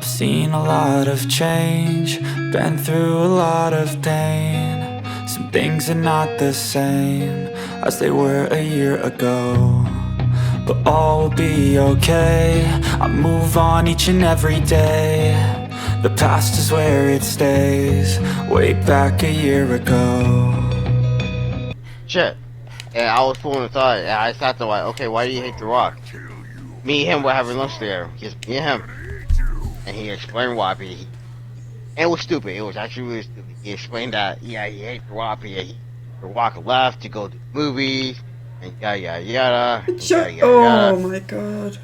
I've seen a lot of change, been through a lot of pain. Some things are not the same as they were a year ago, but all will be okay. I move on each and every day. The past is where it stays, way back a year ago. Shit. And I was fooling with thought, and I sat there like, okay, why do you hate The Rock? Me and him were having lunch together. Just me and him. And he explained why. And it was stupid. It was actually really stupid. He explained that, yeah, he hates The Rock. The Rock left to go to movies, and yada yada yada. And yada, yada, Oh yada. my god.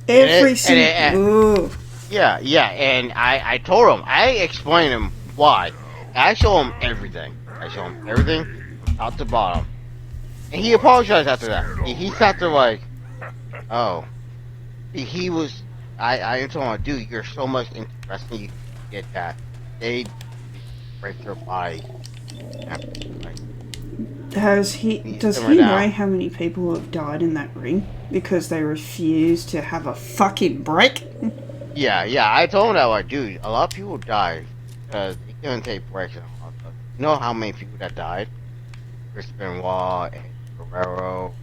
Every single. Yeah, and I told him, I explained him why. I showed him everything. I showed him everything, from top to bottom. And he apologized after that. He sat there like, oh. He was, I told him, dude, you're so much into wrestling, you get that. They break their body. Does he know how many people have died in that ring because they refuse to have a fucking break? Yeah, I told him that, like, dude, a lot of people died because they couldn't take breaks and all that stuff. You know how many people that died? Chris Benoit, and Guerrero,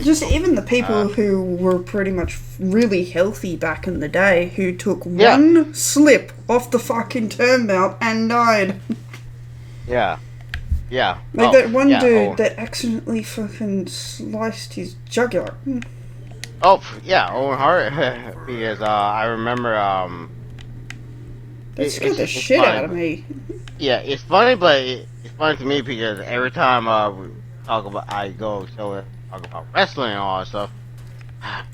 just even the people who were pretty much really healthy back in the day who took one slip off the fucking turnbelt and died. Yeah. Like that one dude that accidentally fucking sliced his jugular. Oh, yeah, Owen Hart. Because I remember, that scared the shit out of me. Yeah, it's funny, but it's funny to me because every time we talk about, I go talk about wrestling and all that stuff.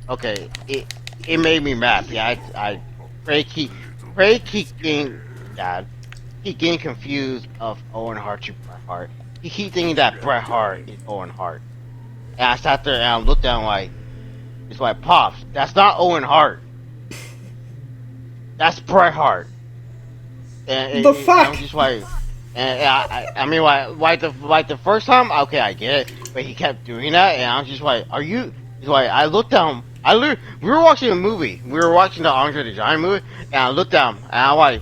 Okay, it made me mad. Yeah, I pray keep getting confused of Owen Hart to Bret Hart. He keep thinking that Bret Hart is Owen Hart. And I sat there and I looked down like, it's like, Pops, that's not Owen Hart. That's Bret Hart. And the fuck? I'm just like, and I mean, like the first time, okay, I get it, but he kept doing that, and I was just like, are you? He's like, I looked down. We were watching a movie. We were watching the Andre the Giant movie, and I looked down, and I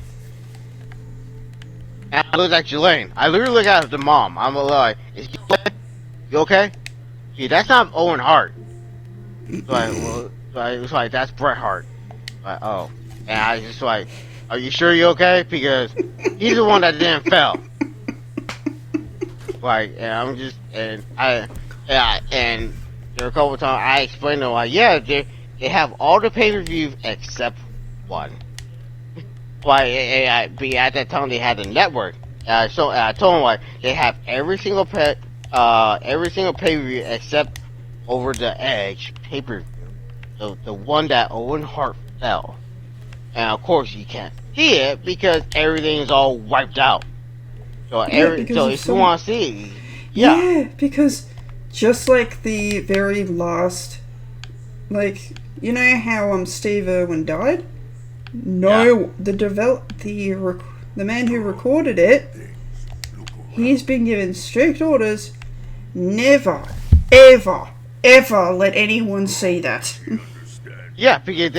looked at Jelaine. I literally looked at the mom. I'm like, is he okay? You okay? See, that's not Owen Hart. So it was like, that's Bret Hart. Like, oh. And I was just like, are you sure you're okay? Because he's the one that didn't fail. Like, and I'm just, and there were a couple of times I explained to them, like, yeah, they have all the pay-per-views except one. Like, at that time they had the network. So I told them, like, they have every single pay-per-view except Over the Edge pay-per-view. The one that Owen Hart fell. And of course you can't see it because everything's all wiped out. So so if you want to see, yeah, because just like the very last, like, you know how Steve Irwin died? No, the man who recorded it, he's been given strict orders, never, ever, ever let anyone see that. Yeah, because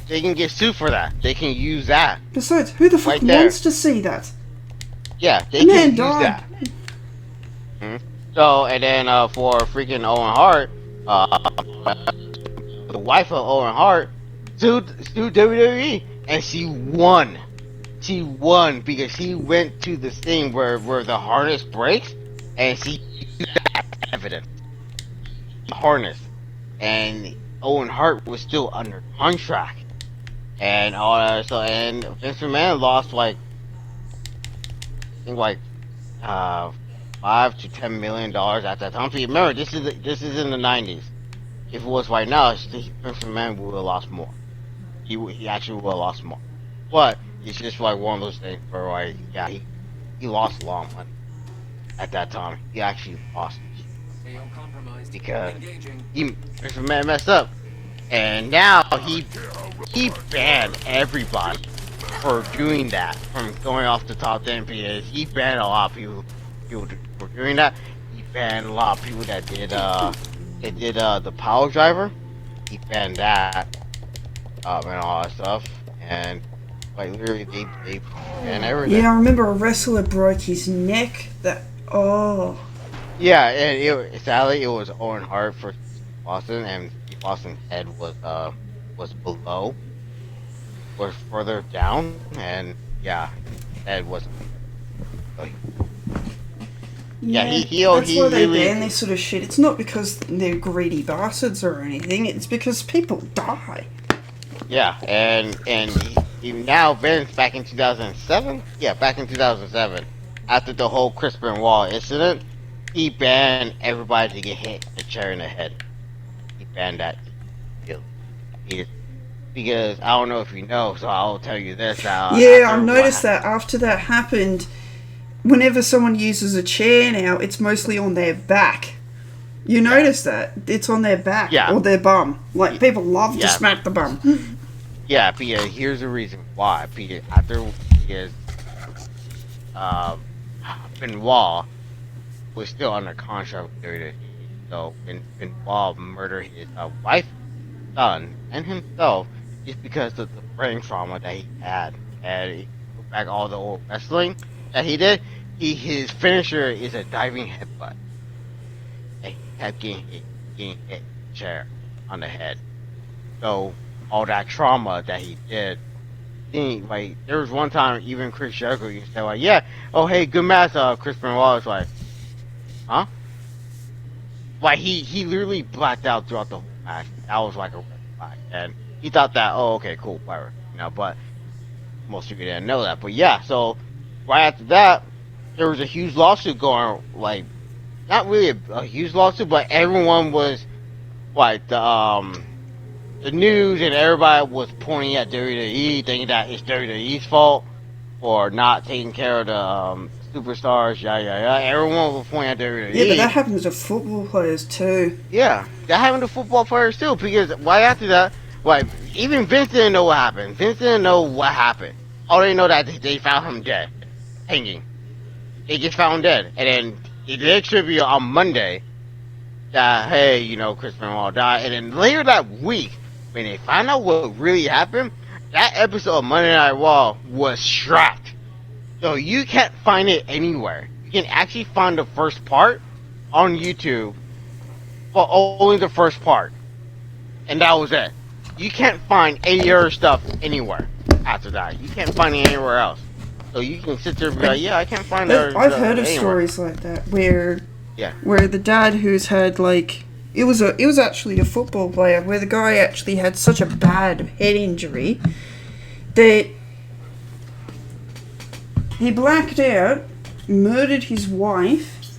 they can get sued for that. They can use that. Besides, who the fuck wants to see that? Yeah, they can use that. So, and then for freaking Owen Hart, the wife of Owen Hart sued WWE, and she won. She won because she went to this thing where the harness breaks, and she used that evidence. The harness, and Owen Hart was still under contract, and all that. So, and Vince McMahon lost like, I think like $5 to $10 million at that time. So remember, this is in the '90s. If it was right now, Vince McMahon would have lost more. He actually would have lost more. But it's just like one of those things where, like, yeah, he lost a lot of money at that time. He actually lost because Vince McMahon messed up, and now he banned everybody for doing that from going off the top 10 because he banned a lot of people for doing that. He banned a lot of people that did the power driver. He banned that and all that stuff. and like literally they and everything. Yeah, I remember a wrestler broke his neck. Oh. Yeah, and sadly it was Owen Hart for Steve Austin, and Steve Austin's head was below, was further down, and yeah, head was. Yeah, Yeah, he that's why they really ban this sort of shit. It's not because they're greedy bastards or anything. It's because people die. yeah, and he now Vince back in 2007. Yeah, back in 2007, after the whole Chris Benoit incident, he banned everybody to get hit in a chair in the head. He banned that. He, because I don't know if you know, so I'll tell you this. Yeah, I've noticed that after that happened, whenever someone uses a chair now, it's mostly on their back. You notice that? It's on their back or their bum. Like, people love to smack the bum. Yeah, because here's the reason why. Because Benoit was still under contract with WWE. So when Benoit murdered his wife, son, and himself, just because of the brain trauma that he had, and he put back all the old wrestling that he did, his finisher is a diving headbutt. And he kept getting hit in the chair on the head. So all that trauma that he did, like there was one time even Chris Jericho used to say like, yeah, oh hey, good match, Chris Benoit was like, huh? Like he literally blacked out throughout the whole match. That was like a red flag, and he thought that, oh okay, cool, whatever, but most people didn't know that. But yeah, so right after that, there was a huge lawsuit going, like not really a huge lawsuit, but everyone was like the news and everybody was pointing at WWE, thinking that it's WWE's fault for not taking care of the superstars, Everyone was pointing at WWE. Yeah, but that happens to football players too. Yeah, that happened to football players too, because right after that, like, even Vince didn't know what happened. Vince didn't know what happened. All they know that they found him dead, hanging. They just found him dead. And then they did tribute on Monday that, hey, Chris Benoit died. And then later that week, when they found out what really happened, that episode of Monday Night Raw was scrapped. So you can't find it anywhere. You can actually find the first part on YouTube, but only the first part. And that was it. You can't find any other stuff anywhere after that. You can't find it anywhere else. So you can sit there and be like, yeah, I can't find it. I've heard of stories like that where the dad who's had like it was actually a football player where the guy actually had such a bad head injury that he blacked out, murdered his wife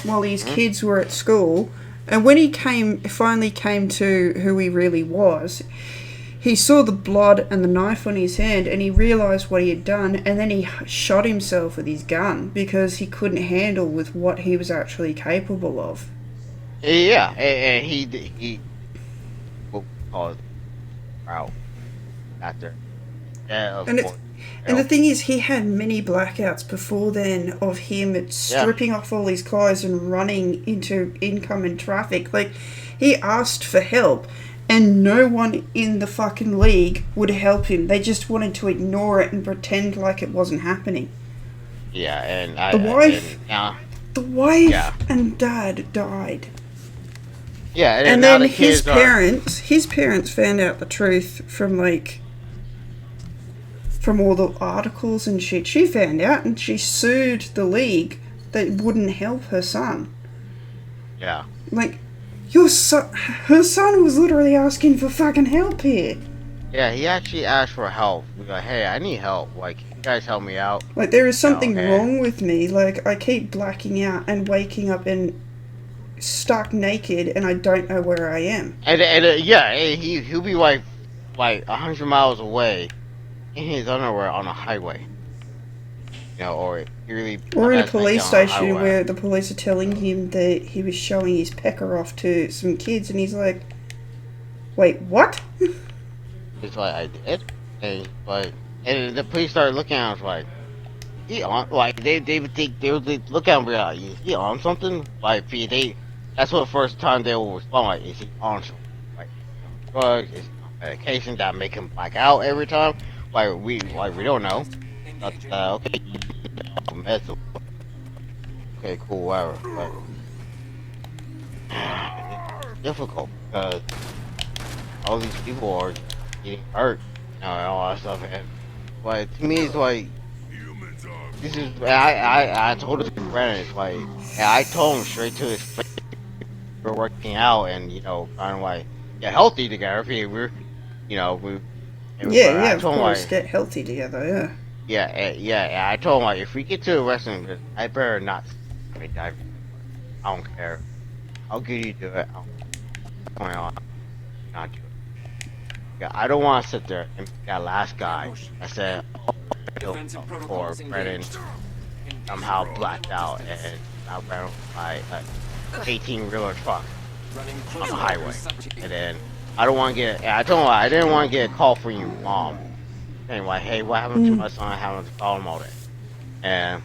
while his kids were at school, and when he finally came to who he really was, he saw the blood and the knife on his hand, and he realised what he had done, and then he shot himself with his gun because he couldn't handle with what he was actually capable of. Yeah, and he what we call it, out after. And the thing is, he had many blackouts before then of him stripping off all his clothes and running into incoming traffic. Like, he asked for help, and no one in the fucking league would help him. They just wanted to ignore it and pretend like it wasn't happening. Yeah, and the wife and dad died. Yeah, and then his parents found out the truth from all the articles and shit. She found out and she sued the league that wouldn't help her son. Yeah. Like, her son was literally asking for fucking help here. Yeah, he actually asked for help. He was like, hey, I need help. Like, can you guys help me out? Like, there is something wrong with me. Like, I keep blacking out and waking up and stuck naked and I don't know where I am. And he'll be like 100 miles away in his underwear on a highway. Or in a police station where the police are telling him that he was showing his pecker off to some kids, and he's like, wait, what? He's like, I did? And the police started looking at him like, he on, like, they would look at him like, is he on something? Like, that's what the first time they will respond, like, is he on something? Like, drugs, is he on medication that make him black out every time? we don't know. But, okay, mental. Okay, cool, whatever. But it's difficult because all these people are getting hurt, and all that stuff. And but to me, it's like this is. I told his friend, it's like, and I told him straight to his face, we're working out and kind of like get healthy together. We, Yeah, but yeah, I of told him course, like, get healthy together, yeah. yeah. I told him like, if we get to a wrestling business, I better not. I don't care. How good you do it? What's going on? Not do it. Yeah, I don't want to sit there and be that last guy. I said, or Brennan somehow blacked out and I ran over by an 18-wheeler truck on the highway. And then I don't want to get. I told him I didn't want to get a call from your mom saying like, "Hey, what happened to my son? I haven't called him all day." And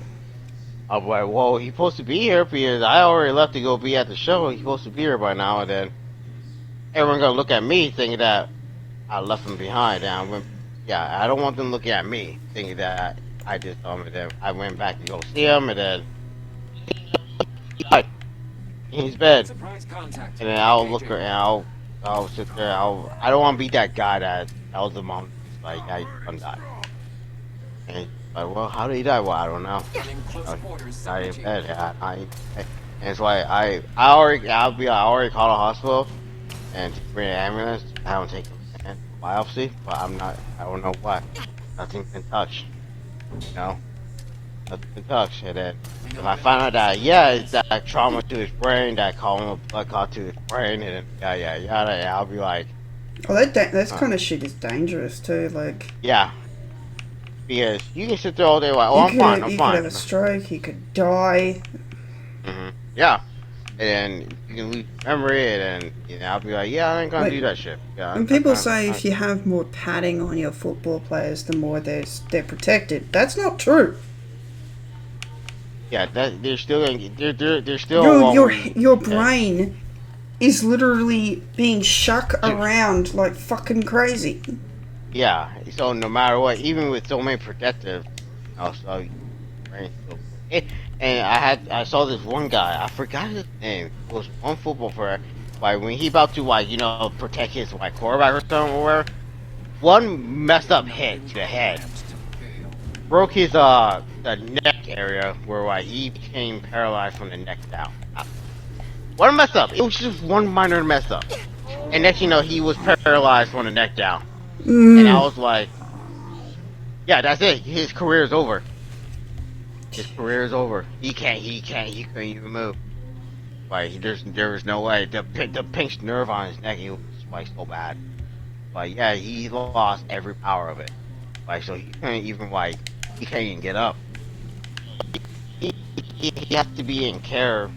I was like, "Well, he's supposed to be here because I already left to go be at the show. He's supposed to be here by now." And then everyone gonna look at me thinking that I left him behind. And I went, yeah, I don't want them looking at me thinking that I did something. And then I went back to go see him, and then he died in his bed. And then I'll look and I'll sit there. I don't want to be that guy that tells the mom like, "I son died." And he's like, "Well, how did he die?" "Well, I don't know. Died in bed." And it's like I already called a hospital and to bring an ambulance. I haven't taken a biopsy, but I don't know why. Nothing's been touched. Nothing's been touched. And then if I find out that it's that trauma to his brain, that causing a blood clot to his brain, and yada, I'll be like, Well, that kind of shit is dangerous too. Like, yeah, because you can sit there all day like, "Oh, I'm fine. you could have a stroke. He could die. Yeah, and then you can lose memory, and then I'll be like, "Yeah, I ain't gonna do that shit." Yeah, And people say if you have more padding on your football players, the more they're protected. That's not true. yeah, that they're still gonna get, they're still Your brain is literally being shook around like fucking crazy. Yeah, so no matter what, even with so many protective, also, brain still. And I saw this one guy, I forgot his name. It was one football player. Like when he about to protect his quarterback or something or whatever, one messed up hit to the head, broke his the neck area where he became paralyzed from the neck down. One mess up. It was just one minor mess up, and next he was paralyzed from the neck down. And I was like, yeah, that's it. His career is over. His career is over. He couldn't even move. Like, there was no way. The pinched nerve on his neck, it was like so bad. Like, yeah, he lost every power of it. Like, so he can't even get up. He has to be in care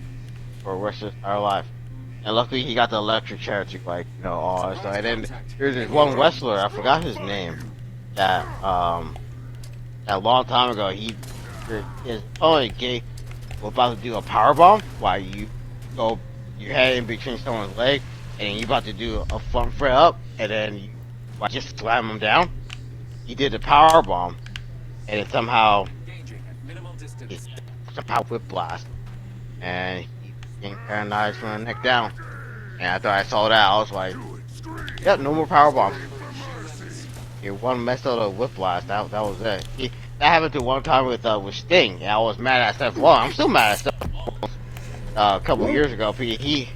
for the rest of his entire life. And luckily he got the electric chair to all that stuff. And then there's this one wrestler, I forgot his name, that a long time ago his opponent was about to do a power bomb while you go your head in between someone's leg, and then you about to do a front flip up, and then you just slam him down. He did the power bomb, and it somehow whip blast, and he became paralyzed from the neck down. And after I saw that, I was like, "Yep, no more power bombs." One messed up a whip blast. That was it. That happened to one time with Sting, and I was mad at Seth Rollins. I'm still mad at Seth Rollins. A couple years ago, Sting,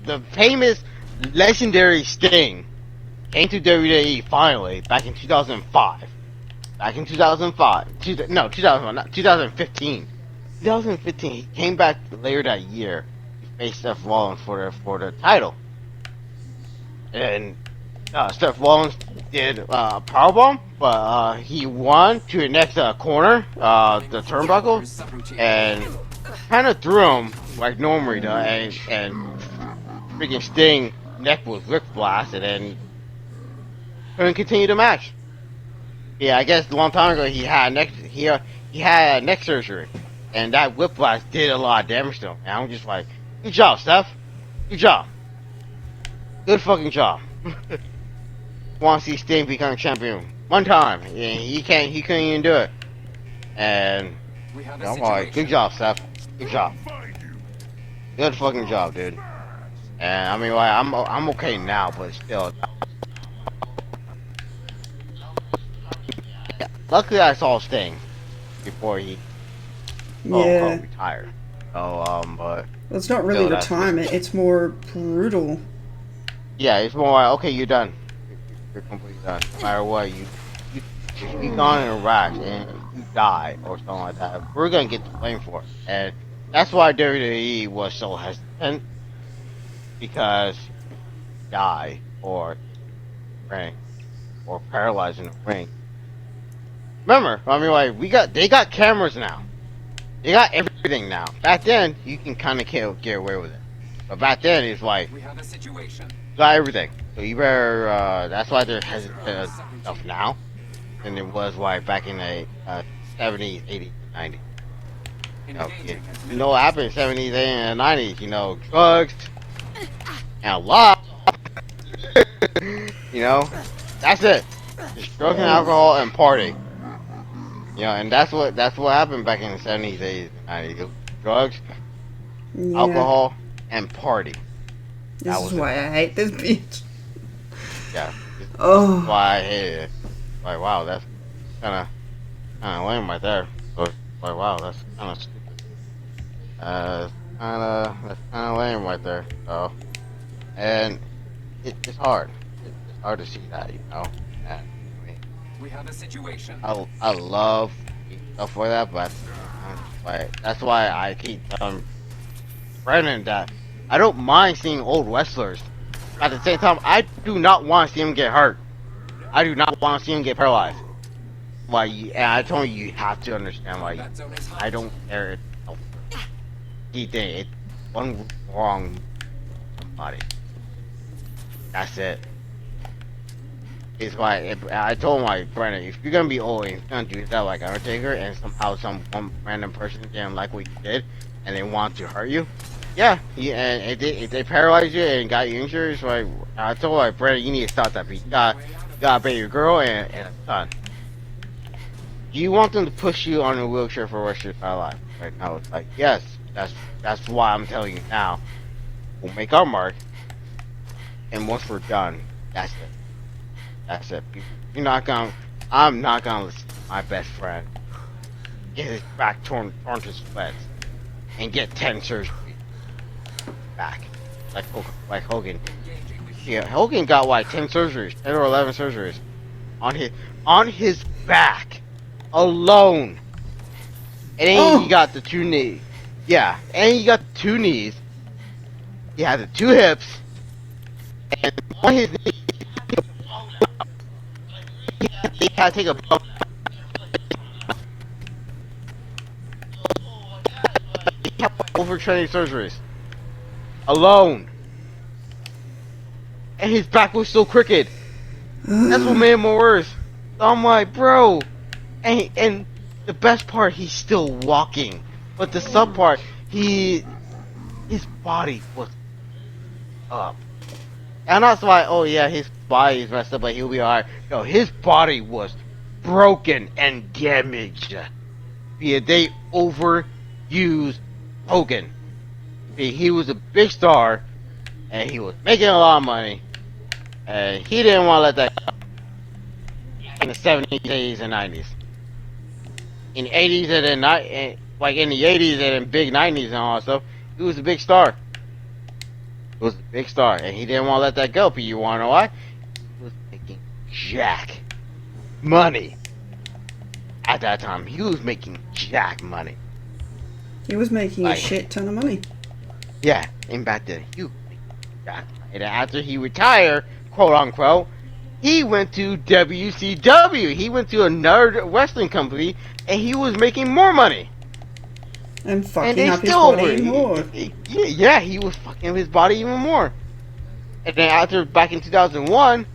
the famous, legendary Sting, came to WWE finally back in 2005. Back in 2005, 2015. 2015, he came back later that year. He faced Seth Rollins for the title, and Seth Rollins did powerbomb, but he won to the next corner, the turnbuckle, and kind of threw him like normally does, and freaking Sting neck was whip blast, and then couldn't continue the match. Yeah, I guess a long time ago he had neck surgery, and that whip blast did a lot of damage to him. And I'm just like, good job, Steph. Good job. Good fucking job. wants to see Sting become champion one time, and he couldn't even do it. And I'm like, good job, Seth. Good job. Good fucking job, dude. And I mean, like, I'm okay now, but still. Luckily, I saw Sting before he Yeah. retired. So but Well, it's not really still, that's retirement, it's more brutal. yeah, it's more like, okay, you're done. You're completely done. No matter what, you speak on in Iraq and you die or something like that, we're gonna get the blame for it. And that's why WWE was so hesitant, because die or ring or paralyzed in the ring. Remember, I mean, like, they got cameras now. They got everything now. Back then, you can kind of get away with it. But back then, it's like, We have a situation. got everything. So you better, that's why they're hesitant stuff now than it was, like, back in the 70s, 80s, 90s. You know what happened in the 70s, 80s, and 90s? You know, drugs, and a lot. You know, that's it. Just drugs and alcohol and party. You know, and that's what happened back in the 70s, 80s, and 90s. Drugs, Yeah. alcohol, and party. This is was why I hate this bitch. Yeah. Oh. That's why I hated it. Like, wow, that's kind of lame right there. But like, wow, that's kind of stupid. That's kind of lame right there. So, and it's hard. It's hard to see that, you know. And I mean, We have a situation. I love stuff for that, but like, that's why I keep telling Brandon that I don't mind seeing old wrestlers. At the same time, I do not want to see him get hurt. I do not want to see him get paralyzed. Like, and I told you, you have to understand. Like, That zone is hot. I don't care. He did it. One wrong body. That's it. It's like, I told him, like, Brandon, if you're gonna be old and you're gonna do that like Undertaker, and somehow one random person didn't like what you did, and they want to hurt you, yeah, and if they paralyze you and got you injured, it's like, I told him, like, Brandon, you need to stop that. But you gotta pay your girl and a son. Do you want them to push you on a wheelchair for the rest of your entire life? Right now, it's like, yes, that's why I'm telling you now. We'll make our mark, and once we're done, that's it. That's it. I'm not gonna listen to my best friend get his back torn to shreds and get 10 surgeries back, like Hogan. Yeah, Hogan got like 10 surgeries, 10 or 11 surgeries on his back alone. And then he got the 2 knees. Yeah, and he got the 2 knees. He had the 2 hips, and on his knees. He had to take a bump. He had overtraining surgeries alone, and his back was still crooked. That's what made him worse. So I'm like, bro, and the best part, he's still walking, but the sub part, his body was up. And that's why, oh yeah, his body is messed up, but he'll be alright. No, his body was broken and damaged. Yeah, they overused Hogan. He was a big star, and he was making a lot of money, and he didn't want to let that go. In the 70s, 80s, and 90s. In the 80s and then, like in the 80s and in big 90s and all that stuff, he was a big star. Was a big star, and he didn't want to let that go. But you want to know why? He was making jack money at that time. He was making jack money. He was making a Like, shit ton of money. yeah, and back then he was making jack money. And after he retired, quote unquote, he went to WCW. He went to another wrestling company, and he was making more money. And And fucking they up his still body more. Yeah, he was fucking up his body even more. And then after, back in 2001,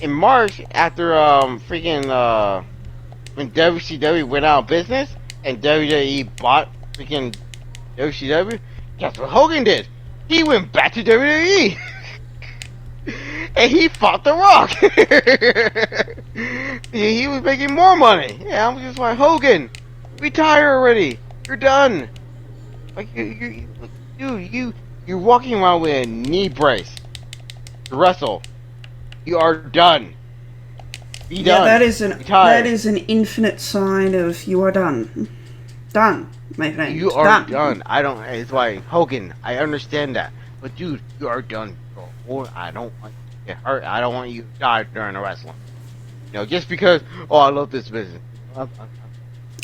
in March, after when WCW went out of business and WWE bought freaking WCW, guess what Hogan did? He went back to WWE. and he fought The Rock. He was making more money. Yeah, I'm just like, Hogan, retire already. You're done. Like dude, you're walking around with a knee brace to wrestle. You are done. Be Yeah, done. that Retire. is an infinite sign of you are done. Done, my friend. You are done. I don't. It's like Hogan. I understand that, but dude, you are done. Or I don't want you to get hurt. I don't want you to die during the wrestling. You know, just because. Oh, I love this business. Oh,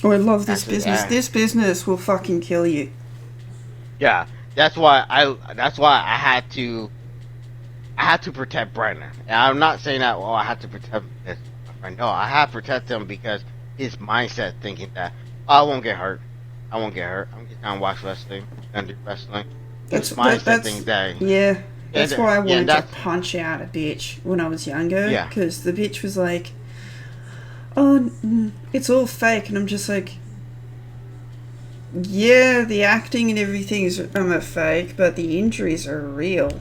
I love this That's it, business. yeah. This business will fucking kill you. Yeah, that's why I had to. I had to protect Brendan. And I'm not saying that. Oh, I have to protect this. No, I have to protect him because his mindset thinking that I won't get hurt. I won't get hurt. I'm just gonna watch wrestling. Gonna do wrestling. His mindset thinks that. Yeah, that's why I wanted to that's- punch out a bitch when I was younger. Yeah. Because the bitch was like, "Oh, it's all fake," and I'm just like, "Yeah, the acting and everything is a fake, but the injuries are real."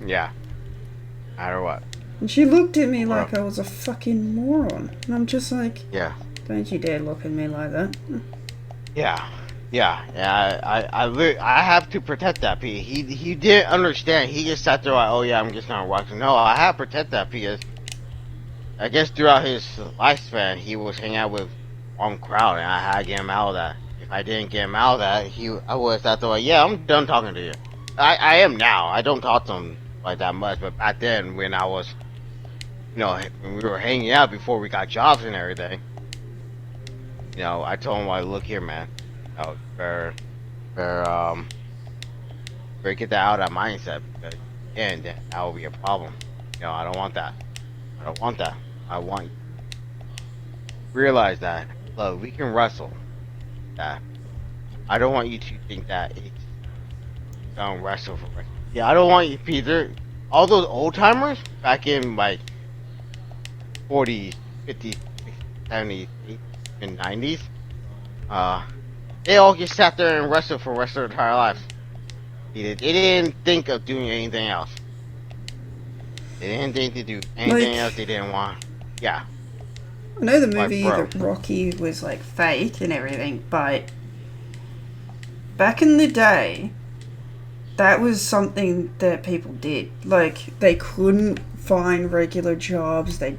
Yeah. No matter what. And she looked at me like I was a fucking moron, and I'm just like, Yeah. "Don't you dare look at me like that." Yeah. I have to protect that P. He didn't understand. He just sat there like, oh yeah, I'm just gonna watch it. No, I have to protect that because I guess throughout his lifespan he was hanging out with one crowd and I had to get him out of that. If I didn't get him out of that, I was sat there like, yeah, I'm done talking to you. I am now. I don't talk to him like that much, but back then when I was, you know, when we were hanging out before we got jobs and everything, you know, I told him like, look here, man. Oh, better get that out of that mindset because again, that will be a problem. You know, I don't want that. I don't want that. I want you to realize that. Look, we can wrestle. That I don't want you to think that it's don't wrestle for wrestling. Yeah, I don't want you, Peter. All those old timers back in like 40s, 50s, 60s, 70s, 80s, and 90s. They all just sat there and wrestled for the rest of their entire lives. They didn't think of doing anything else. They didn't think to do anything else they didn't want. Yeah. I know the Like, movie bro. that Rocky was like fake and everything, but back in the day, that was something that people did. Like, they couldn't find regular jobs. They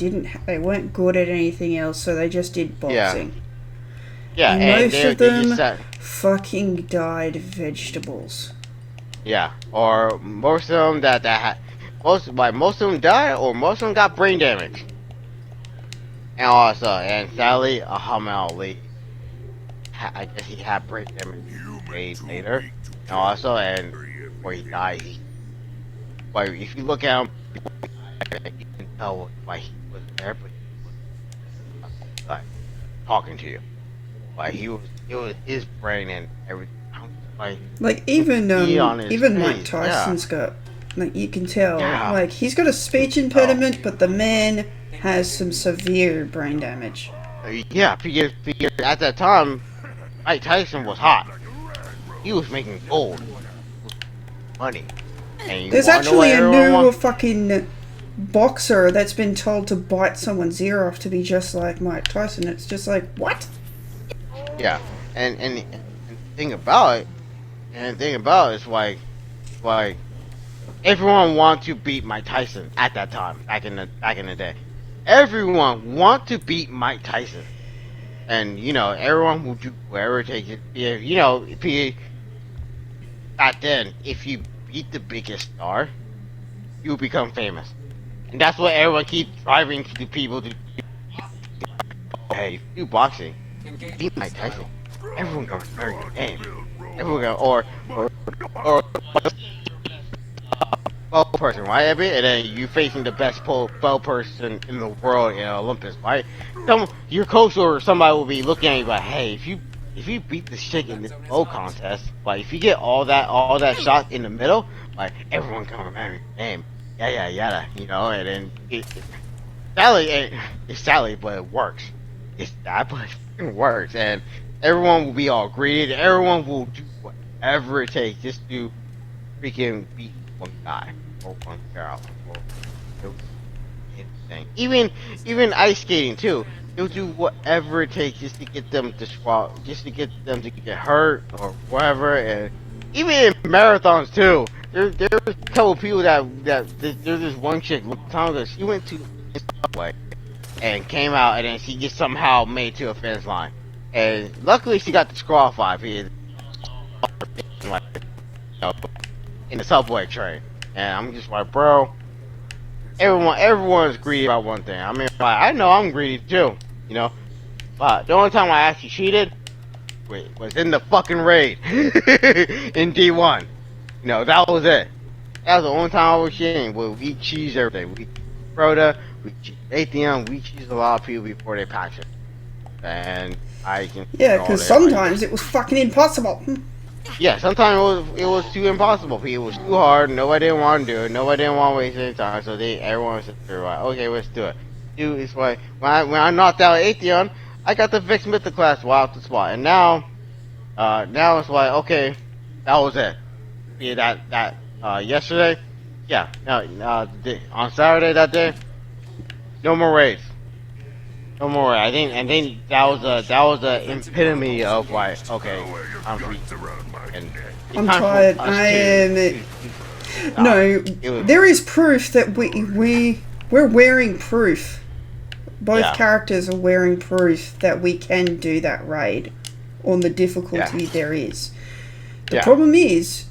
weren't good at anything else, so they just did boxing. Yeah, And and most they of them just sat. fucking died of vegetables. Yeah, or most of them that had most of them died, or most of them got brain damage. And also, and sadly, Muhammad Ali, I guess he had brain damage days later. And also, and before he died, but if you look at him, you can tell why he was there, but he was like talking to you. Like it was his brain and everything. Like, even on his Mike face, Tyson's got, like, you can tell, Yeah. like, he's got a speech impediment, but the man has some severe brain damage. Yeah, because at that time, Mike Tyson was hot. He was making gold, money. And you There's wanna know actually what a everyone new wants? fucking boxer that's been told to bite someone's ear off to be just like Mike Tyson. It's just like, what? Yeah, and the thing about it, is like everyone want to beat Mike Tyson at that time, back in the day. Everyone want to beat Mike Tyson, and you know everyone will do whatever it takes. You know, back then, if you beat the biggest star, you become famous, and that's what everyone keeps driving to people to. Hey, if you do boxing, beat Mike Tyson. Everyone goes very good name. Everyone go or bow person, right? Abby? And then you facing the best bow person in the world in Olympus, right? Your coach or somebody will be looking at you like, hey, if you beat this chick in this bow contest, like if you get all that shot in the middle, like everyone can remember your name. Yada, you know, and then it's sadly, but it works. It's that, but it works, and everyone will be all greedy. Everyone will do whatever it takes just to freaking beat one guy or one girl or It was anything. Even ice skating too. They'll do whatever it takes just to get them to just to get them to get hurt or whatever. And even in marathons too. There's a couple people that there's this one chick one time ago. She went to the subway and came out, and then she just somehow made it to a finish line. And luckily, she got disqualified because like, in the subway train. And I'm just like, bro, everyone's greedy about one thing. I mean, like, I know I'm greedy too, you know. But the only time I actually cheated was in the fucking raid in D1. You know, that was it. That was the only time I was cheating. Well, we cheese everything. We Rhoda, we cheese Atheon, we cheese a lot of people before they patch it. And I can. Yeah, because sometimes it was fucking impossible. Yeah, sometimes it was too impossible. It was too hard. Nobody didn't want to do it. Nobody didn't want to waste any time. So everyone was like, okay, let's do it. Dude, it's like when I knocked out Atheon, I got the Vix Mythic class while out the spot, and now it's like, okay, that was it. Yeah, that yesterday, yeah, no, on Saturday that day, no more raids. No more. I think that was a epitome of like, okay, I'm free. And I'm tired. I am. No, there is proof that we're wearing proof. Both characters are wearing proof that we can do that raid on the difficulty there is. The problem is,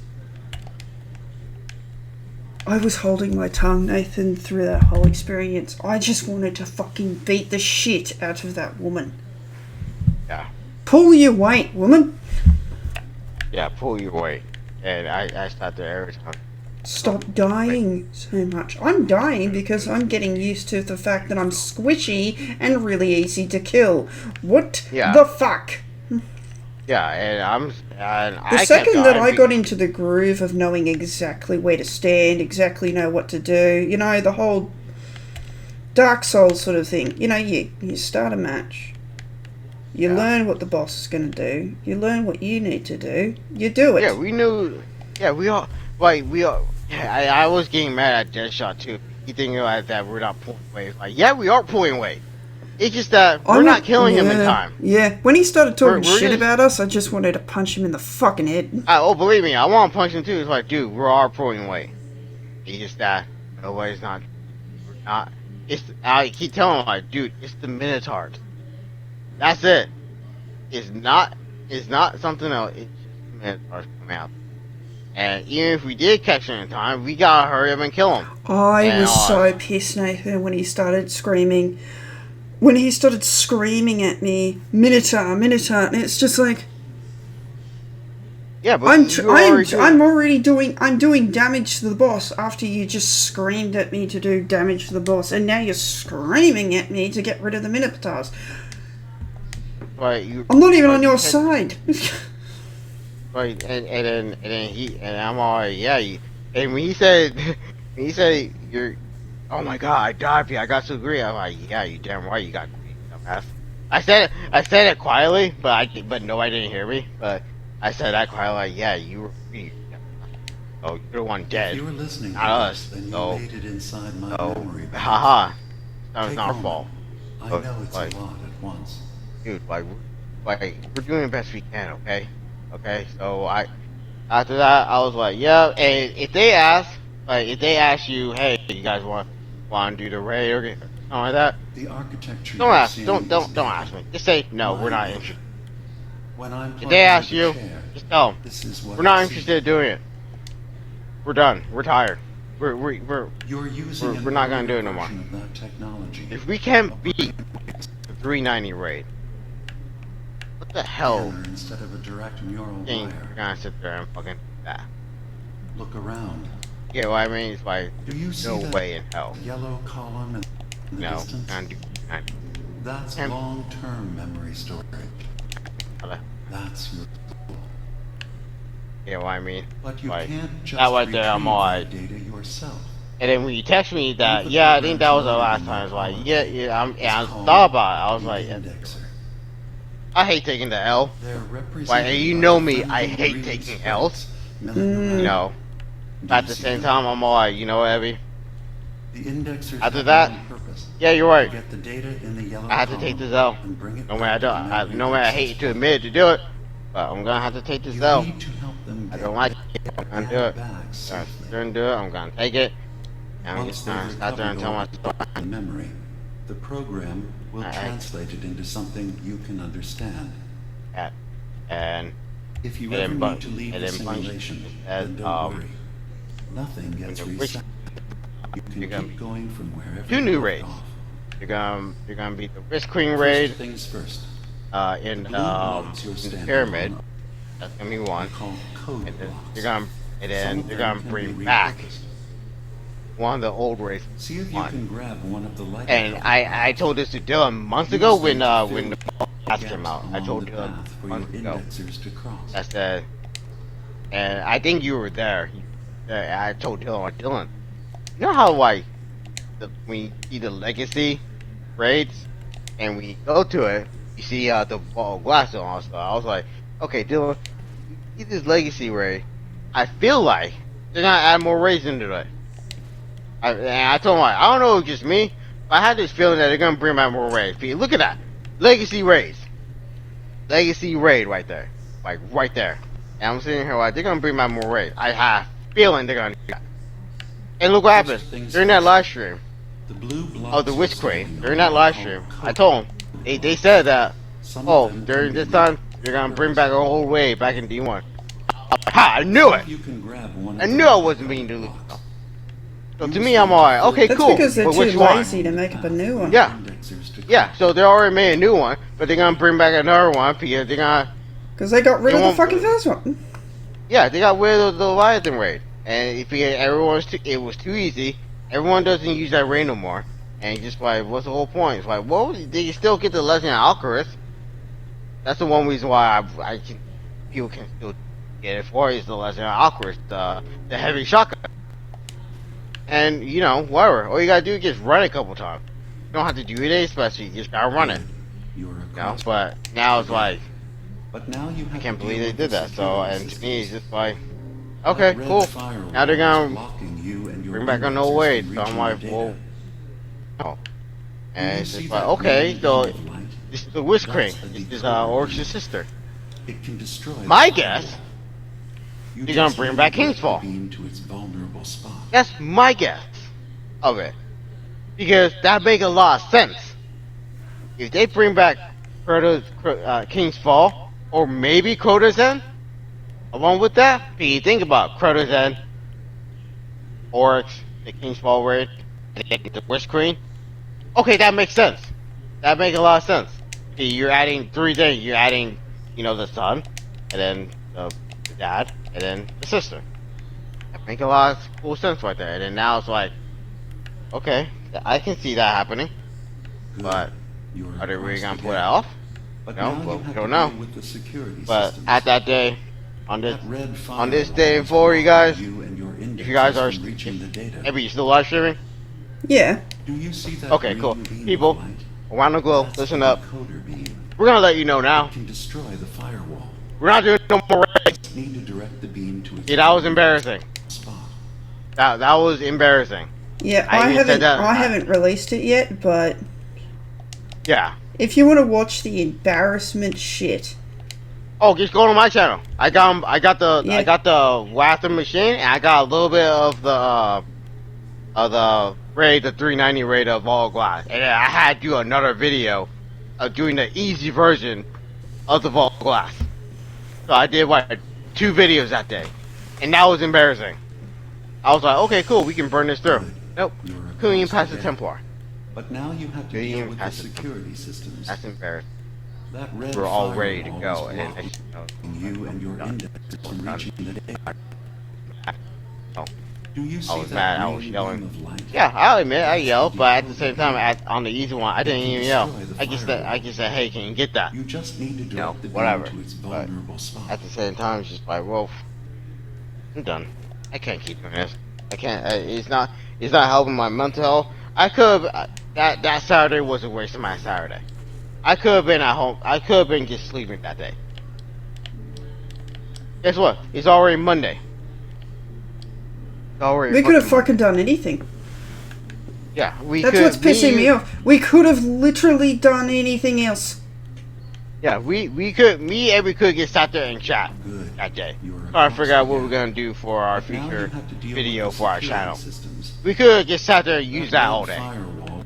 I was holding my tongue, Nathan, through that whole experience. I just wanted to fucking beat the shit out of that woman. Yeah. Pull your weight, woman. Yeah, pull your weight. And I sat there every time. Stop dying so much. I'm dying because I'm getting used to the fact that I'm squishy and really easy to kill. What the fuck? Yeah, and the second that I got into the groove of knowing exactly where to stand, exactly know what to do, you know, the whole Dark Souls sort of thing. You know, you start a match, you learn what the boss is going to do, you learn what you need to do, you do it. Yeah, we knew. Yeah, we all. I was getting mad at Deadshot too. You thinking like that we're not pulling weight. Like, yeah, we are pulling weight. It's just that we're not killing him in time. Yeah, when he started talking shit about us, I just wanted to punch him in the fucking head. Oh, believe me, I want to punch him too. It's like, dude, we're all pulling weight. It's just that nobody's not. We're not. I keep telling him like, dude, it's the Minotaurs. That's it. It's not something else. It's just the Minotaurs coming out. And even if we did catch him in time, we gotta hurry up and kill him. I was so pissed, Nathan, when he started screaming. When he started screaming at me, Minotaur, and it's just like, yeah, but I'm doing damage to the boss after you just screamed at me to do damage to the boss, and now you're screaming at me to get rid of the Minotaurs. I'm not even on your side. Right, and then I'm all like, yeah, and when he said you're, oh my god, I died for you, I got so greedy. I'm like, yeah, you damn right, you got greedy, dumbass. I said it quietly, but nobody didn't hear me. But I said that quietly, like, yeah, you were greedy. Oh, you're the one dead. If you were listening, not us. Then you So, made it inside my memory. Haha, that was Take not our a fault. moment. I know it's a lot at once. Dude, like we're doing the best we can, okay? Okay, so after that, I was like, yeah. And if they ask you, hey, you guys want to do the raid or something like that, The architecture. don't ask me. Just say no, we're not interested. When I'm If they ask plugged you, into the chair, just tell them this is what we're not I interested in doing it. We're done. We're tired. We're You're using we're not gonna do it no more. version of that technology. If we can't beat the 390 raid, what the hell? Scanner instead of a direct neural Thing wire. we're gonna sit there and fucking do that. Look around. You know what I mean? It's like Do you see no that way in hell. yellow column in the No, distance? can't do. That's Can't- long-term memory storage. That's your soul. You know what I mean? But you Like, can't just that right there, I'm retrieve all that like, data yourself. and then when you text me that, You yeah, I put think the that was the program last in time. It's that like, column. I It's thought about it. I called was like, the indexer. I hate taking the L. They're Like, represented and you by know me, friendly I hate green taking stripes, L's. milling You around. know, Do at you the see same them? time, I'm all like, you know what, Evie? The indexers After have that, one purpose. yeah, you're right. Get the data in the yellow I have to take column this L. and bring it No back matter, to the memory no matter I hate to access admit to do it, but I'm gonna have to take this You L. need to help them I get don't like their it. I'm gonna do data it. back I'm gonna safely. sit there and do it. I'm gonna take it. And I'm Once just they've gonna start there and tell recovered myself. all the memory, the program will Alright. translate it into something you can understand. And If you And ever then need punch- to leave and the then punch simulation, as, then don't worry. Nothing when gets the rich- reset. You can you're gonna keep going from wherever two you new left raids. off. You're gonna beat the Risk Queen First raid things first. in The blue blocks you're the standing pyramid. on That's gonna be are one. called code And then blocks. you're gonna Some they're of them gonna can bring be back repurposed. one of the old raids. See if you One. can grab one of the lighter And colored I blocks. told this to Dylan months Use ago them when to when the fill class gaps came out. I along told the Dylan path for your months ago. indexers to cross. That's the, and I think you were there. I told Dylan, you know how like when you see the legacy raids and when you go to it, you see the ball glass on. So I was like, okay, Dylan, you see this legacy raid. I feel like they're gonna add more raids into it. And I told him, like, I don't know if it's just me, but I had this feeling that they're gonna bring back more raids. Look at that, legacy raids, legacy raid right there, like right there. And I'm sitting here like they're gonna bring back more raids. I have a feeling they're gonna do that. And look what happened during that live stream. The blue blocks Oh, the you're Witch standing Queen. on During that are live called stream, code I told them, they said that, Some oh, of them during can this be time, you're gonna bring back a whole wave back in D1. Ha! I knew See it! if you can grab one of I the knew I lighter wasn't being colored delusional. blocks. So to me, I'm alright. Okay, That's cool. because they're But too which one? lazy to make up a new one. Yeah. Indexers to Yeah, cross. so they already made a new one, but they're gonna bring back another one because they're gonna, Because they got rid They of the won't- fucking first one. yeah, they got rid of the Leviathan raid. And if it was too easy, everyone doesn't use that raid no more. And just like, what's the whole point? It's like, well, they still get the Legend of Alchemist. That's the one reason why people can still get it for is the Legend of Alchemist, the heavy shotgun. And you know, whatever. All you gotta do is just run it a couple times. You don't have to do anything special. You just gotta run it. You're You know. across. But now it's like, But now you have I can't to believe deal they with did the that. So, security and to me, it's systems. just like, That okay, red cool. firewall Now they're is gonna blocking you and your bring back indexers no from weight. So I'm reaching like, the data. whoa. Oh. Do And you it's see just that like, okay, green so beam of light? this is the Witch Queen. That's a This is decoder Oryx's beam. sister. It can destroy the My firewall. guess, You they're gonna just bring need back to direct the Kingsfall. beam to its vulnerable spot. that's my guess of it. Because that make a lot of sense. If they bring back King's Fall, or maybe Crota's End, along with that, if you think about Crota's End, Oryx, the King's Fall raid, the Witch Queen, okay, that makes sense. That makes a lot of sense. Okay, you're adding three things. You're adding, the son, and then the dad, and then the sister. That makes a lot of cool sense right there. And then now it's like, okay, I can see that happening. Good. But You're are they really across gonna the pull it gap. off? But No, now well, you we have don't to know. deal with the security But systems. at that day, on this That red on this firewall day is before, you blocking guys, you and your if you guys are, indexers from reaching the data. maybe you still live streaming. Yeah. Do you see that Okay, green cool. beam of People, light? around the globe, That's listen the up. decoder beam. We're gonna let you know now. It can destroy the firewall. We're not doing no more raids. You need to direct the beam to its Yeah, that was vulnerable embarrassing. spot. That was embarrassing. Yeah, I I even said haven't that. I haven't released it yet, but Yeah. if you want to watch the embarrassment shit, Oh, just go to my channel. I got Yeah. I got the Wafter machine, and I got a little bit of the raid, the 390 raid of all glass, and I had to do another video of doing the easy version of the vault glass. So I did what 2 videos that day, and that was embarrassing. I was like, okay, cool, we can burn this through. Nope, You're couldn't even across pass the gap. Templar. But now you have to Couldn't deal even with the pass it. security systems. That's embarrassing. That red We're all ready to firewall go, is and blocking you and your indexers from reaching the data. Oh. Do you see I was that mad, I was green yelling. beam of light? Yeah, I'll admit I yelled, but at the same time, on the easy one, I didn't can even yell. destroy the I just said, hey, can you get that? You just need to direct the beam whatever, to its but vulnerable spot. At the same time, it's just like, well, I'm done. I can't keep doing this. I can't. It's not helping my mental health. I could have. That Saturday was a waste of my Saturday. I could have been at home. I could have been just sleeping that day. Guess what? It's already Monday. It's already we could have fucking fucking done anything. Yeah, we That's could. what's pissing me off. We could have literally done anything else. Yeah, we could. Me and we could get sat there and chat Good. that day. You are Trying to figure out what we're again. gonna do for our But now you future have to deal video with the for our security channel. systems. We could just sat there and use that red all day. firewall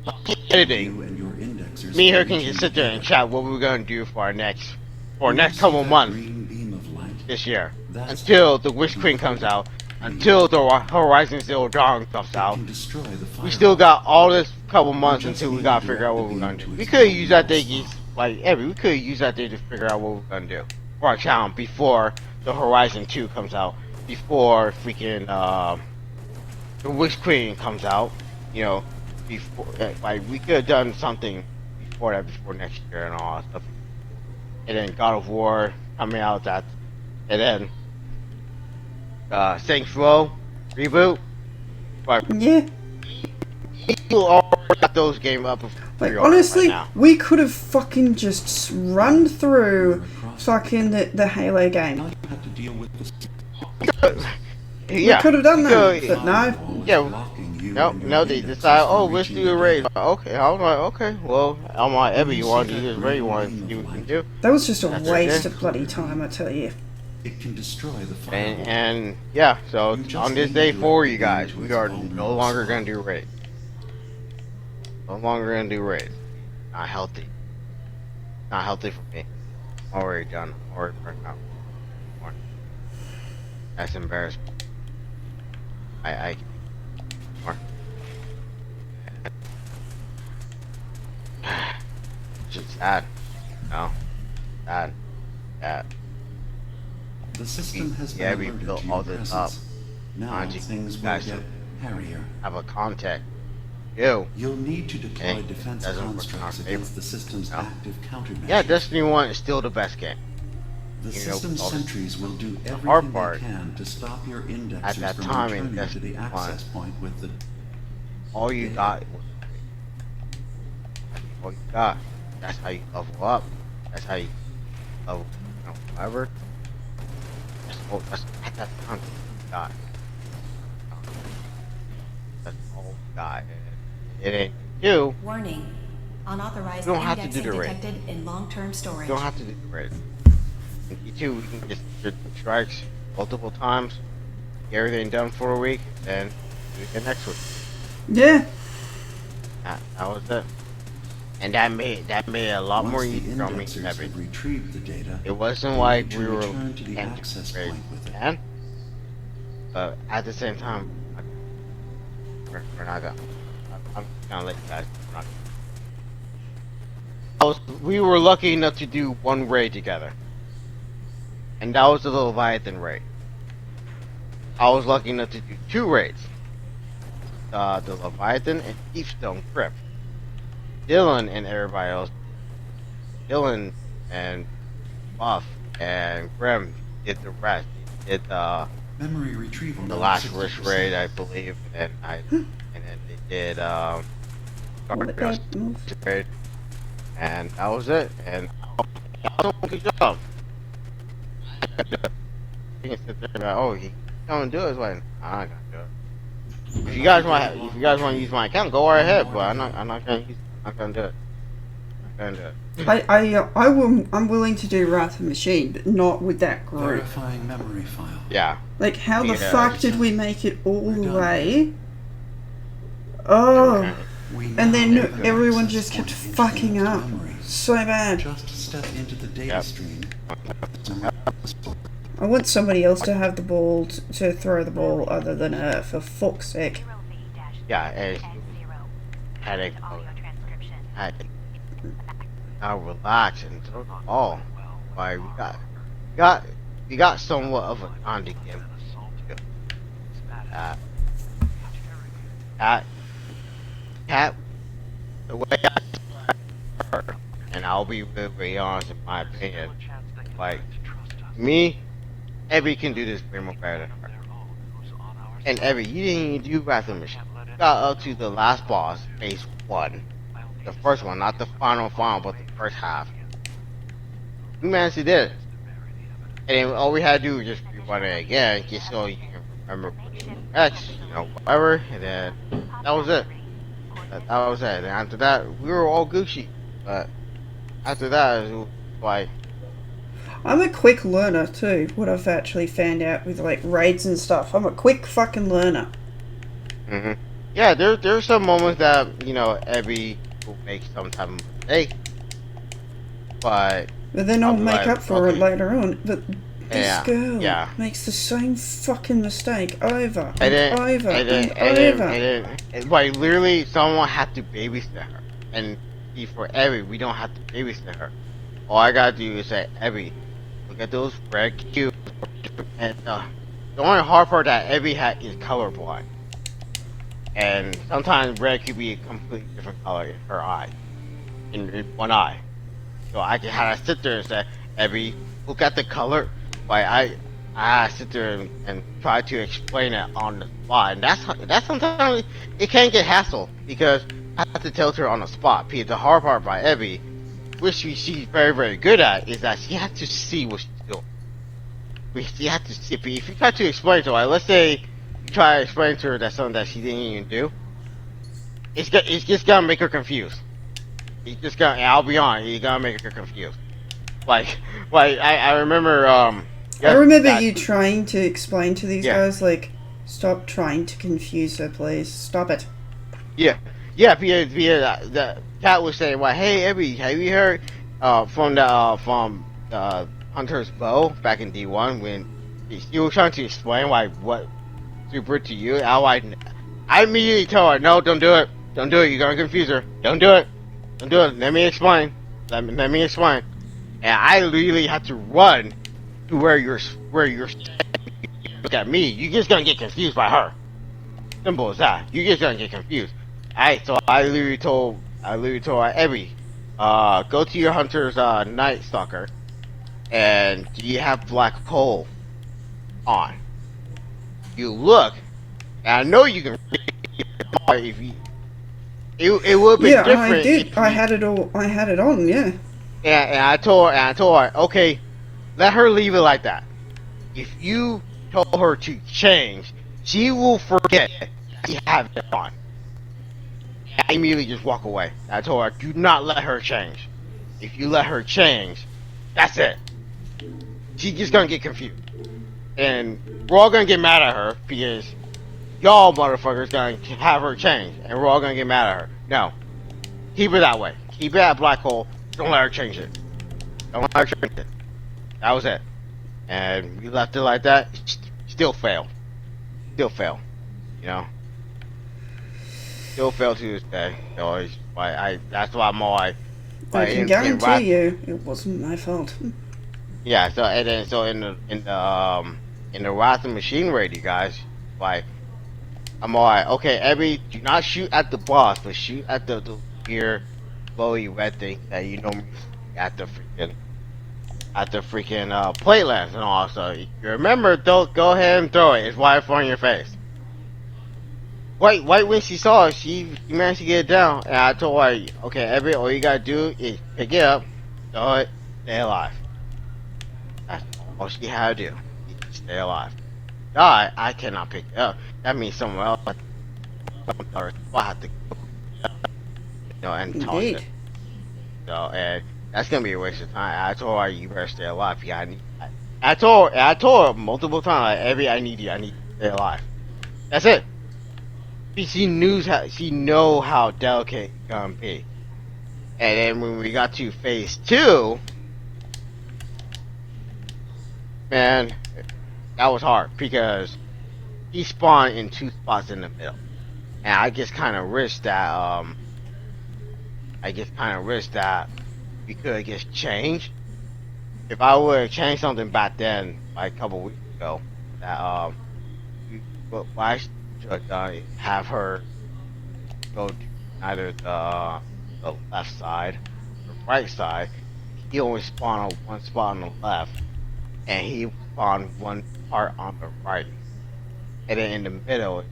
Editing. you and your indexers Me and her from can reaching just sit there and the chat what we're gonna do for our next You next see couple that months green beam of light? this year. That's Until the Witch Queen comes out. Until the Horizon Zero Dawn comes It out. can destroy the firewall. We still got all this couple months just until we need gotta to figure out what direct we're the gonna beam do. to We its could use that primary day, spot. we could use that day to figure out what we're gonna do for our channel before the Horizon 2 comes out, before freaking the Witch Queen comes out. You know, before like we could have done something before that, before next year and all that stuff. And then God of War coming out that, and then Saints Row reboot. But Yeah. people already got those games up for Like, pre-order honestly, right now. we could have fucking just run through fucking the Halo game. Now you have to deal with the Yeah, We could have done that, so- but no. firewall is Yeah. blocking you No, and your no, they indexers decide, from oh, let's reaching do a the raid. data. Okay, I was like, okay, well, I'm on every You you see want to that do this, green where you want to beam see of what you light? can do. That was just a That's waste it. of bloody time, I tell you. It can destroy the firewall. And yeah, so You just on this need day to for direct you the beam guys, to we its are vulnerable no longer spot. going to do raids. No longer going to do raids. Not healthy. Not healthy for me. I'm already done. I'm already burnt out. That's embarrassing. I more. It's just sad. No. Sad. Sad. The system has Yeah, been we alerted built to all your this presence. up. Now Mind you, things will guys get hairier. have a contact. You. You'll need to deploy Hey, defense doesn't work in our constructs favor. against the system's No. active countermeasures. Yeah, Destiny 1 is still the best game. The you know, system's all this- sentries will do hard everything part, they can to stop your indexers at that from time in returning to the Destiny 1, access point with the All you Yeah. got was all you got. That's how you level up. That's how you level, whatever. That's at that time you got. That's all you got. It ain't you. Warning. Unauthorized You don't have to indexing do the raid. detected in long-term storage. You don't have to do the raid. In E2, we can just do strikes multiple times, get everything done for a week, then do it again next week. Yeah. That was it. And that made it a lot Once more the easier on me. indexers Heavy. have retrieved the data, It wasn't you like need we to were return to the empty access raid, point with it. man. But at the same time, we're not gonna. I'm gonna let you guys. We're not we were lucky enough to do one raid together, and that was the Leviathan raid. I was lucky enough to do two raids. The Leviathan and Keystone Crypt. Dylan and everybody else. Dylan and Buff and Grim did the rest. Did Memory retrieval. the now last 60%. Wish raid, I believe, and then they did What Guardians that move? raid, and that was it. And good job. You can sit there and be like, oh, he don't do it. It's like, I'm not gonna do it. If you guys want to use my account, go right ahead. But I'm not gonna do it. I'm not gonna do it. I'm willing to do Wrath of Machine, but not with that group. Verifying memory file. Yeah. Like, how the Yeah. fuck did we make it all the We're done. way? Oh, We and now then have an everyone access just kept point fucking into up. memory. So bad. Just step into the data Yep. stream. I want somebody else to have the ball to throw the ball other than her, for fuck's sake. Yeah. And had it. Had now relax and throw the ball. Like we got somewhat of a condy game. Cat, the way I her, and I'll be very honest in my opinion. Like me, Evie can do this way more better than her. And Evie, you didn't even do Wrath of Machine. You got up to the last boss, phase 1. The first one, not the final, but the first half. You managed to do it. And then all we had to do was just rerun it again, just so you can remember X, whatever, and then that was it. That was it. And after that, we were all Gucci. But after that, it was like, I'm a quick learner too. What I've actually found out with like raids and stuff, I'm a quick fucking learner. hmm yeah, there's some moments that Abby will make some type of mistake, but But then I'll I'll be make like, up for it okay, later on. But this yeah, girl yeah. makes the same fucking mistake over And and then, over and then, and and then, over. like literally, someone had to babysit her. And see, for Abby, we don't have to babysit her. All I gotta do is say, Abby, look at those red cubes. And the only hard part that Abby had is colorblind. And sometimes red could be a completely different color in her eye, in one eye. So I can have to sit there and say, Abby, look at the color. Like I sit there and try to explain it on the spot, and that's sometimes it can get hassle because I have to tell her on the spot. Because the hard part by Abby, which she's very very good at, is that she has to see what she's doing. She has to see. If you try to explain to her, like, let's say you try to explain to her that something that she didn't even do, it's just gonna make her confused. It's just gonna. I'll be honest, it's gonna make her confused. Like, I remember, I yes, remember that- you trying to explain to these Yeah. guys, like, stop trying to confuse her, please. Stop it. Yeah, because the cat was saying, "Well, hey, Abby, have you heard from the Hunter's Bow back in D1 when he was trying to explain why what super to you?" I immediately told her, "No, don't do it. Don't do it. You're gonna confuse her. Don't do it. Don't do it. Let me explain. Let me explain." And I literally had to run to where you're look at me. You're just gonna get confused by her. Simple as that. You're just gonna get confused. So I literally told Abby, go to your hunter's night stalker, and do you have black hole on? You look, and I know you can. If you, it would be Yeah, different. I did. if I you- had it all. I had it on. Yeah. and I told her, okay, let her leave it like that. If you told her to change, she will forget that you have it on. I immediately just walk away. I told her, do not let her change. If you let her change, that's it. She's just gonna get confused. And we're all gonna get mad at her because y'all motherfuckers gonna have her change. And we're all gonna get mad at her. No. Keep it that way. Keep it at black hole. Don't let her change it. Don't let her change it. That was it. And we left it like that. Still failed. Still failed. You know? Still fail to this day. So it's why that's why I'm all like, I can in guarantee you, it wasn't my fault. yeah. So and then in the Wrath of Machine raid, you guys, like I'm all like, okay, Abby, do not shoot at the boss, but shoot at the weird glowy red thing that you normally see at the freaking platelands and all. So if you remember, don't go ahead and throw it. It's right in front of your face. White when she saw it, she managed to get it down, and I told her, okay, Abby, all you gotta do is pick it up, throw it, stay alive. That's all she had to do. Stay alive. Die, I cannot pick it up. That means someone else will have to, and toss Indeed. it. So, and that's gonna be a waste of time. I told her, you better stay alive. Yeah, I told her multiple times, like, Abby, I need you to stay alive. That's it. She know how delicate it can be. And then when we got to phase 2, man, that was hard because he spawned in 2 spots in the middle, and I just kind of risked that. We could just change. If I would have changed something back then, like a couple weeks ago, that what I should have done is have her go to either the left side or right side. He only spawned on one spot on the left, and he spawned one part on the right. And then in the middle,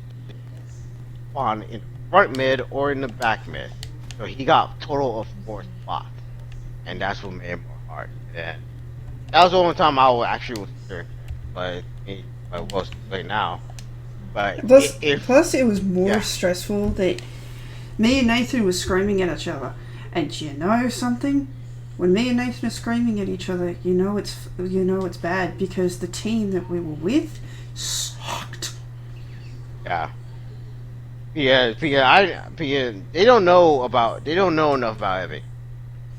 spawned in the front mid or in the back mid. So he got total of 4 spots, and that's what made it more hard. And that was the only time I actually was sure, but I was play now. But Plus, if plus, it was more yeah. stressful that Me and Nathan were screaming at each other. And you know something? When me and Nathan are screaming at each other, you know it's bad because the team that we were with sucked. Yeah. Because they don't know enough about Evie.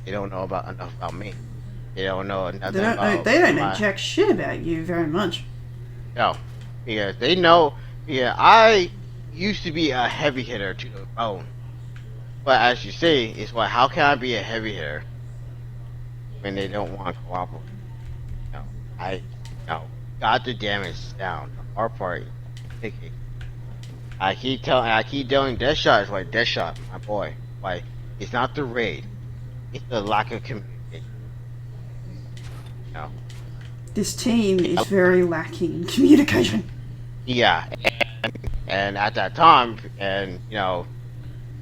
They don't know enough about me. They don't know nothing about They don't know jack shit about you very much. No. Because they know, I used to be a heavy hitter to the bone. But as you say, it's like, how can I be a heavy hitter when they don't want to cooperate? No, got the damage down. The hard part is picking. I keep telling Deadshot, it's like, Deadshot, my boy, like, it's not the raid, it's the lack of communication. No. This team is very lacking in communication. Yeah, and at that time, and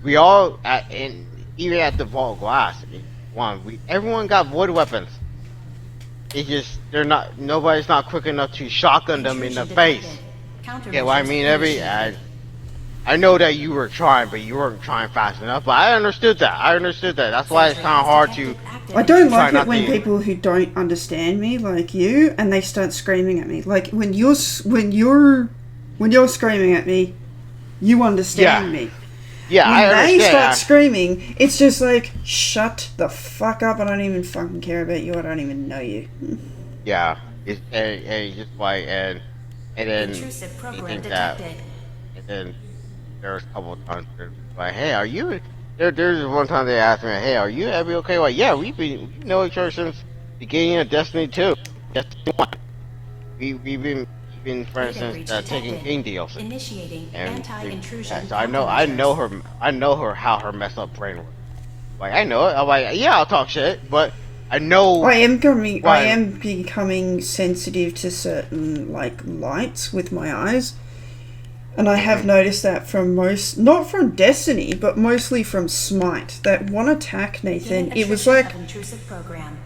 we all even at the Vault Glass, everyone got void weapons. It's just nobody's not quick enough to shotgun them in the face. Yeah, what I mean, I know that you were trying, but you weren't trying fast enough. But I understood that. That's why it's kind of hard to. I don't like it when people who don't understand me, like you, and they start screaming at me. Like when you're screaming at me, you understand me. Yeah, when I understand. they start screaming, it's just like, shut the fuck up. I don't even fucking care about you. I don't even know you. Yeah, it's just like and then Intrusive program that, detected. and then there's a couple of times where it's like, hey, are you? There's one time they asked me, hey, are you Abby okay? Like, yeah, we know each other since the beginning of Destiny 2, Destiny 1. We've been friends since taking game deals. Initiating anti-intrusion. So I know her how her messed up brain works. Like I know it. I'm like, yeah, I'll talk shit, but I know. I am becoming sensitive to certain lights with my eyes, and I have noticed that from not from Destiny, but mostly from Smite. That one attack, Nathan, it was like intrusive program.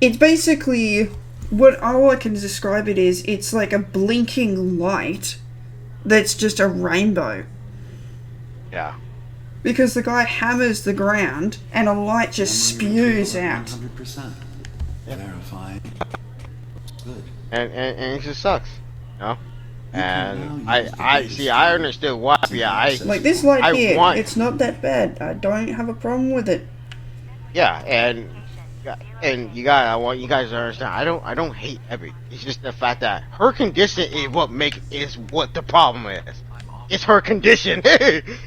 It's basically all I can describe it is. It's like a blinking light that's just a rainbow. Yeah. Because the guy hammers the ground and a light just spews out. 100%. Verify. Good. And it just sucks, And I understood why. Yeah, like this light here. It's not that bad. I don't have a problem with it. Yeah, and I want you guys to understand. I don't hate Abby. It's just the fact that her condition is what the problem is. It's her condition.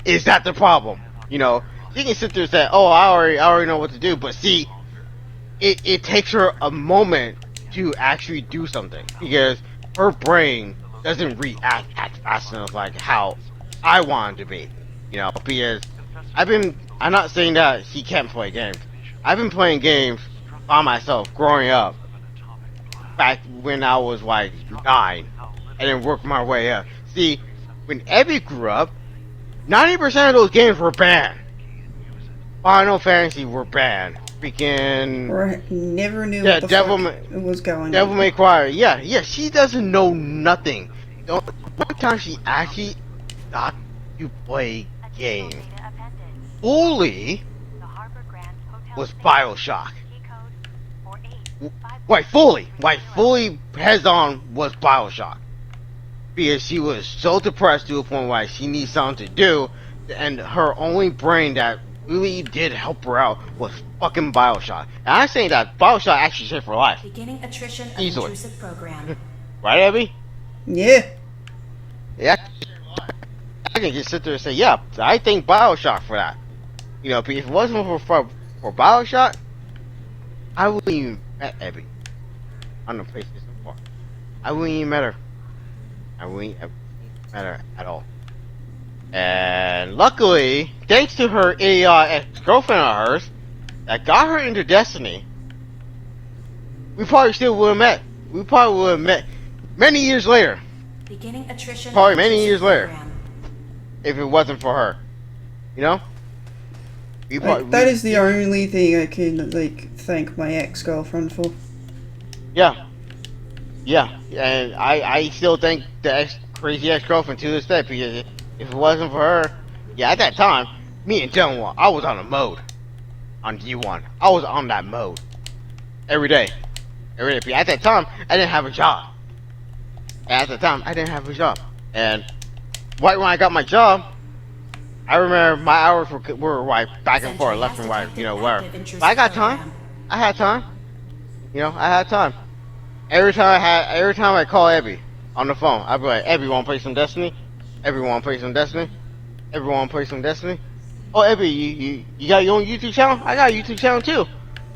Is that the problem? She can sit there and say, "Oh, I already know what to do," but see, it takes her a moment to actually do something because her brain doesn't react fast enough like how I want it to be. Because I'm not saying that she can't play games. I've been playing games by myself growing up. Back when I was like 9, and then worked my way up. See, when Abby grew up, 90% of those games were banned. Final Fantasy were banned. Freaking. Right, never knew what the fuck was going on. Devil May Cry. Yeah. She doesn't know nothing. The only time she actually got to play games fully was BioShock. Fully heads on was BioShock. Because she was so depressed to a point where she needs something to do, and her only brain that really did help her out was fucking BioShock. And I'm saying that BioShock actually saved her life. Beginning attrition of Easily. intrusive program. Right, Abby? Yeah. Yeah. I can just sit there and say, yeah, I think BioShock for that. If it wasn't for BioShock, I wouldn't even met Abby on the PlayStation 4. I wouldn't even met her. I wouldn't even met her at all. And luckily, thanks to her ex-girlfriend of hers that got her into Destiny, we probably still would have met. We probably would have met many years later. Beginning attrition. Probably many years later. Program. If it wasn't for her. That is the only thing I can thank my ex-girlfriend for. Yeah, and I still thank the crazy ex-girlfriend to this day because if it wasn't for her, at that time, Me and Dunwall, I was on a mode. On D1. I was on that mode. Every day. Every day. At that time, I didn't have a job. At the time, I didn't have a job. And right when I got my job, I remember my hours were like back and forth, left and right, you know, where. But I got time. I had time. You know, I had time. Every time I call Abby on the phone, I'd be like, Abby, wanna play some Destiny? Abby, wanna play some Destiny? Abby, wanna play some Destiny? Oh, Abby, you got your own YouTube channel? I got a YouTube channel too.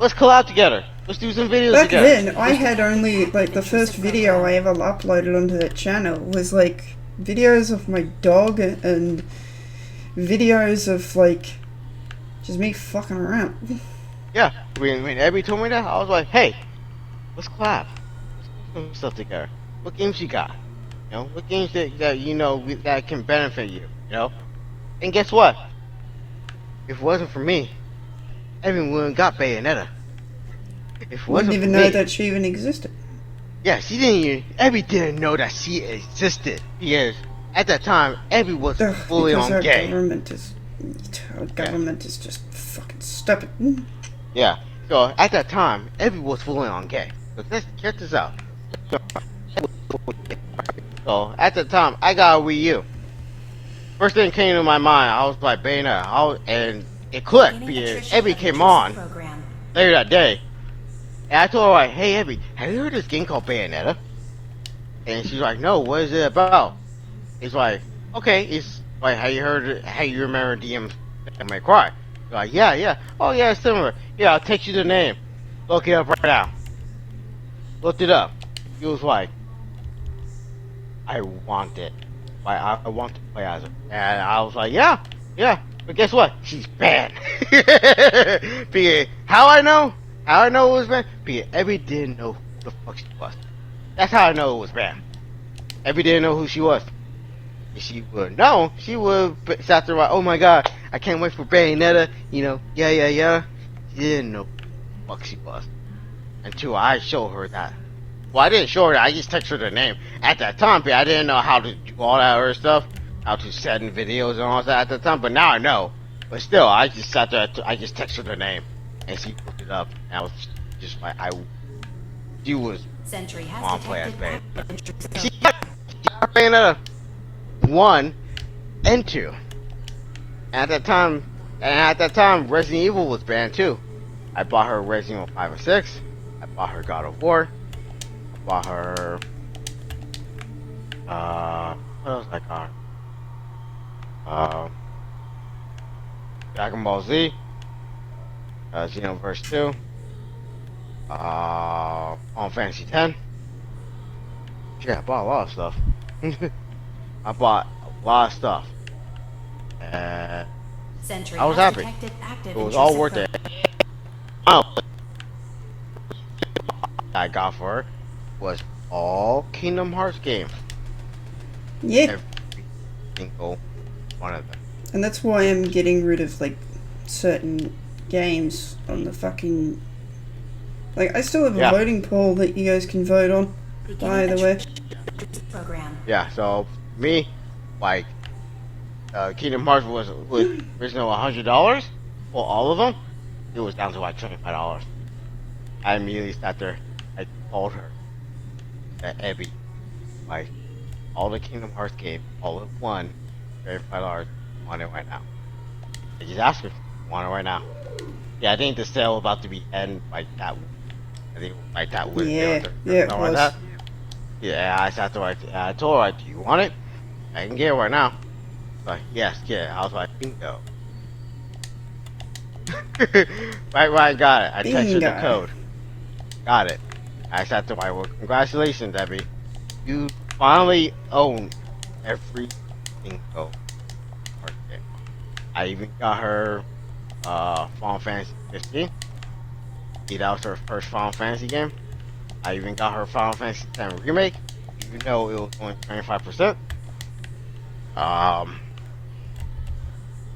Let's collab together. Let's do some videos Back together. then, I had only, like, the first video I ever uploaded onto that channel was, like, videos of my dog and videos of, like, just me fucking around. Yeah, when Abby told me that, I was like, hey, let's collab. Let's do some stuff together. What games you got? You know, what games that you know that can benefit you? You know, and guess what? If it wasn't for me, Abby wouldn't got Bayonetta. If it Wouldn't wasn't even for know me, that she even existed. yeah, she didn't even. Abby didn't know that she existed because at that time, Abby was Ugh, fully because on our gay. government is just fucking stupid. Yeah. So at that time, Abby was fully on gay. So let's check this out. So at the time, I got a Wii U. First thing came to my mind, I was like, Bayonetta, and it clicked Beginning because attrition Abby of came intrusive on program. later that day, and I told her like, hey Abby, have you heard of this game called Bayonetta? And she's like, no, what is it about? It's like, okay, it's like, have you heard it, how you remember DM May Cry? You're like, yeah, oh yeah, it's similar. Yeah, I'll text you the name. Look it up right now. Looked it up. He was like, I want it. Like, I want to play as her. And I was like, yeah. But guess what? She's banned. Because how I know it was banned? Because Abby didn't know who the fuck she was. That's how I know it was banned. Abby didn't know who she was. If she would know, she would sat there like, oh my god, I can't wait for Bayonetta. You know, yeah. She didn't know who the fuck she was. Until I showed her that. Well, I didn't show her that, I just texted her the name. At that time, but I didn't know how to do all that other stuff. How to send videos and all that at the time, but now I know. But still, I just sat there, I just texted her the name. And she looked it up, and I was just like, she was Sentry has on play as detected Bayonetta. active intrusive She got Bayonetta 1 and 2. And at that time, Resident Evil was banned too. I bought her Resident Evil 5 and 6. I bought her God of War. I bought her. What else I got her? Dragon Ball Z. Xenoverse 2. On Fantasy 10. Yeah, I bought a lot of stuff. I bought a lot of stuff. And Sentry I was has happy. detected active it was all intrusive worth pro- it. Oh, I got for her was all Kingdom Hearts games. Yeah, Every single one of them. and that's why I'm getting rid of, like, certain games on the fucking... Like, I still have a Yeah. voting poll that you guys can vote on, by the way. intrusive program. Yeah, so me, like, Kingdom Hearts was original $100 for all of them. It was down to like $25. I immediately sat there. I told her that Abby, like, all the Kingdom Hearts games, all of one, $35. Want it right now? I just asked her. Want it right now? Yeah, I think the sale about to be end like that. I think like that Wednesday. Yeah, it something was. like that. Yeah, I sat there. I told her, like, do you want it? I can get it right now. Like, yes, get it. I was like, bingo. right when I got it, I texted the Bingo. code. Got it. I sat there, like, well, congratulations, Abby. You finally own every single card game. I even got her Final Fantasy 15. That was her first Final Fantasy game. I even got her Final Fantasy 10 remake, even though it was only 25%.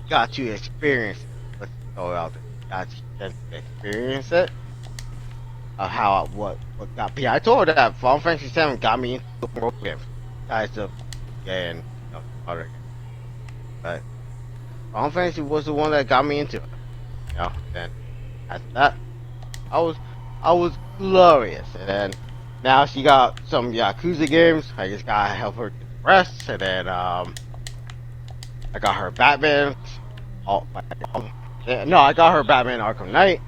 Got to experience it. Let's go out there. Got to experience it. What got me. I told her that Final Fantasy 7 got me into the world games. Besides the and other games. But Final Fantasy was the one that got me into it. You know, and after that, I was I was glorious. And then now she got some Yakuza games. I just gotta help her get the rest. And then I got her Batman. No, I got her Batman Arkham Knight.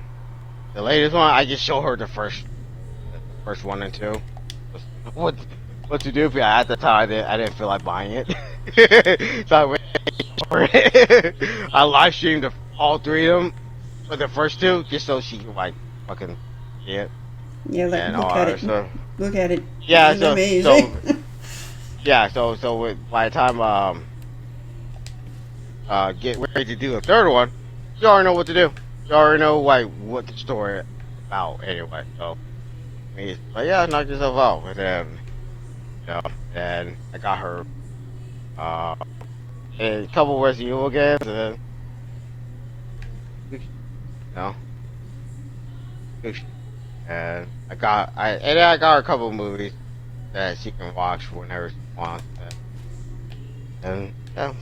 The latest one, I just show her the first one and two. What what to do? But at the time, I didn't feel like buying it, so I went for it. I live streamed all three of them for the first two, just so she could like fucking see it Yeah, like, and look all at that it. stuff. Look at it. Yeah, It's so amazing. yeah, by the time get ready to do a third one, you already know what to do. You already know like what the story is about anyway. So, I mean, it's like yeah, knock yourself out, and then you know, and I got her uh a couple Resident Evil games, and then you know, and then I got her a couple movies that she can watch whenever she wants, and yeah,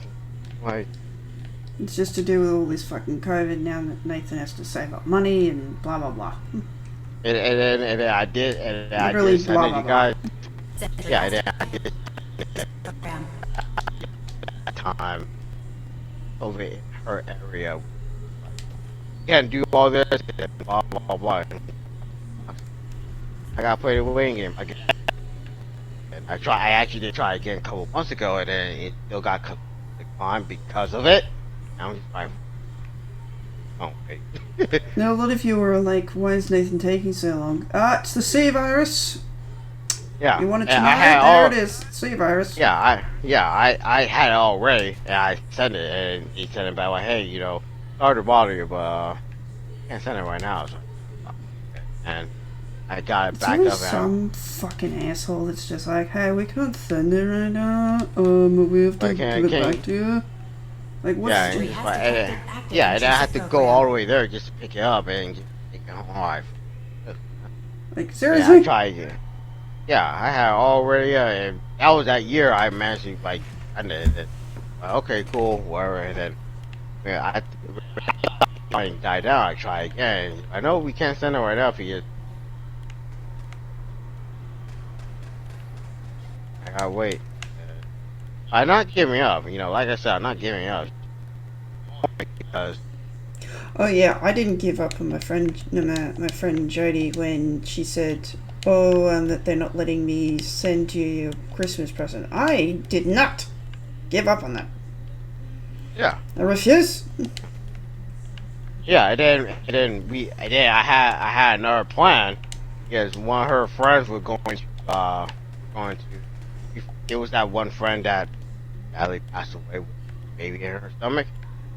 like. It's just to do with all this fucking COVID now that Nathan has to save up money and blah blah blah. And then I did, and then I Literally did blah, send blah, you guys. Sentry Yeah, has and then I did program. that time over in her area. You can't do all this, and blah blah blah. I gotta play the waiting game again. And I actually did try again a couple months ago, and then it still got declined because of it. I'm just like, oh wait. Now, a lot of you were like, why is Nathan taking so long? It's the C virus. Yeah, You wanted to and know I had it? There all, it is. C virus. I had it already, and I sent it, and he sent it back like, hey, you know, sorry to bother you, but can't send it right now. So, and I got it It's back always up, and some fucking asshole that's just like, hey, we can't send it right now. We have to But give it back to you. Like, what's yeah, Sentry and, has but, detected and, active yeah, and I had to intrusive go program. all the way there just to pick it up and just take it home alive. like Yeah, seriously? I tried again. Yeah, I had already, and that was that year I managed to, like, I did it. Okay, cool, whatever, and then, yeah, I died down, I try again. I know we can't send it right now because I gotta wait. I'm not giving up, you know, like I said, I'm not giving up. Because, Oh yeah, I didn't give up on my friend, no, my friend Jodie when she said, "Oh, that they're not letting me send you your Christmas present." I did not give up on that. yeah. I refuse. Yeah, and then I had another plan because one of her friends was going to, it was that one friend that sadly passed away with a baby in her stomach.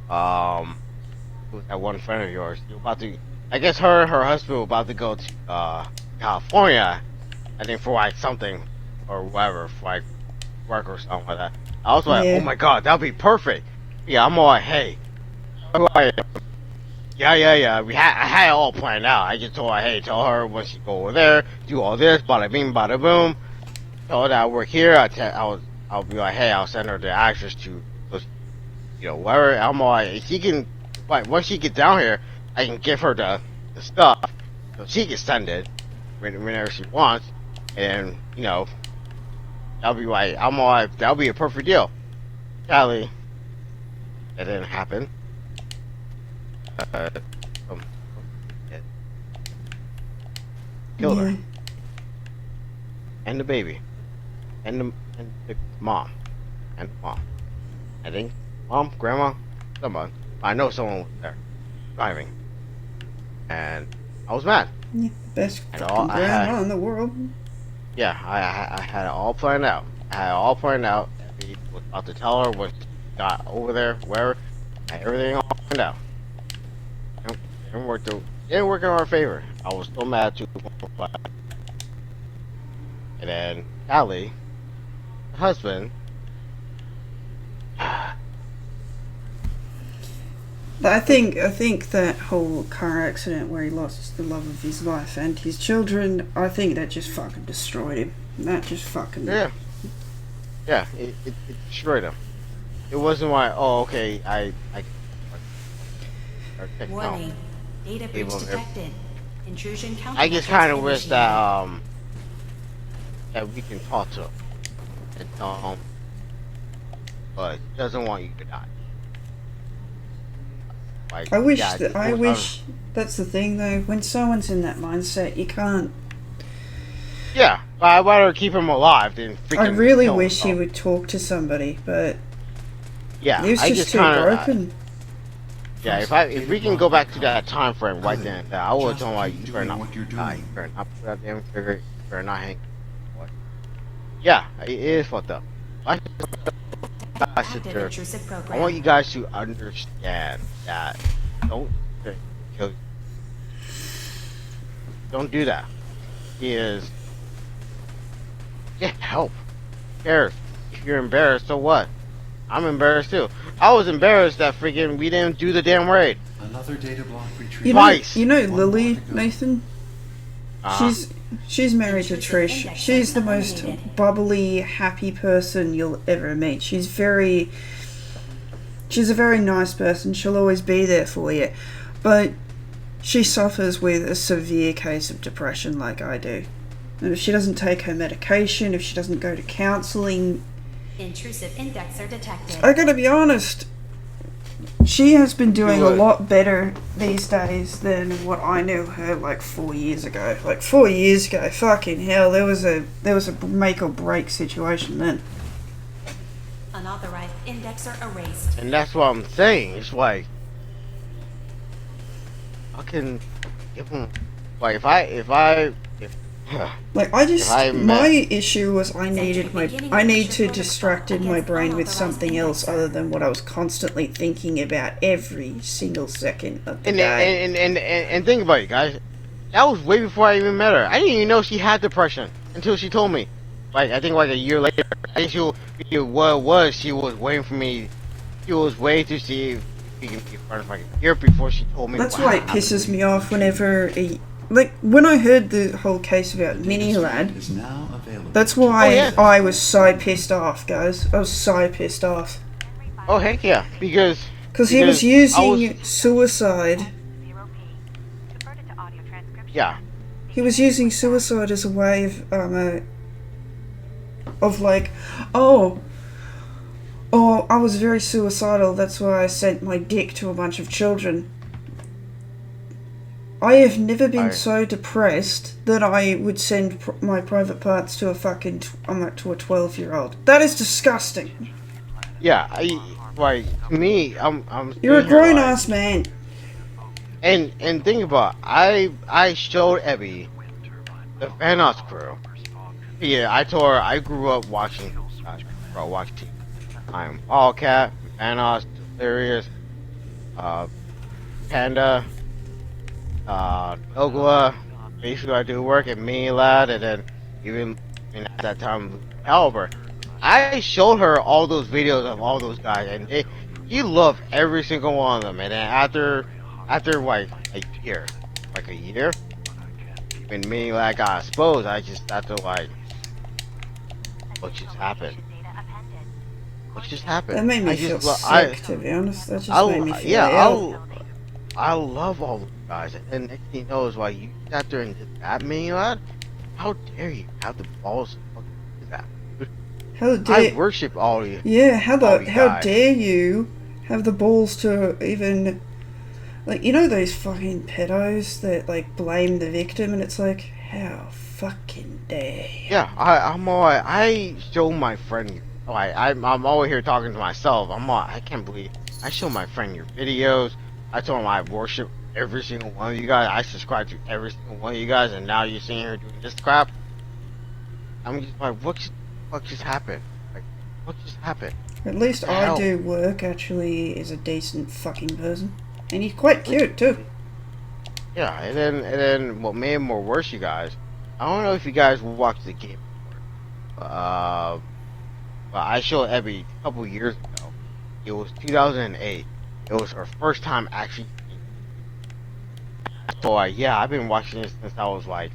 It was that one friend of yours. You were about to, I guess her husband was about to go to California, I think for like something or whatever, for like work or something like that. I was like, Yeah. oh my god, that'd be perfect. Yeah, I'm all like, hey, how do I yeah. I had it all planned out. I just told her, hey, tell her when she go over there, do all this, bada bing, bada boom. Tell her that I work here. I'll be like, hey, I'll send her the access to, you know, wherever. I'm all like, she can, like, once she gets down here, I can give her the stuff, so she can send it whenever she wants, and you know, that'll be like, I'm all like, that'll be a perfect deal. Sadly, that didn't happen. Um, it killed her Yeah. and the baby and the mom and the mom. I think mom, grandma, someone. I know someone was there driving, and I was mad. Yeah, best And fucking all I had, grandma in the world. yeah, I had it all planned out. I had it all planned out. I was about to tell her when she got over there, wherever. I had everything all planned out. It didn't work in our favor. I was so mad too. And then Callie, the husband, But I think that whole car accident where he lost the love of his life and his children, I think that just fucking destroyed him. That just fucking yeah, it destroyed him. it wasn't like, oh, okay, or check no. Warning. Data breach Able- detected. Intrusion countermeasures I just kind of wish that initiated. that we can talk to him and tell him, but he doesn't want you to die. Like, I wish yeah, that. I just- wish that's the thing though. When someone's in that mindset, you can't. Yeah, but I'd rather keep him alive than freaking. I really kill wish he himself. would talk to somebody, but Yeah, he was I just just too kind of. broken. Yeah, if we can go back to that time frame right then, that I would tell him like, you better not what you're die, you doing. better not put that damn trigger, you better not hang. What? Yeah, it is fucked up. I sit Active there. intrusive I program. want you guys to understand that don't kill you. Don't do that. He is get help. Who cares? If you're embarrassed, so what? I'm embarrassed too. I was embarrassed that freaking we didn't do the damn raid. Another data block retrieved. You know, Twice. you know One more Lily, to go. Nathan. Uh, She's married to Intrusive Trish. index She's the most eliminated. bubbly, happy person you'll ever meet. She's a very nice person. She'll always be there for you, but she suffers with a severe case of depression, like I do. And if she doesn't take her medication, if she doesn't go to counselling, Intrusive indexer detected. I gotta be honest, she has been doing a Good. lot better these days than what I knew her like 4 years ago. Like 4 years ago, fucking hell, there was a make or break situation then. Unauthorized indexer erased. and that's what I'm saying. It's like I can give him like if Like I just, If I my met- issue was I need to distracted my brain with something else other than what I was constantly thinking about every single second of the and, day. and think about it, guys. That was way before I even met her. I didn't even know she had depression until she told me. Like I think like a year later. I think what it was. She was waiting for me. She was waiting to see if we can be friends like a year before she told me. That's what why it happened. pisses me off whenever like when I heard the whole case about Mini Lad. Is now available. That's why Oh, yeah. I was so pissed off, guys. I was so pissed off. Oh heck yeah, because Because he was Because I using suicide. yeah, He was using suicide as a way of like, oh, I was very suicidal, that's why I sent my dick to a bunch of children. I have never been so depressed that I would send my private parts to a fucking, to a 12-year-old. That is disgusting. yeah. Like to me, I'm. You're a sitting here like- grown-ass man. And think about I showed Abby the Vanos crew. Yeah, I told her I grew up watching TV. I'm Allcat, Vanos, Delirious, Panda, Ogla. Basically, I do work at Me Lad, and then even at that time, Albert. I showed her all those videos of all those guys, and she loved every single one of them. And then after like a year, when Me Lad got exposed, I just started to like, what just happened? What just happened? That made me I feel just sick, to be honest. That just made me feel ill. I love all those guys, and then next thing you know is why you sat there and did that, Me Lad. How dare you have the balls to fucking do that? How I dare worship all of you. Yeah, all you how guys. dare you have the balls to even, like, you know those fucking pedos that like blame the victim, and it's like, how fucking dare you? Yeah, I'm all right. I show my friend. I'm over here talking to myself. I can't believe I show my friend your videos. I told him I worship every single one of you guys. I subscribe to every single one of you guys, and now you're seeing her doing this crap. I'm just like, what just happened? Like, what just happened? At least I Hell. do work actually is a decent fucking person, and he's quite cute too. Yeah, and then what made it more worse, you guys. I don't know if you guys watched the game before. But I showed Abby a couple years ago. It was 2008. It was her first time actually. So yeah, I've been watching this since I was like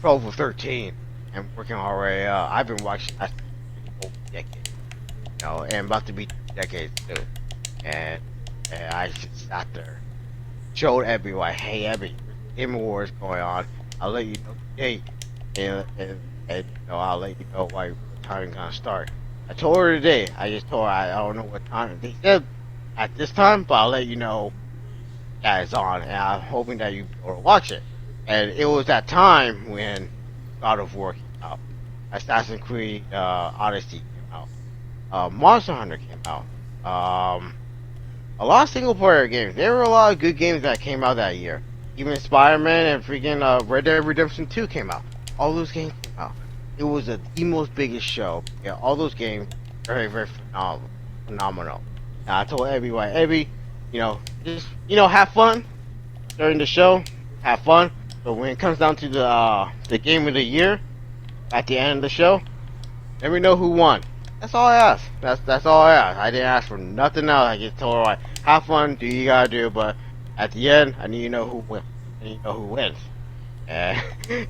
12 or 13, and working already. I've been watching that whole decade, and about to be decades too. And, I just sat there, showed everyone, hey, Abby, Game Awards going on. I'll let you know the date, and I'll let you know what time it's gonna start. I told her today. I just told her I don't know what time. They said at this time, but I'll let you know that it's on, and I'm hoping that you will watch it. And it was that time when God of War came out, Assassin's Creed Odyssey came out, Monster Hunter came out, a lot of single player games. There were a lot of good games that came out that year. Even Spider-Man and freaking Red Dead Redemption 2 came out. All those games came out. It was the most biggest show. Yeah, all those games, very, very phenomenal. And I told everyone, just have fun during the show, have fun. But when it comes down to the game of the year, at the end of the show, let me know who won. That's all I asked. That's all I asked. I didn't ask for nothing else. I just told her, like, have fun, do you gotta do, but at the end, I need to know who wins. I need to know who wins. And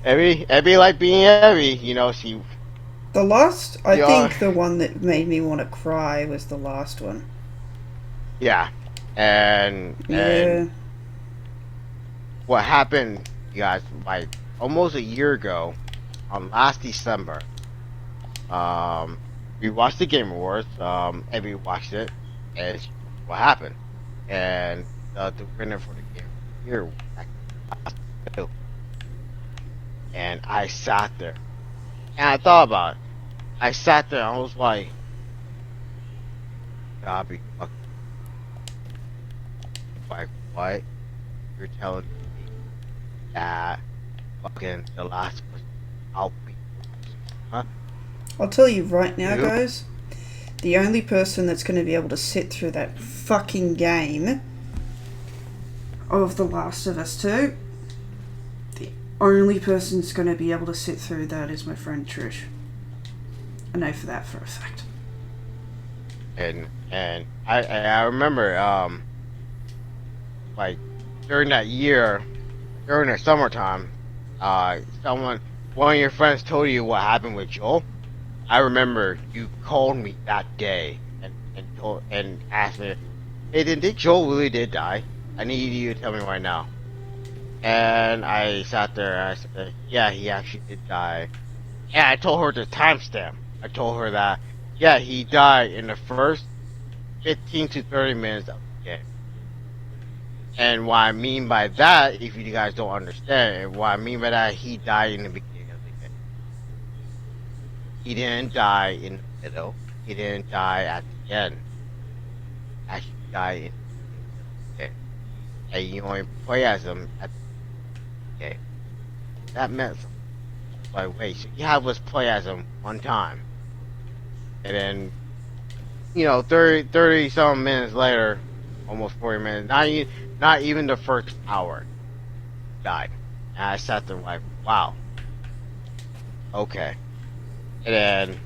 Abby like being Abby, she. The last, I Yeah. think the one that made me want to cry was the last one. Yeah, and Yeah. what happened, you guys, like almost a year ago, on last December, we watched the Game Awards. Abby watched it, and what happened, and the winner for the Game of the Year was actually, and I sat there, and I thought about it. I sat there, and I was like, God, be fucking, like, what? You're telling me that fucking the last was outbeat, huh? I'll tell you right now, Yep. guys. The only person that's going to be able to sit through that fucking game of The Last of Us 2, the only person that's going to be able to sit through that is my friend Trish. I know for that for a fact. And I remember like during that year, during the summertime, one of your friends told you what happened with Joel. I remember you called me that day and asked me, hey, did Joel really did die? I need you to tell me right now. And I sat there and I said, yeah, he actually did die. And I told her the timestamp. I told her that, yeah, he died in the first 15 to 30 minutes of the game. And what I mean by that, if you guys don't understand, and what I mean by that, he died in the beginning of the game. He didn't die in the middle. He didn't die at the end. Actually died in the game. And you only play as him at the game. That meant something. Like, wait, so you have us play as him one time. And then, 30 some minutes later, almost 40 minutes, not even the first hour, died. And I sat there like, wow. Okay. And then,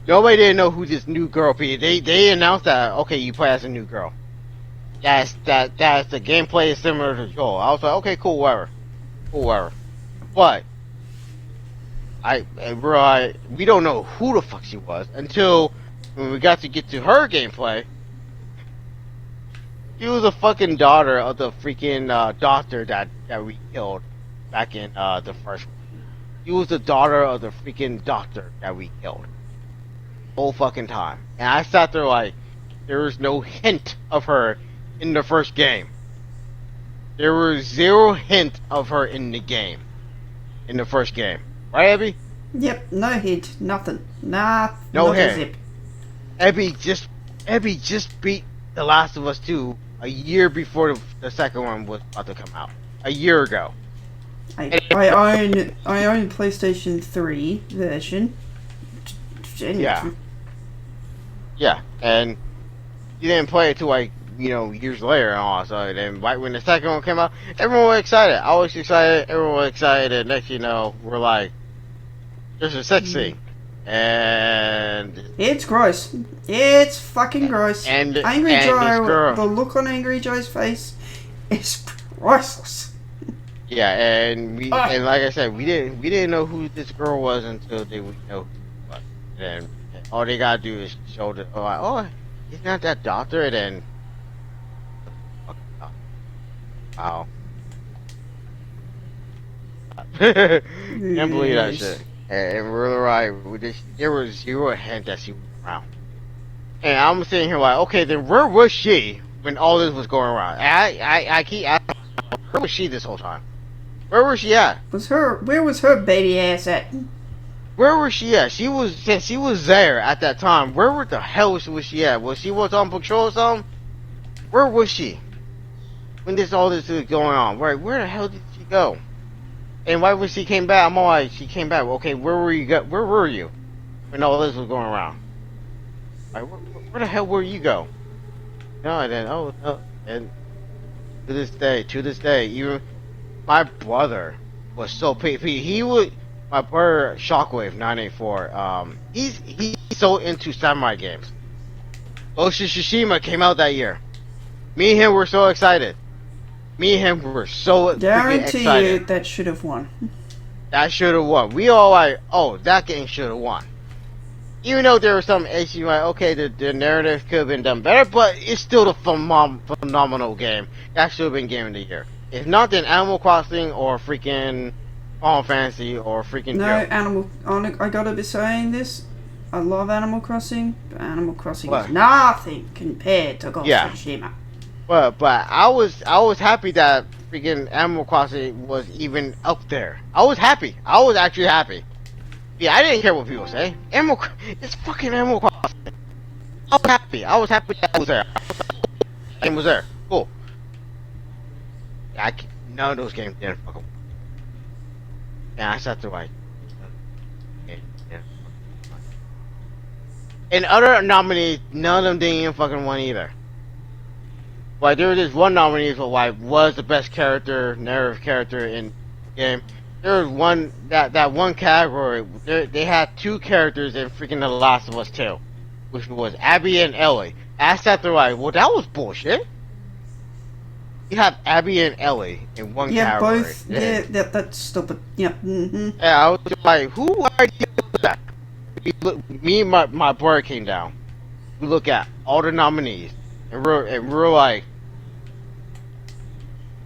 nobody didn't know who this new girl be. They announced that, okay, you play as a new girl. That's the gameplay is similar to Joel. I was like, okay, cool, whatever. But, we don't know who the fuck she was until when we got to get to her gameplay. She was a fucking daughter of the freaking doctor that we killed back in the first one. She was the daughter of the freaking doctor that we killed. Whole fucking time. And I sat there like, there was no hint of her in the first game. There was zero hint of her in the game. In the first game. Right, Abby? Yep, no hint, nothing. Nah, No not a hint. zip. Abby just beat The Last of Us 2 a year before the second one was about to come out. A year ago. I own PlayStation 3 version. Yeah. Yeah, and you didn't play it till like, years later and all. So then right when the second one came out, everyone was excited. I was excited, everyone was excited, and next we're like, there's a sex scene. And It's gross. It's fucking gross. and Angry and this Joe, girl, the look on Angry Joe's face is priceless. yeah, and like I said, we didn't know who this girl was until we know who she was. all they gotta do is show the oh, he's not that doctor, and then wow. Can't believe that Yes. shit. And we're like, there was zero hint that she was around. And I'm sitting here like, okay, then where was she when all this was going around? And I keep asking, where was she this whole time? Where was she at? Where was her baby ass at? Where was she at? Since she was there at that time, where the hell was she at? Was she on patrol or something? Where was she when all this was going on? Where the hell did she go? And why when she came back? I'm all like, she came back. Okay, where were you when all this was going around? Like, where the hell were you go? No, and then no, and to this day, even my brother was so my brother Shockwave 984. He's so into samurai games. Ghost of Tsushima came out that year. Me and him were so excited. Me and him were so freaking Guarantee excited. you that should have won. That should have won. We all like, oh, that game should have won. Even though there were some issues, like, okay, the narrative could have been done better, but it's still a phenomenal game. That should have been Game of the Year. If not, then Animal Crossing or freaking Final Fantasy or freaking No, I gotta be saying this. I love Animal Crossing, but Animal Crossing What? is nothing compared to Ghost Yeah. of Tsushima. But I was happy that freaking Animal Crossing was even up there. I was happy. I was actually happy. Yeah, I didn't care what people say. It's fucking Animal Crossing. I was happy. I was happy that it was there. Game was there. Cool. None of those games didn't fucking. And I sat there like. Yeah. And other nominees, none of them didn't even fucking win either. Like, there was this one nominee for like was the best narrative character in the game. There was one that one category. They had two characters in freaking The Last of Us 2, which was Abby and Ellie. I sat there like, well, that was bullshit. You have Abby and Ellie in one Yeah, category. both. Yeah, that's stupid. Yeah. Mm-hmm. Yeah, I was just like, who are you? That? Me and my brother came down. We look at all the nominees, and we're like,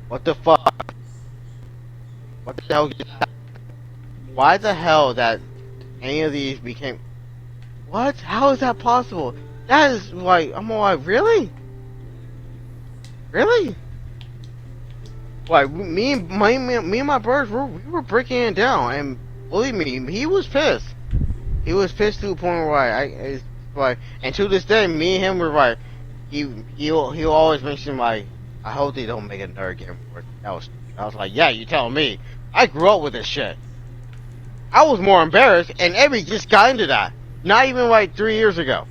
what the fuck? What the hell just happened? Why the hell that any of these became... What? How is that possible? That is like... I'm like, really? Really? Like, me and my brothers, we were breaking it down, and believe me, he was pissed. He was pissed to the point where it's like... And to this day, me and him were like... He'll always mention like... I hope they don't make another game for it. I was like, yeah, you telling me. I grew up with this shit. I was more embarrassed, and Ebby just got into that. Not even like 3 years ago.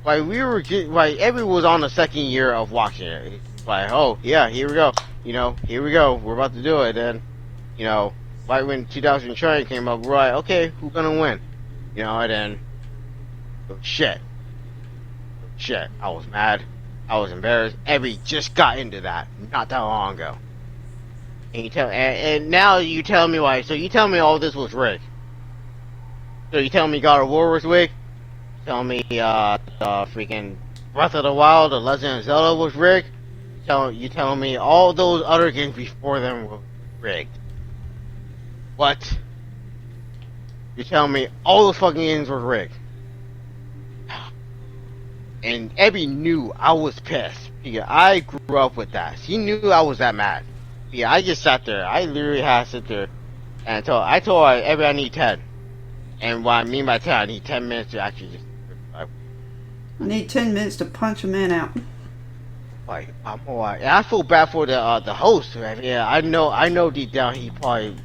Like, Ebby was on the second year of watching it. It's like, oh, yeah, here we go. You know, here we go. We're about to do it. And, you know, right when 2020 came up, we're like, okay, who's gonna win? You know, and then, shit. I was mad. I was embarrassed. Ebby just got into that not that long ago. And now you tell me why. So you tell me all this was rigged. So you tell me God of War was rigged. Tell me the freaking Breath of the Wild, the Legend of Zelda was rigged. You telling me all those other games before them were rigged. What? You telling me all those fucking games were rigged. And Ebby knew I was pissed. Yeah, I grew up with that. She knew I was that mad. Yeah, I just sat there. I literally had to sit there and I told her, Ebby, I need 10. And what I mean by 10, I need 10 minutes to actually just... I need 10 minutes to punch a man out. Like, I'm alright. And I feel bad for the host. Right? Yeah, I know deep down he probably...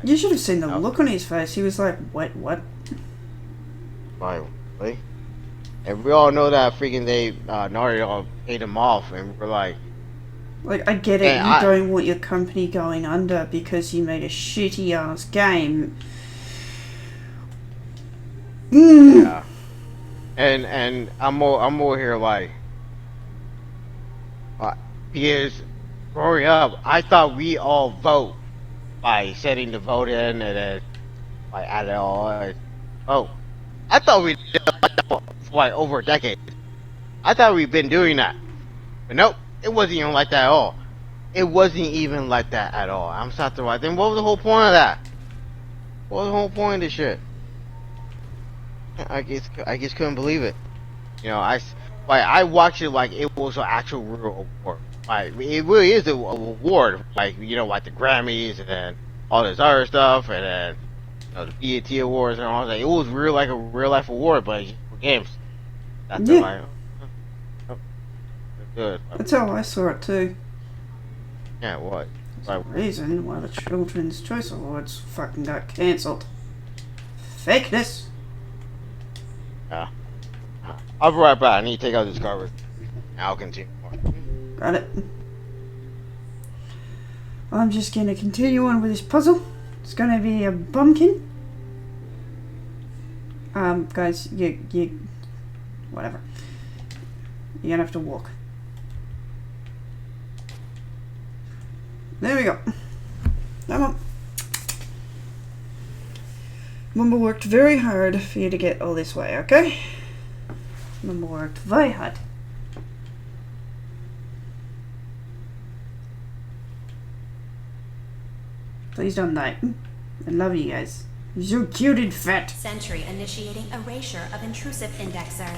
You should have seen the look on his face. He was like, what? Like, really? And we all know that freaking they Naughty Dog paid him off, and we're like... Like, I get it, And you don't want your company going under because you made a shitty-ass game. Yeah. And I'm more here like... because growing up, I thought we all vote by setting the vote in, and then like at all. Oh, I thought we did that for like over a decade. I thought we've been doing that, but nope, it wasn't even like that at all. It wasn't even like that at all. I'm sorry to write. Then what was the whole point of that? What was the whole point of this shit? I just couldn't believe it. You know, I watched it like it was an actual real award. Like it really is a award. Like you know, like the Grammys and then all this other stuff, and then you know, the BET awards and all that. It was real like a real life award, but it's just for games. That's Yeah. like, oh, good. That's how I saw it too. Yeah, what? Like, Reason why the Children's Choice Awards fucking got cancelled. Fakeness. yeah. I'll be right back. I need to take out this garbage. I'll continue. Got it. I'm just gonna continue on with this puzzle. It's gonna be a bumpkin. Guys, you, whatever. You're gonna have to walk. There we go. Come on. Mumble worked very hard for you to get all this way, okay? Mumble worked very hard. Please don't die. I love you guys. You're so cute and fat. Sentry initiating erasure of intrusive indexer.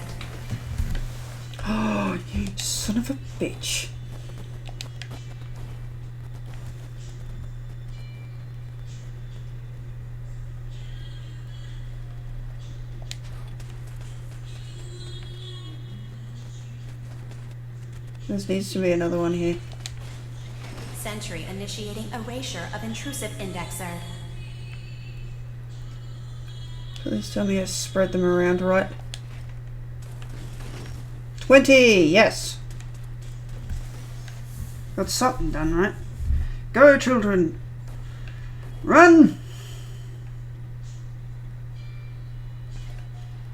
Oh, you son of a bitch. There needs to be another one here. Sentry initiating erasure of intrusive indexer. Please tell me I spread them around right. 20! Yes! Got something done, right? Go, children! Run!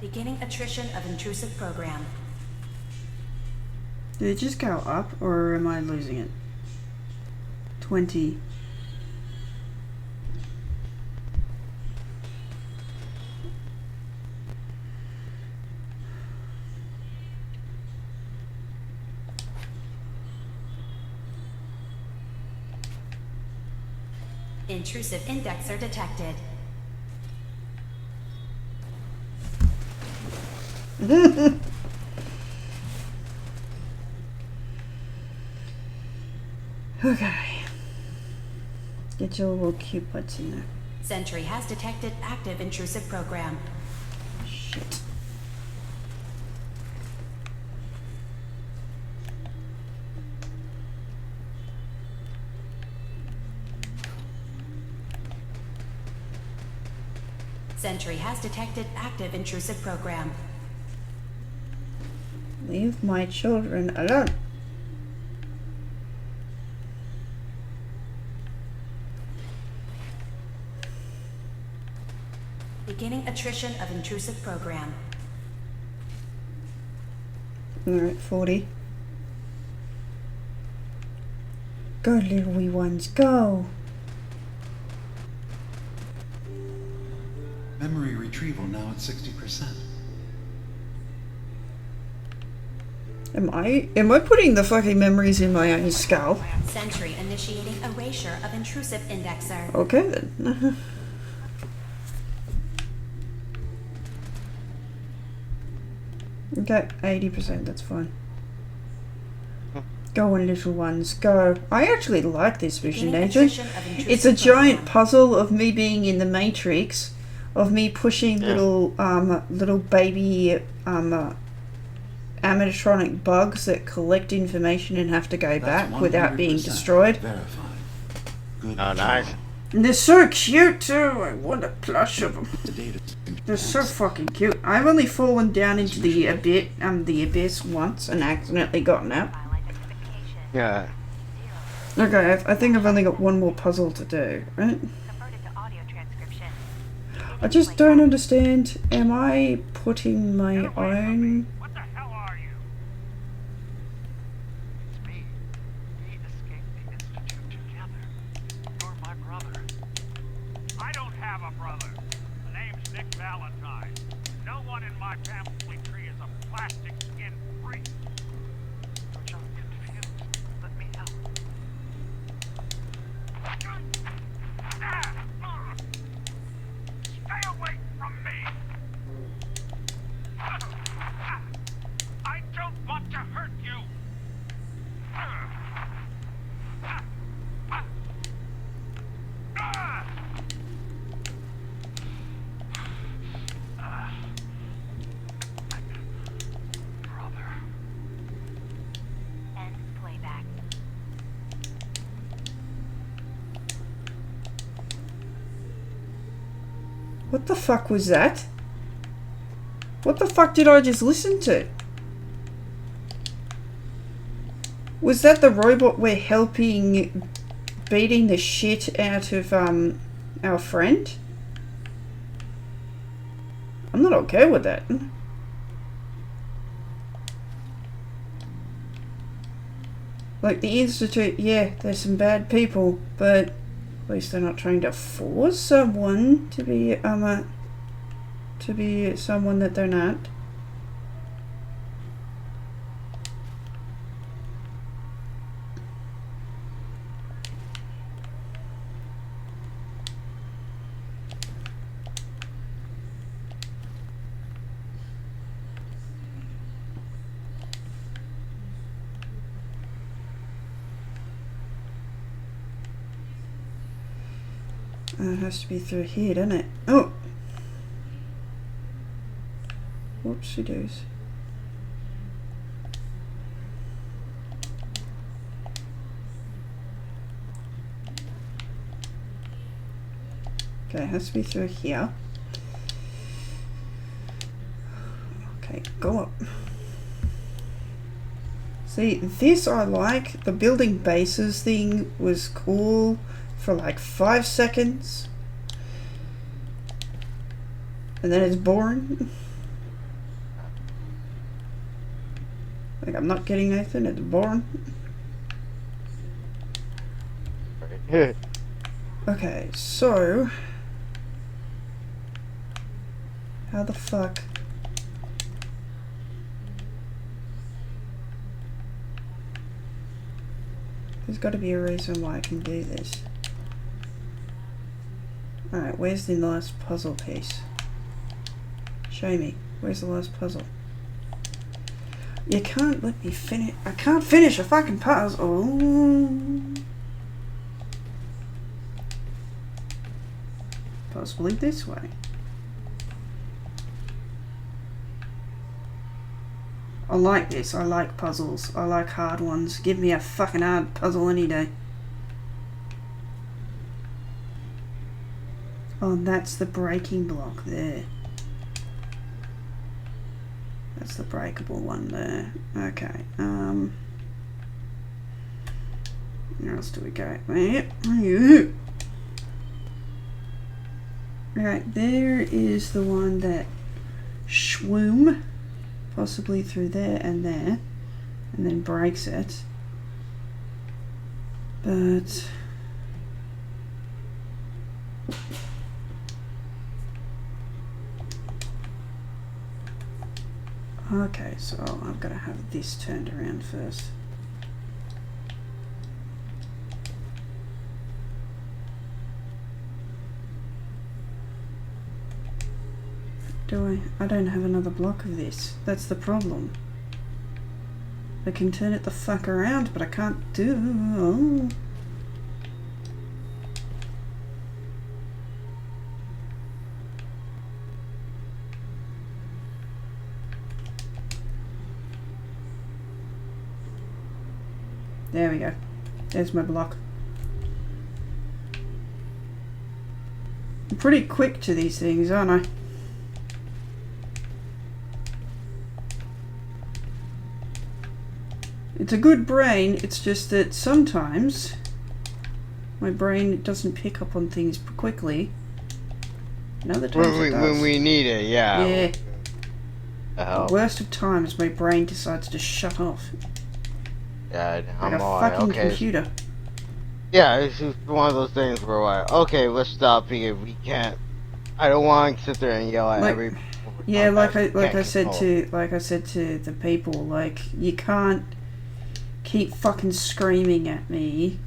Beginning attrition of intrusive program. Did it just go up, or am I losing it? 20. Intrusive indexer detected. Okay. Get your little cute butts in there. Sentry has detected active intrusive program. Shit. Sentry has detected active intrusive program. Leave my children alone. Beginning attrition of intrusive program. Alright, 40. Go, little wee ones, go! Memory retrieval now at 60%. Am I putting the fucking memories in my own skull? Sentry initiating erasure of intrusive indexer. Okay then. Okay, 80%, that's fine. Go on, little ones, go. I actually like this vision Beginning agent. attrition of intrusive It's a giant program. puzzle of me being in the Matrix, of me pushing little baby animatronic bugs that collect information and have to go That's back without being 100% destroyed. Verified. Good Oh, nice. job. And they're so cute too. I want a plush of them. The data. They're so fucking cute. I've only fallen down into the abyss once and accidentally gotten out. Yeah. Okay, I think I've only got one more puzzle to do, right? I just don't understand. Am I putting my own? What the hell are you? It's me. We escaped the Institute together. You're my brother. I don't have a brother. Nick Valentine. No one in my family tree is a plastic skin freak. George, I'm confused. Let me help. Stay away from me! I don't want to hurt you! Brother. End playback. What the fuck was that? What the fuck did I just listen to? Was that the robot we're helping beating the shit out of our friend? I'm not okay with that. Like the Institute, yeah, there's some bad people, but at least they're not trying to force someone to be someone that they're not. It has to be through here, doesn't it? Oh! Whoopsie doos. Okay, it has to be through here. Okay, go up. See, this I like. The building bases thing was cool for like 5 seconds. And then it's boring. Like, I'm not getting anything, it's boring. Okay, so... how the fuck... there's got to be a reason why I can do this. Alright, where's the last puzzle piece? Show me. Where's the last puzzle? You can't let me finish. I can't finish a fucking puzzle. Oh. Possibly this way. I like this. I like puzzles. I like hard ones. Give me a fucking hard puzzle any day. Oh, that's the breaking block there. That's the breakable one there. Okay. Where else do we go? Right, there is the one that shwoom, possibly through there, and then breaks it. But okay, so I've got to have this turned around first. Do I? I don't have another block of this. That's the problem. I can turn it the fuck around, but I can't do... oh. There we go. There's my block. I'm pretty quick to these things, aren't I? It's a good brain, it's just that sometimes my brain doesn't pick up on things quickly. And other times it does. When we need it, yeah. Yeah. The The worst of times, my brain decides to shut off. Yeah, Like I'm a alright, fucking okay. computer. Yeah, it's just one of those things where like, okay, let's stop here. We can't I don't want to sit there and yell at Like, every. yeah, like I can't said control. to the people, like, you can't keep fucking screaming at me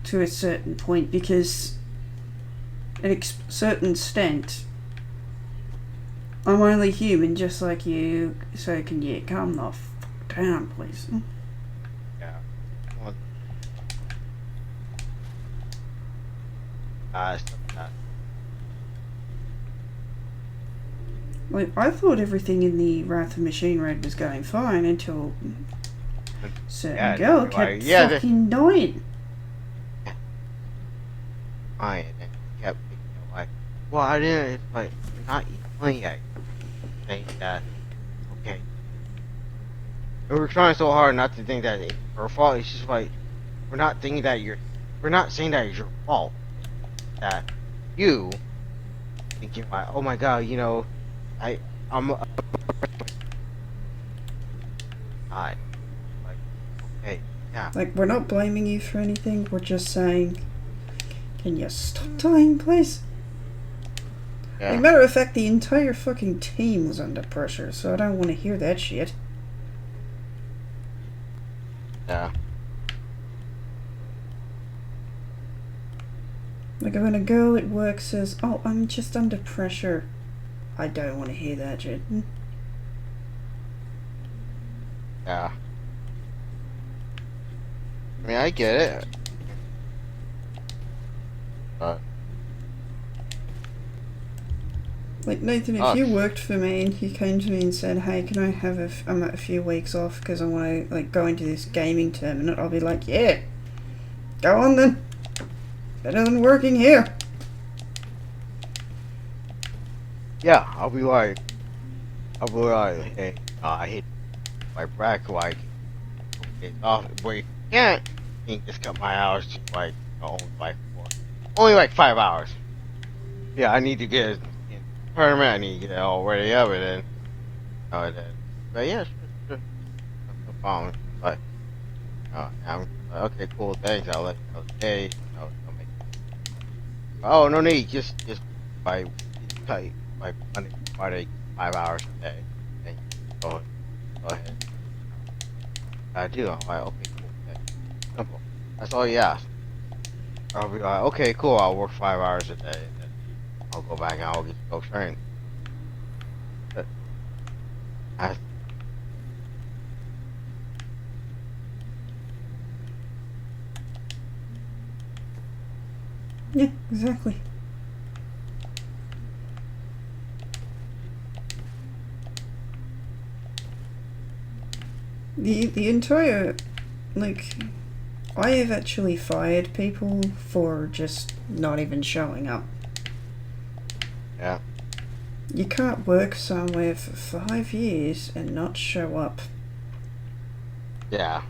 to a certain point, because at a certain extent I'm only human just like you, so can you calm the fuck down, please? Yeah. Well, stuff like that. Like, I thought everything in the Wrath of Machine Raid was going fine until certain Yeah, girl like, kept yeah, fucking dying. Fine, and kept like, well, I didn't. It's like you're not yelling yet. Saying that, okay. And we're trying so hard not to think that it's her fault. It's just like we're not thinking that we're not saying that it's your fault. That you thinking like, oh my god, I'm God. Like, okay, yeah, Like, we're not blaming you for anything, we're just saying, can you stop dying, please? yeah, Like, matter of fact, the entire fucking team was under pressure, so I don't want to hear that shit. yeah, Like, when a girl at work says, oh, I'm just under pressure, I don't want to hear that shit. yeah. I mean, I get it, but Like, Nathan, if you worked for me and you came to me and said, hey, can I have a few weeks off because I want to, like, go into this gaming tournament, I'll be like, yeah, go on then. Better than working here. yeah, I'll be like, hey, I hit my bracket, like, it's off, but you can't. You can just cut my hours to like only like 5 hours. Yeah, I need to get in tournament. I need to get it all ready up, and then, but yeah, sure, no problem. But I'm like, okay, cool, thanks. I'll let you know today. I'll make. Oh, no need. Just by cut like Monday, Friday, 5 hours a day. And go ahead. I do. I'm like, okay, cool. Okay. Simple. That's all you ask. I'll be like, okay, cool. I'll work 5 hours a day, and then I'll go back and I'll get go train. But I, Yeah, exactly. The entire, like, I have actually fired people for just not even showing up. yeah, You can't work somewhere for 5 years and not show up. yeah.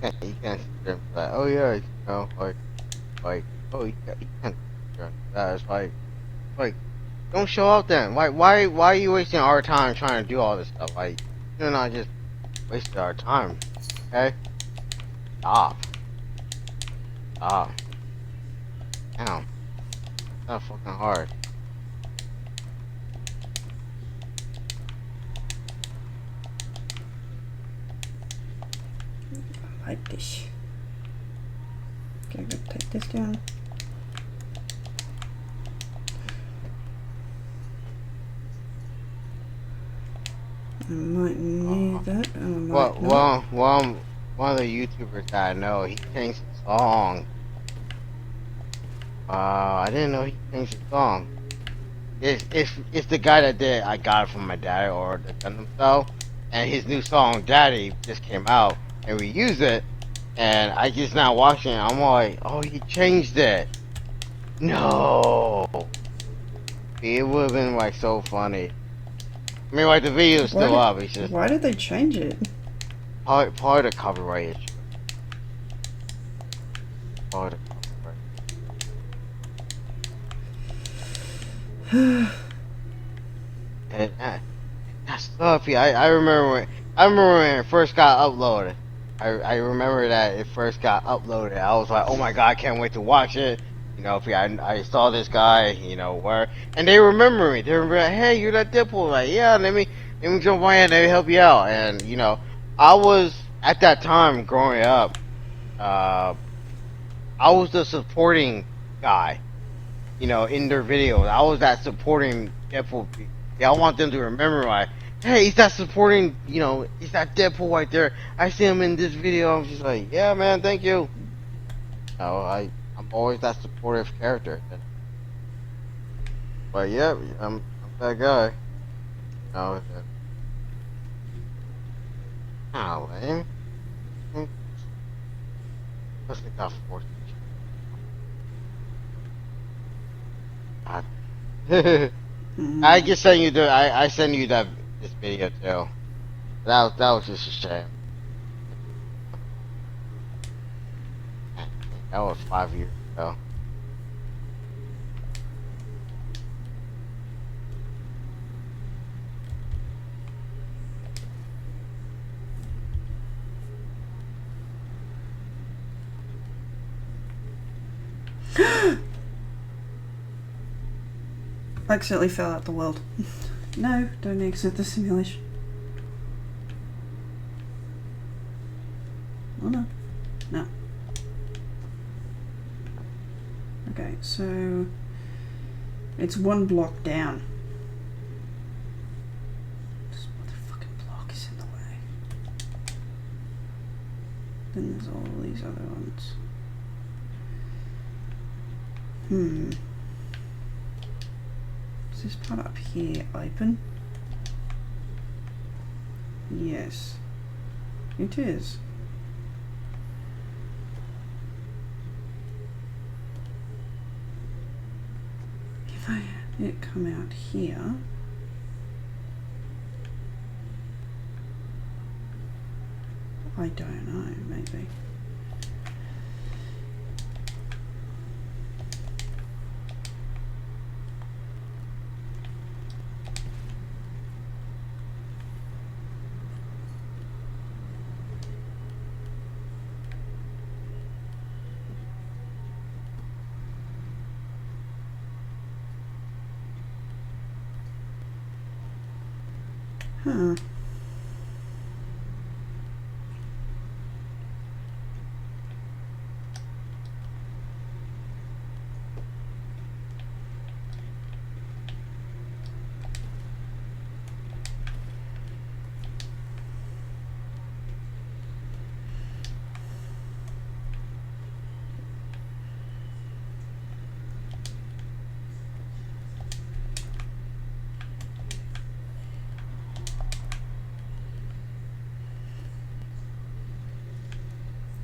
You can't sit there and be like, oh yeah, oh you can't sit there and do that. It's like, don't show up then. Why are you wasting our time trying to do all this stuff? Like, you're not just wasting our time. Okay, stop. Damn, it's not fucking hard. Like this. Can I go take this down? I might need that. I might not. One of the YouTubers that I know, he changed the song. I didn't know he changed the song. It's the guy that did I Got It From My Daddy or the Gundam Style, and his new song Daddy just came out, and we use it, and I just now watching it. I'm like, oh, he changed it. No, it would have been like so funny. I mean, like the video's still up. It's just Why did they change it? part of the copyright issue. Part of the copyright. And that stuff, yeah, I remember when it first got uploaded. I remember that it first got uploaded. I was like, oh my god, I can't wait to watch it. You know, if I saw this guy, you know, where, and they remember me. They remember, like, hey, you're that Deadpool. Like, yeah, let me jump on in, let me help you out. And you know, I was at that time growing up. I was the supporting guy. You know, in their videos, I was that supporting Deadpool. Yeah, I want them to remember, like, hey, he's that supporting. You know, he's that Deadpool right there. I see him in this video. I'm just like, yeah, man, thank you. No, I'm always that supportive character. But yeah, I'm that guy. No, ah, lame. Plus they got 40. God. I just send you I send you this video too. That was just a shame. That was 5 years ago. Accidentally fell out the world. No, don't exit the simulation. Oh no. No. Okay, so it's one block down. This motherfucking block is in the way. Then there's all these other ones. Is this part up here open? Yes. It is. If I had it come out here... I don't know, maybe. Huh.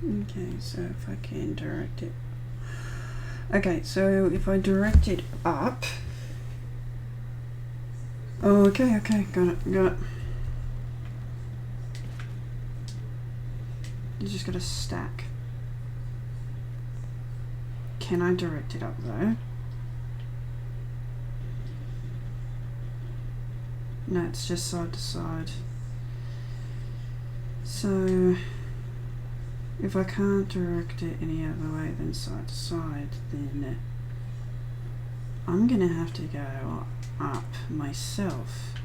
Okay, so if I can direct it... Okay, so if I direct it up... Oh, okay, got it. You just gotta stack. Can I direct it up though? No, it's just side to side. So... if I can't direct it any other way than side to side, then I'm gonna have to go up myself,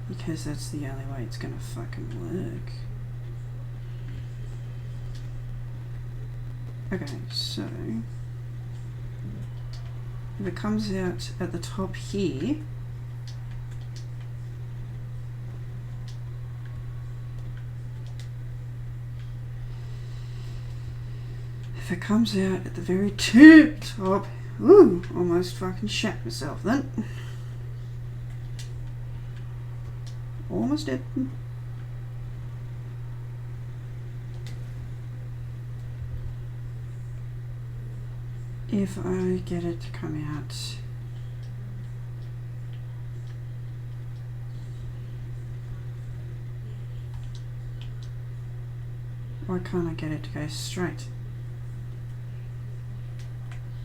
because that's the only way it's gonna fucking work. Okay, so if it comes out at the top here, if it comes out at the very tip top, ooh, almost fucking shat myself then. Almost did. If I get it to come out why can't I get it to go straight?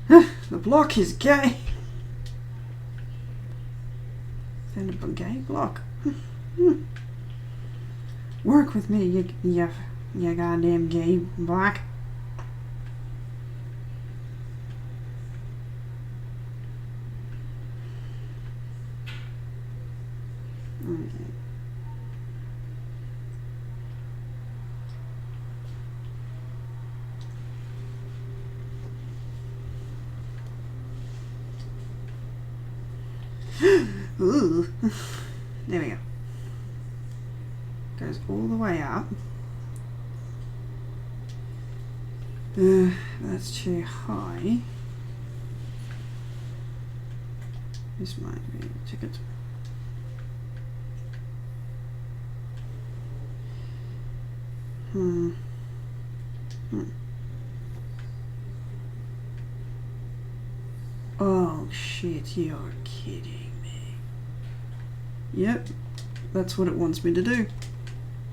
The block is gay. Then a gay block. Work with me, you goddamn gay block. Ooh. There we go. Goes all the way up. That's too high. This might be a ticket. Oh shit, you're kidding me. Yep, that's what it wants me to do.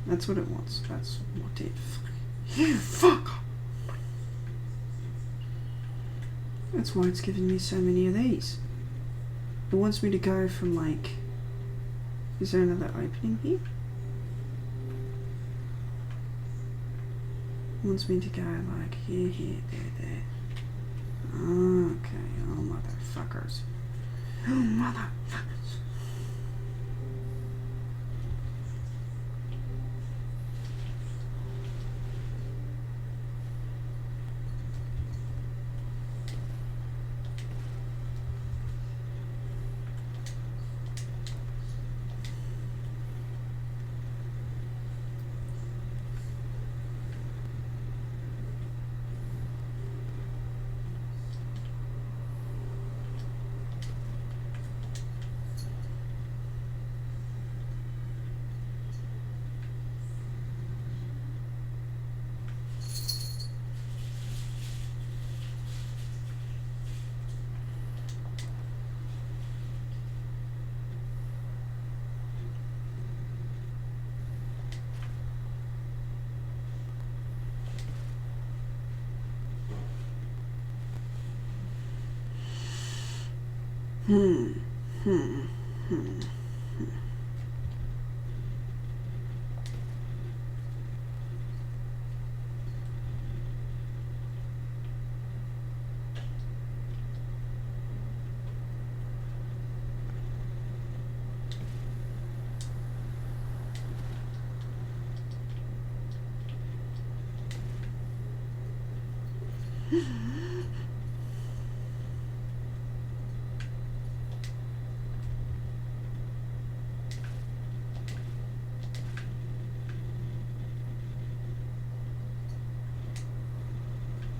That's what it wants. That's what it... You fuck! That's why it's giving me so many of these. It wants me to go from like... Is there another opening here? It wants me to go like here, here, there. Okay, oh motherfuckers. Oh motherfuckers.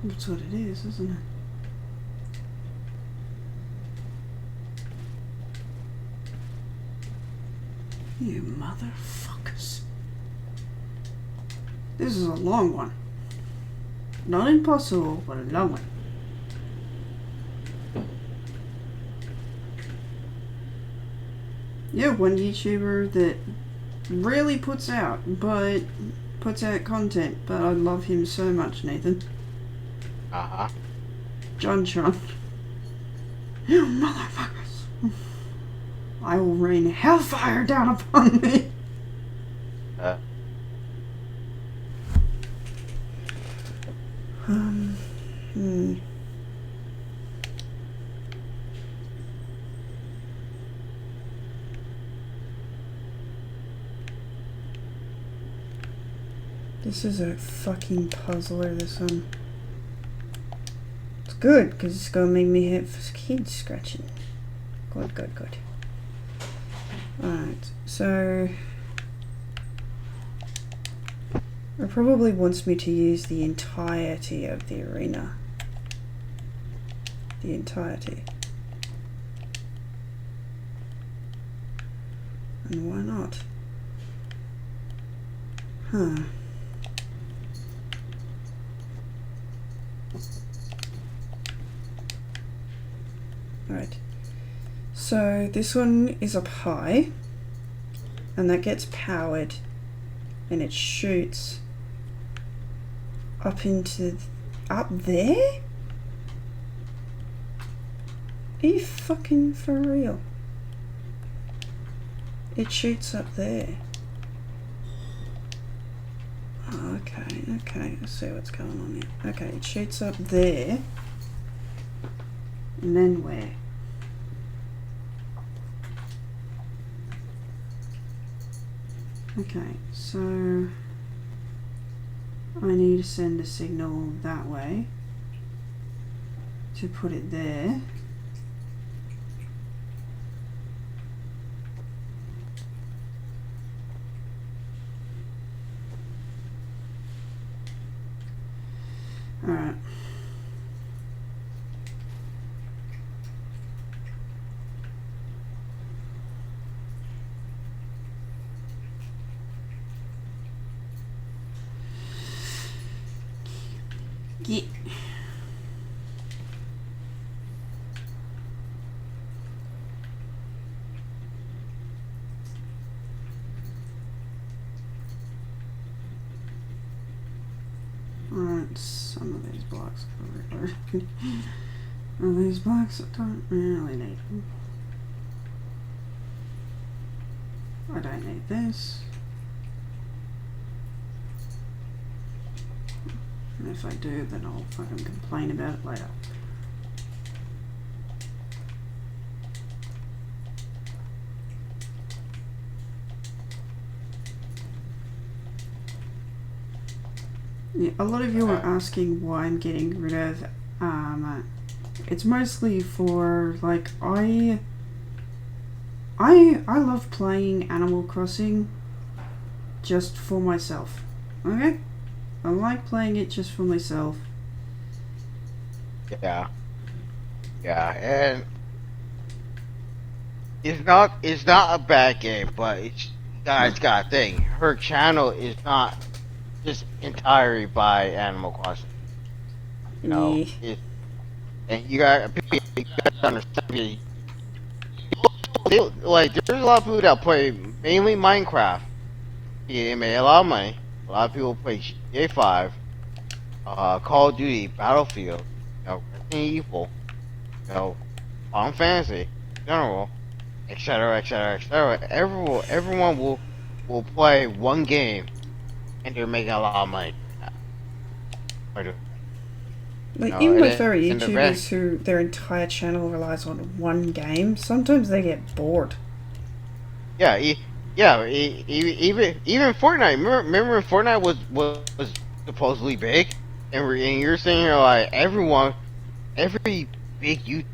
That's what it is, isn't it? You motherfuckers. This is a long one. Not impossible, but a long one. Yeah, one YouTuber that rarely puts out content, but I love him so much, Nathan. Uh-huh. John. You motherfuckers. I will rain hellfire down upon me. This is a fucking puzzler, this one. It's good, because it's gonna make me have head scratching. Good. Alright, so... It probably wants me to use the entirety of the arena. The entirety. And why not? Huh. Alright. So this one is up high. And that gets powered. And it shoots up into... up there? Are you fucking for real? It shoots up there. Oh, okay, let's see what's going on here. Okay, it shoots up there. And then where? Okay, so I need to send a signal that way to put it there. Alright. Yeah. Alright, some of these blocks are really and these blocks I don't really need them. I don't need this. And if I do, then I'll fucking complain about it later. Yeah, a lot of you are asking why I'm getting rid of, it's mostly for, like, I love playing Animal Crossing just for myself, okay? I like playing it just for myself. Yeah. Yeah, and it's not a bad game, but it's, you guys got a thing. Her channel is not just entirely by Animal Crossing. You know, Yeah. and you got to understand. Like, there's a lot of people that play mainly Minecraft. Yeah, they made a lot of money. A lot of people play GTA 5, Call of Duty, Battlefield, Resident Evil, Final Fantasy, in general, etc., etc., etc. Everyone will play one game, and they're making a lot of money. Like, even with And very and the rest, YouTubers who their entire channel relies on one game, sometimes they get bored. yeah, even Fortnite. Remember when Fortnite was supposedly big, and you're saying here like every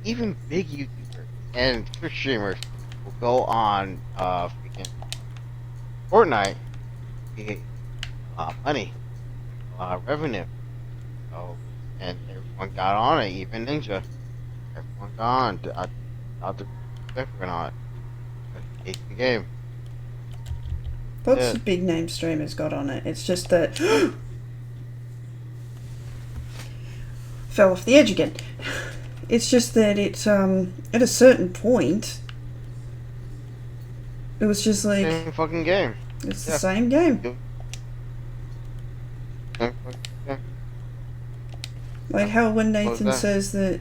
even big YouTuber and Twitch streamers will go on freaking Fortnite to get a lot of money, a lot of revenue. So, and everyone got on it, even Ninja. Everyone got on. I'll do different on it. It's the game. Lots Yeah. of big name streamers got on it. It's just that fell off the edge again. It's just that it's at a certain point it was just like Same fucking game. it's the Yeah. same game. Same fucking game. Like how when What was Nathan that? says that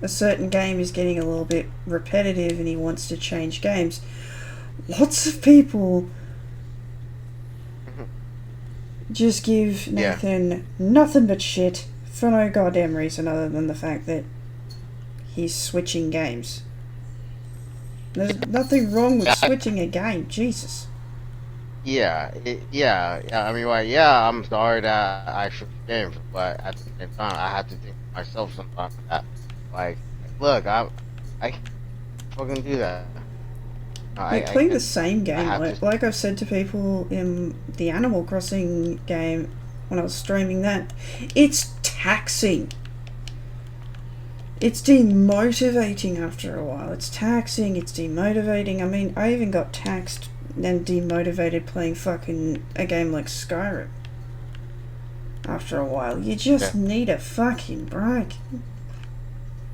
a certain game is getting a little bit repetitive and he wants to change games, lots of people just give Nathan nothing but shit for no goddamn reason other than the fact that he's switching games. There's nothing wrong with switching a game, Jesus. Yeah, I mean, like, yeah, I'm sorry that I switched games, but at the same time, I have to think to myself sometimes that, like, look, I can't fucking do that. Like I playing the can't. same I game, have to. like I've said to people in the Animal Crossing game when I was streaming that, it's taxing. It's demotivating after a while. It's taxing, it's demotivating. I mean, I even got taxed and demotivated playing fucking a game like Skyrim. After a while, you just need a fucking break.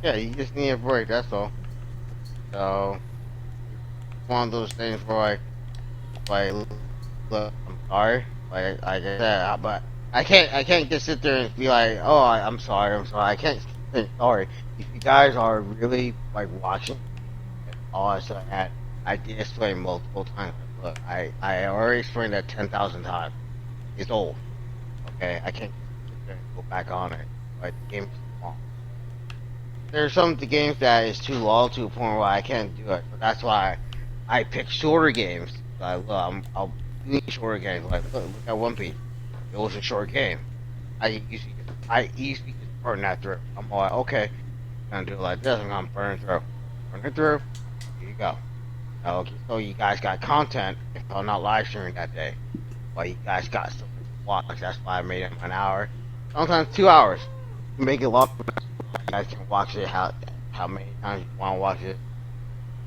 Yeah, you just need a break. That's all. So, one of those things where look, I'm sorry. Like I said, but I can't just sit there and be like, oh, I'm sorry, I'm sorry. I can't say sorry. If you guys are really like watching, all I said, I did explain multiple times. Look, I already explained that 10,000 times. It's old. Okay, I can't sit there and go back on it. Like the game's too long. There's some of the games that is too long to a point where I can't do it. So that's why I pick shorter games. Like, look, I'll do shorter games. Like, look at One Piece. It was a short game. I easily just burn that through. I'm like, okay, I'm gonna do it like this. I'm gonna burn it through. Burn it through. Here you go. Okay, so you guys got content if I'm not live streaming that day. Well, you guys got something to watch. That's why I made it an hour. sometimes 2 hours. Make it long. You guys can watch it how many times you want to watch it.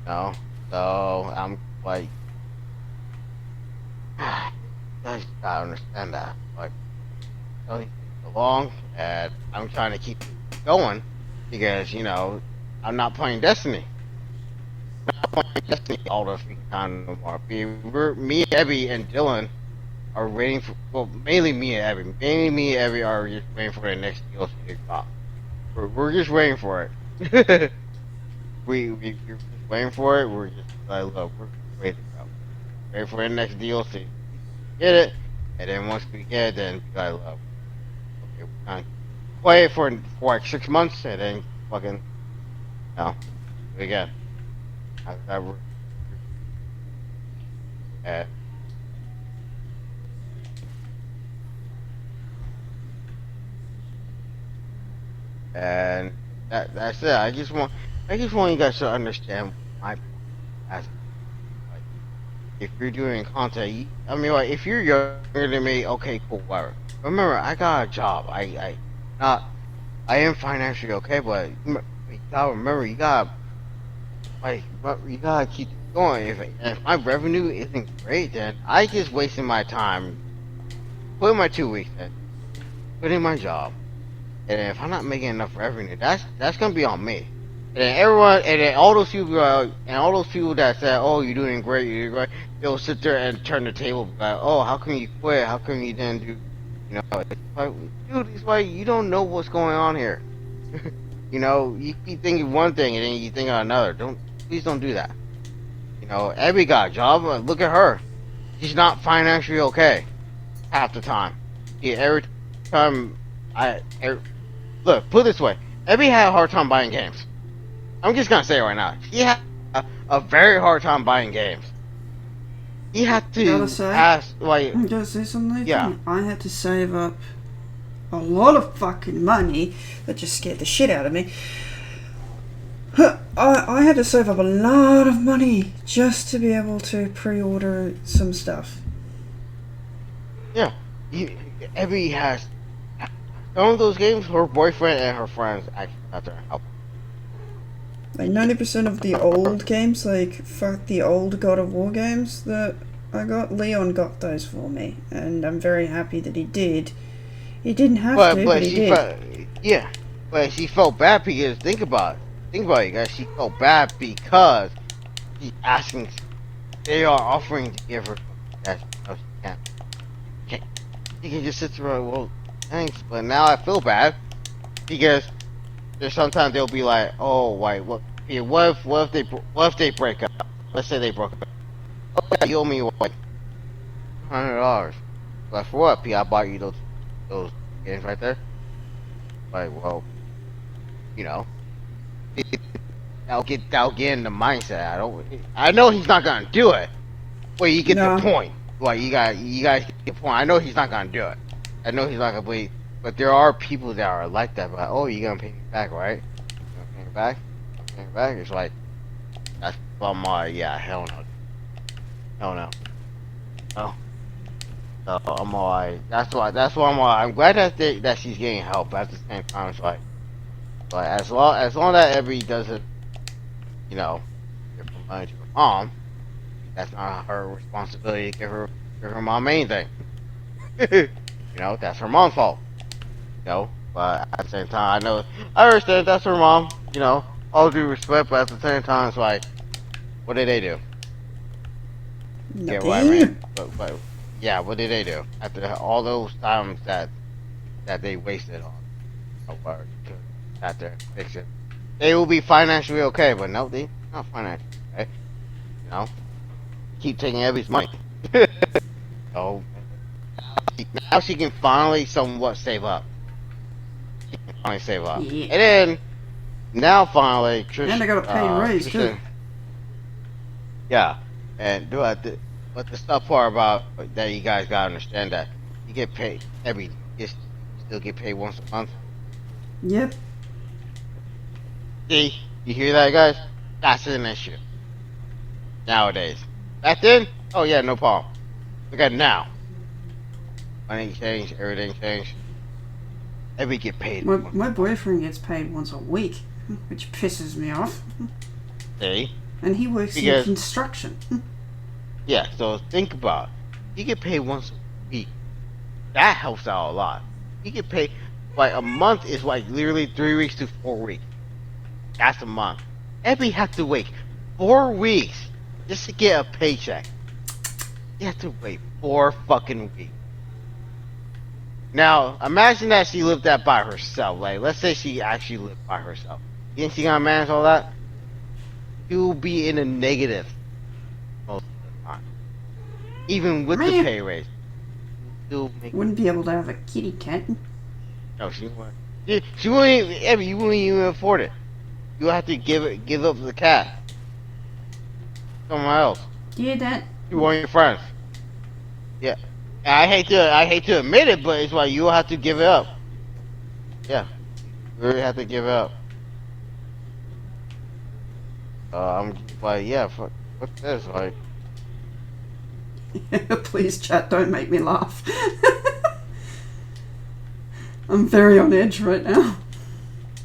You know, so I'm like, you guys gotta understand that. Like, it only takes so long, and I'm trying to keep it going because I'm not playing Destiny. I'm not playing Destiny all the freaking time no more. Me, Abby, and Dylan are waiting for. Well, mainly me and Abby. Mainly me and Abby are just waiting for the next DLC to drop. We're just waiting for it. we're just waiting for it. We're just like, look, we're ready to go. Wait for the next DLC. Get it, and then once we get it, then we gotta look. Okay, we're gonna play it for like 6 months, and then fucking, do it again. Uh, and that's it. I just want you guys to understand my point as like, if you're doing content, I mean, like, if you're younger than me, okay, cool, whatever. Remember, I got a job. Not, I am financially okay, but you gotta remember, you gotta keep going. If my revenue isn't great, then I just wasting my time, putting my 2 weeks in, quitting my job. And if I'm not making enough revenue, that's gonna be on me. And then all those people, that say, "Oh, you're doing great, you're doing great," they'll sit there and turn the table, like, "Oh, how come you quit? How come you didn't do?" It's like, dude, it's like you don't know what's going on here. You keep thinking one thing and then you think of another. Please don't do that. Abby got a job. Look at her. She's not financially okay half the time. Yeah, every time look, put it this way. Abby had a hard time buying games. I'm just gonna say it right now. She had a very hard time buying games. He had to Gotta say, ask, like, I'm gonna say something. yeah. I had to save up a lot of fucking money. That just scared the shit out of me. I had to save up a lot of money just to be able to pre-order some stuff. Yeah. Abby has some of those games. Her boyfriend and her friends actually got there and help. Like 90% of the old games, like fuck the old God of War games that I got, Leon got those for me, and I'm very happy that he did. He didn't have to, but he did. Yeah, but she felt bad because think about it, guys. She felt bad because she's asking. They are offering to give her something that she can't. She can just sit there. Well, thanks, but now I feel bad because there's sometimes they'll be like, oh, wait, what if they break up? Let's say they broke up. Oh, yeah, you owe me what, $100. But for what? I bought you those games right there. Like, well, that'll get in the mindset. I know he's not gonna do it. Well, you get the point. Like, you guys get the point. I know he's not gonna do it. I know he's not gonna believe. But there are people that are like that. Like, oh, you're gonna pay me back, right? You're gonna pay me back? Pay me back? It's like, that's yeah, hell no. Hell no. No. So I'm alright. That's why I'm alright. I'm glad that she's getting help. But at the same time, it's like as long that Abby doesn't, give her money to her mom, that's not her responsibility to give her mom anything. That's her mom's fault. But at the same time, I understand that's her mom. All due respect, but at the same time, it's like, what did they do? Nothing. Yeah, what I mean, but yeah, what did they do after all those times that they wasted on work to have to fix it? They will be financially okay, but no, they not financially okay. Keep taking everybody's money. So now she can finally somewhat save up. Yeah. And then now finally, And I got a pay raise too. Yeah, and but the stuff part about that you guys gotta understand that you get paid you still get paid once a month. Yep. See, you hear that, guys? That's an issue nowadays. Back then, oh yeah, no problem. Look at now. Money changed, everything changed. Every get paid. My boyfriend gets paid once a week, which pisses me off. See? And he works in Because- construction. Yeah, so think about it. You get paid once a week. That helps out a lot. You get paid, like, a month is like literally 3 weeks to 4 weeks. That's a month. Every have to wait 4 weeks just to get a paycheck. You have to wait 4 fucking weeks. Now, imagine that she lived that by herself. Like, let's say she actually lived by herself. You think she gonna manage all that? She will be in a negative most of the time. Even with the Man. pay raise. Still make Wouldn't be able to have a kitty cat. no, she won't. She won't even. You won't even afford it. You have to give up the cat. Someone else. Yeah, that. You want your friends. Yeah. And I hate to admit it, but it's like you have to give it up. Yeah. You really have to give it up. I'm like, yeah, fuck this, like. Please, chat, don't make me laugh. I'm very on edge right now.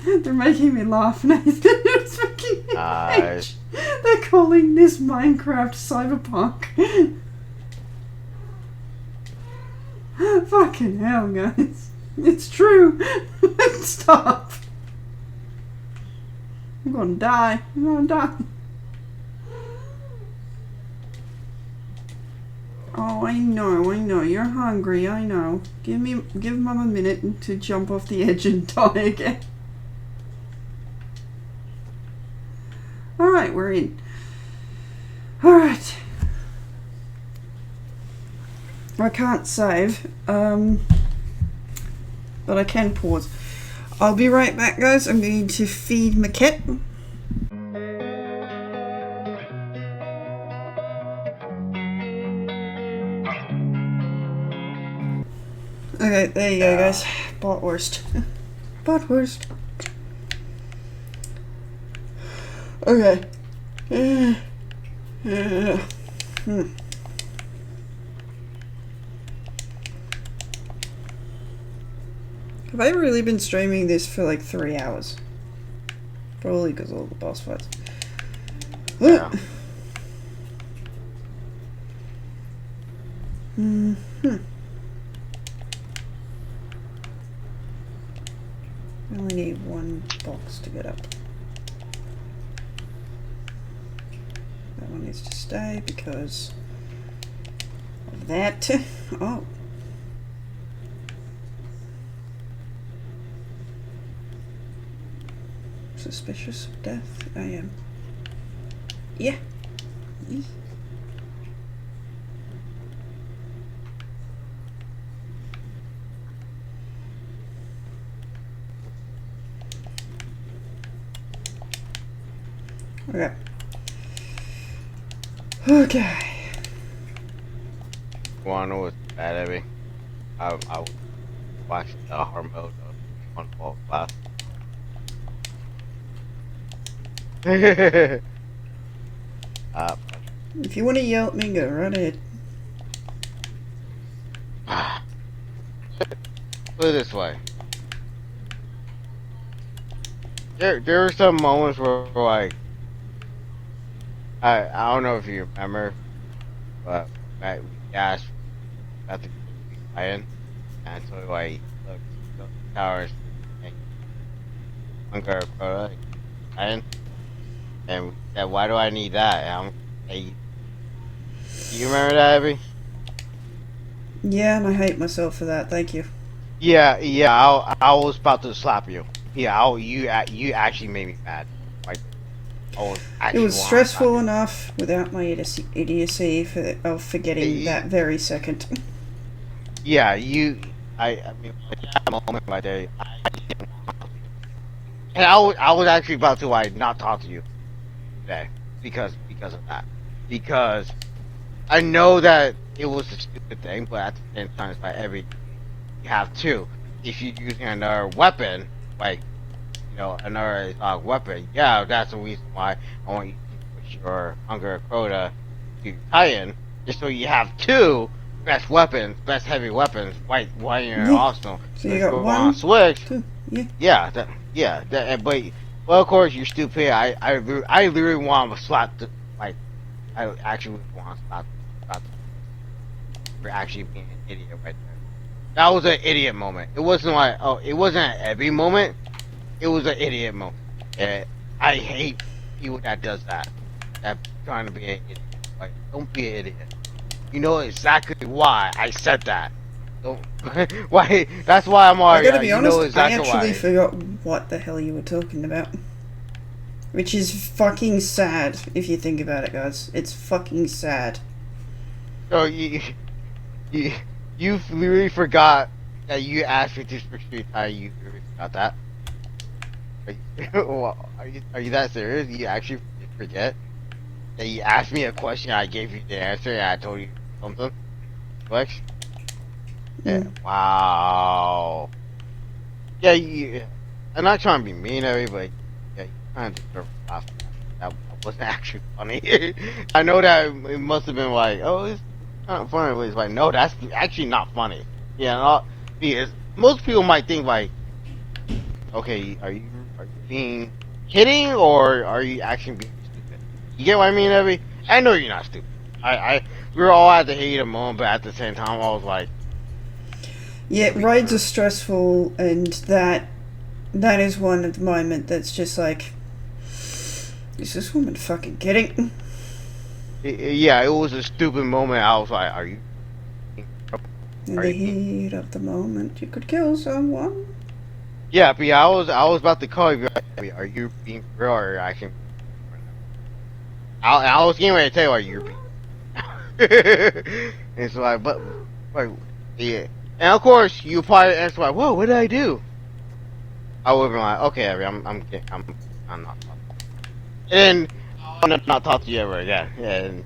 They're making me laugh, Nathan. It's fucking edge. They're calling this Minecraft Cyberpunk. Fucking hell, guys. It's true. Stop. I'm gonna die. I'm gonna die. Oh, I know. You're hungry, I know. Give Mum a minute to jump off the edge and die again. Alright, we're in. Alright. I can't save, but I can pause. I'll be right back, guys. I'm going to feed my cat. Okay, there you go, guys. Botwurst. Botwurst. Okay. Have I really been streaming this for like 3 hours? Probably because of all the boss fights. Yeah. I only need one box to get up. That one needs to stay because of that. Oh. Suspicious of death? I am. Yeah. Okay. Okay. Wanna know what's bad at me? I was watching the hard mode on ball class. If you want to yell at me, go right ahead. Put it this way. There were some moments where like I don't know if you remember, but we asked about the iron, and so like look the towers and hunger product iron, and we said, why do I need that? And you remember that, Abby? Yeah, and I hate myself for that. Thank you. Yeah. I was about to slap you. Yeah, you actually made me mad. Like, I was It actually was wanting to stressful slap you. enough without my idiocy of forgetting that very second. Yeah, I mean, like, that moment right there, and I was actually about to like not talk to you today because of that. Because I know that it was a stupid thing, but at the same time, it's like you have two. If you're using another weapon, like another exotic weapon, yeah, that's the reason why I want you to push your hunger quota to Titan, just so you have two. best heavy weapons, white in your Yeah. arsenal. So If you got you one, want to switch, two, yeah. but well, of course you're stupid. I literally want to slap the like. I actually want to slap for actually being an idiot right there. That was an idiot moment. It wasn't like it wasn't an every moment. It was an idiot moment. And I hate people that does that. That trying to be an idiot. Like, don't be an idiot. You know exactly why I said that. Don't. Why? That's why I'm I already. gotta be you honest, know I exactly actually why. forgot what the hell you were talking about. Which is fucking sad, if you think about it, guys. It's fucking sad. So you, you literally forgot that you asked me to Street Fighter. You literally forgot that. Are you that serious? You actually forget that you asked me a question, I gave you the answer, and I told you something? Flex? Yeah. Mm. Wow. Yeah, I'm not trying to be mean or anything, but yeah, you kind of deserve a laugh. That wasn't actually funny. I know that it must have been like, oh, it's kind of funny, but it's like, no, that's actually not funny. Yeah, because most people might think like, okay, are you being kidding or are you actually being stupid? You get what I mean, Evie? I know you're not stupid. We were all at the heat of the moment, but at the same time, I was like, Yeah, raids are stressful, and that is one at the moment that's just like, is this woman fucking kidding? yeah, it was a stupid moment. I was like, In are the you? heat of the moment, you could kill someone. Yeah, but yeah, I was about to call you. Are you being real or actually? I was getting ready to tell you, are you being? It's like, but yeah, and of course you probably answer like, whoa, what did I do? I would have been like, okay, Abby, I'm not talking. And I'll not talk to you ever again.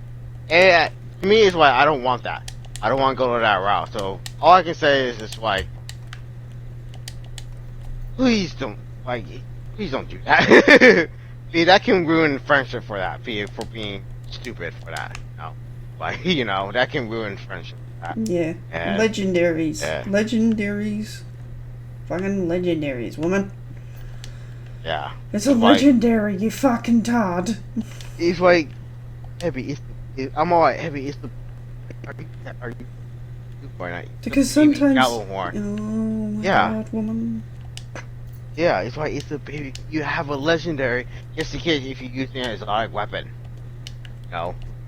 And to me, it's like I don't want that. I don't want to go to that route. So all I can say is just like, please don't please don't do that. See, that can ruin friendship for that. For being stupid for that. Like that can ruin friendship. For that. Yeah, And, legendaries. yeah. Legendaries. Fucking legendaries, woman. Yeah. It's a like, legendary, you fucking tard. It's like, Heavy, I'm alright, Heavy, are you, why not? Because The baby sometimes... Gallahorn. Oh my Yeah. god, woman. Yeah, it's like, it's the baby, you have a legendary, just in case if you use an exotic weapon.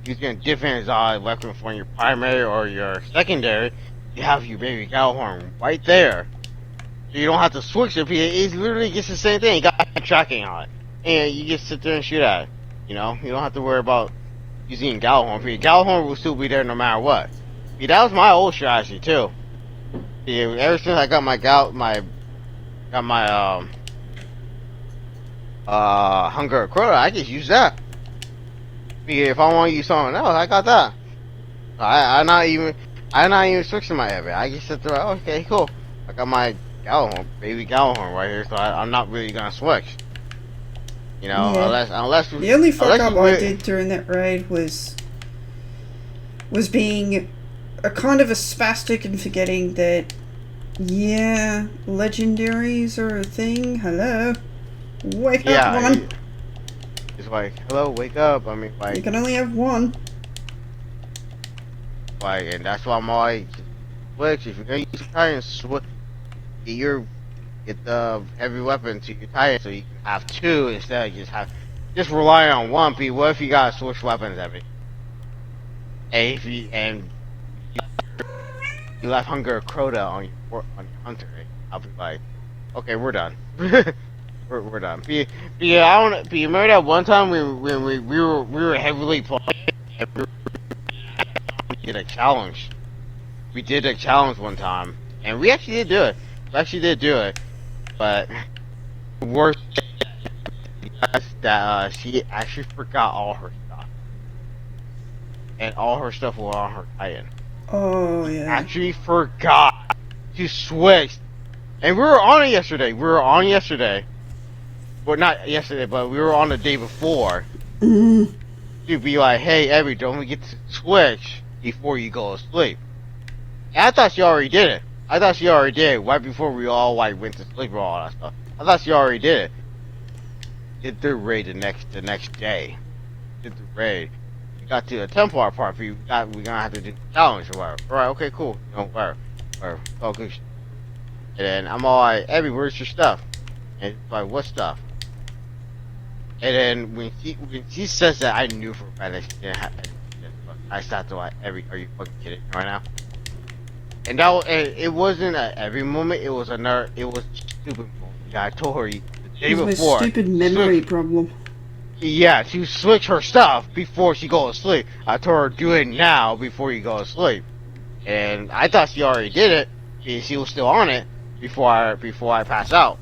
Using a different exotic weapon for your primary or your secondary, you have your baby Gallahorn right there. So you don't have to switch it, it's literally just the same thing, you got tracking on it. And you just sit there and shoot at it. You don't have to worry about using Gallahorn. Gallahorn will still be there no matter what. That was my old strategy too. Ever since I got my Hunger Crota, I just use that. If I want to use something else, I got that. I'm not even switching my heavy. I just sit there, okay, cool. I got my baby Gallahorn right here, so I'm not really gonna switch. Yeah. Unless The only fuck up I we- did during that raid was being a kind of a spastic and forgetting that, yeah, legendaries are a thing. Hello. Wake up, woman. It's like, hello, wake up. I mean, You like, can only have one. and that's why I'm always switch. If you're gonna use a Titan, switch. Get the heavy weapon to your Titan, so you can have two instead of just relying on one. But what if you gotta switch weapons every? And you left Hunger Crota on your hunter, I'll be like, okay, we're done. we're done. Yeah, I don't. But you remember that one time when we were heavily playing. We did a challenge. We did a challenge one time, and we actually did do it. But the worst is that she actually forgot all her stuff, and all her stuff was on her Titan. Oh, yeah. Actually forgot to switch, and we were on it yesterday. Well, not yesterday, but we were on the day before. To be like, hey, Evie, don't forget to switch before you go to sleep. And I thought she already did it. I thought she already did it right before we all like went to sleep or all that stuff. I thought she already did it. Did the raid the next day. Did the raid. We got to the Templar part. We're gonna have to do the challenge or whatever. Alright, okay, cool. You know, whatever. Oh, good. And then I'm all like, Abby, where's your stuff? And it's like, what stuff? And then when she says that, I knew for a fact that she didn't have it. I stopped to like, are you fucking kidding me right now? And it wasn't at every moment. It was a stupid moment. Yeah, I told her the day It's my before. stupid memory problem. Yeah, to switch her stuff before she goes to sleep. I told her do it now before you go to sleep. And I thought she already did it. She was still on it before I pass out.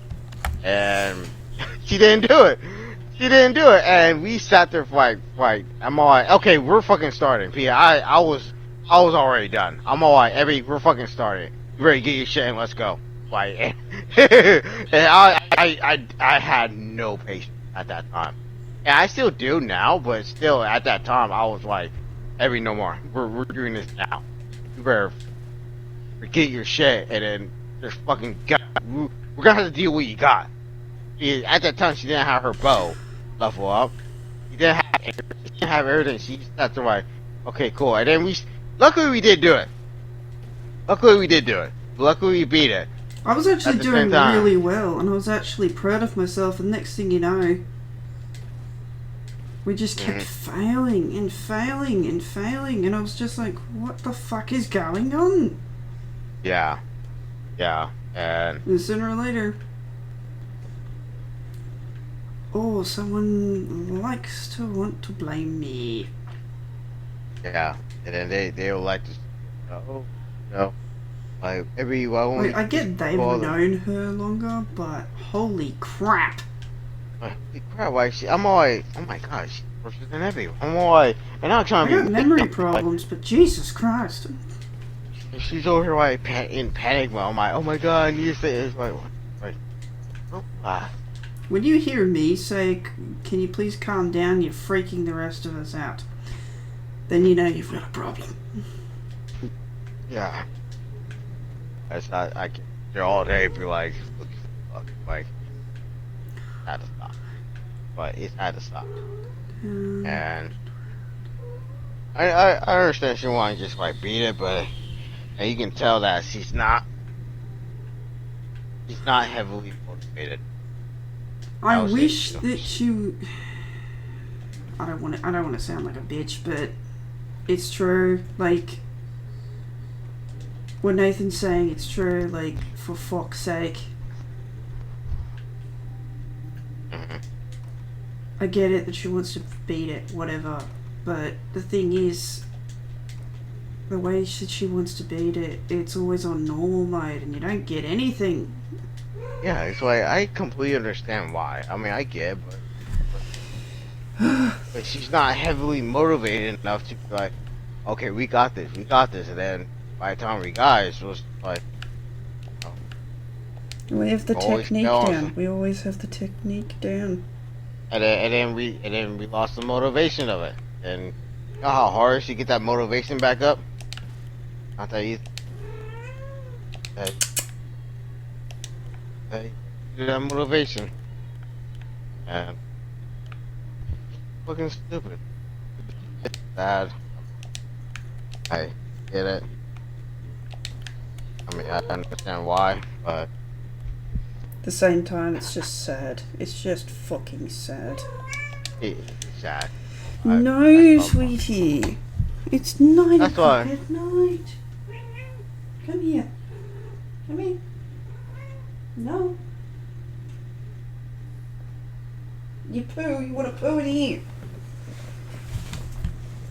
And she didn't do it. She didn't do it. And we sat there for like I'm all like, okay, we're fucking starting. P. I was already done. I'm all like, we're fucking starting. You ready to get your shit and let's go. Like, and I had no patience at that time. And I still do now, but still at that time I was like, no more. We're doing this now. You better get your shit and then just fucking go. We're gonna have to deal with what you got. At that time she didn't have her bow level up. She didn't have everything. She just had to like, okay, cool. And then luckily we did do it. Luckily we beat it. I was actually At the doing same time. really well, and I was actually proud of myself. And next thing you know, we just kept failing and failing and failing, and I was just like, what the fuck is going on? Yeah. And And sooner or later, someone likes to want to blame me. yeah. And then they were like, like everyone. Wait, I get they've known her longer, but holy crap. Holy crap! I'm all like, oh my god, she's worse than everyone. I'm all like, and I'm I trying got to be memory problems, but Jesus Christ. she's over here like in panic mode. I'm like, oh my god, I need to say it's like, oh, When you hear me say, can you please calm down, you're freaking the rest of us out. Then you know you've got a problem. yeah. That's not. I can there all day be like, like, had to stop. But it had to stop. And I understand she wanted to just like beat it, but and you can tell that she's not heavily motivated. I was wish it. that she. I don't want to sound like a bitch, but it's true. Like what Nathan's saying, it's true. Like, for fuck's sake. I get it that she wants to beat it, whatever. But the thing is, the way that she wants to beat it, it's always on normal mode, and you don't get anything. Yeah, it's like I completely understand why. I mean, I get, but she's not heavily motivated enough to be like, okay, we got this, and then by the time we got it, it was like, We have the Always technique balance. down. We always have the technique down. and then we lost the motivation of it. And you know how hard it is to get that motivation back up? Not that easy. Hey, do that motivation. And fucking stupid. It's sad. I get it. I mean, I understand why, but At the same time, it's just sad. It's just fucking sad. it's sad. No, sweetie. It's 9 That's o'clock why. at night. Come here. Come here. No. You poo. You want to poo in here.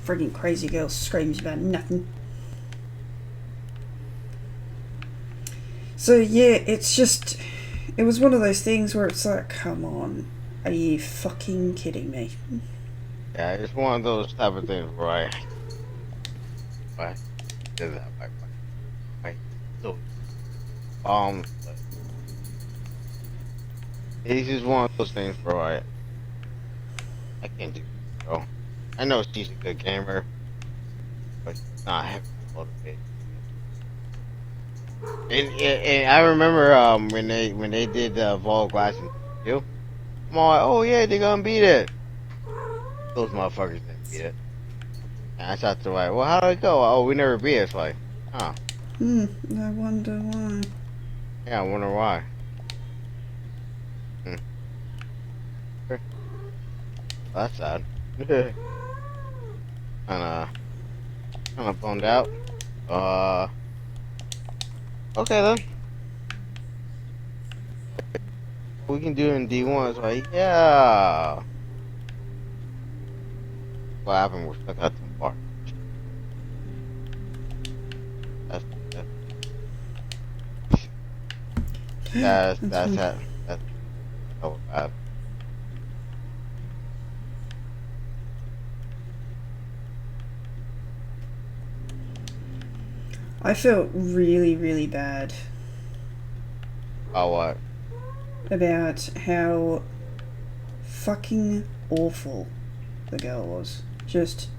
Friggin' crazy girl screams about nothing. So yeah, it's just... It was one of those things where it's like, come on. Are you fucking kidding me? Yeah, it's one of those type of things where I did that by so but it's just one of those things where I can't do it, bro. I know she's a good gamer, but she's not heavily motivated. And I remember when they did Vol Glass and you, I'm all like, oh yeah, they're gonna beat it. Those motherfuckers didn't beat it. And I thought to like, well, how did it go? Oh, we never beat it. It's like, huh? I wonder why. Yeah, I wonder why. Well, that's sad. Kinda bummed out. Okay then. We can do it in D1. It's like, yeah. What happened? We're stuck out too far. That's fine. that's so bad. I felt really, really bad Oh what? about how fucking awful the girl was. Just,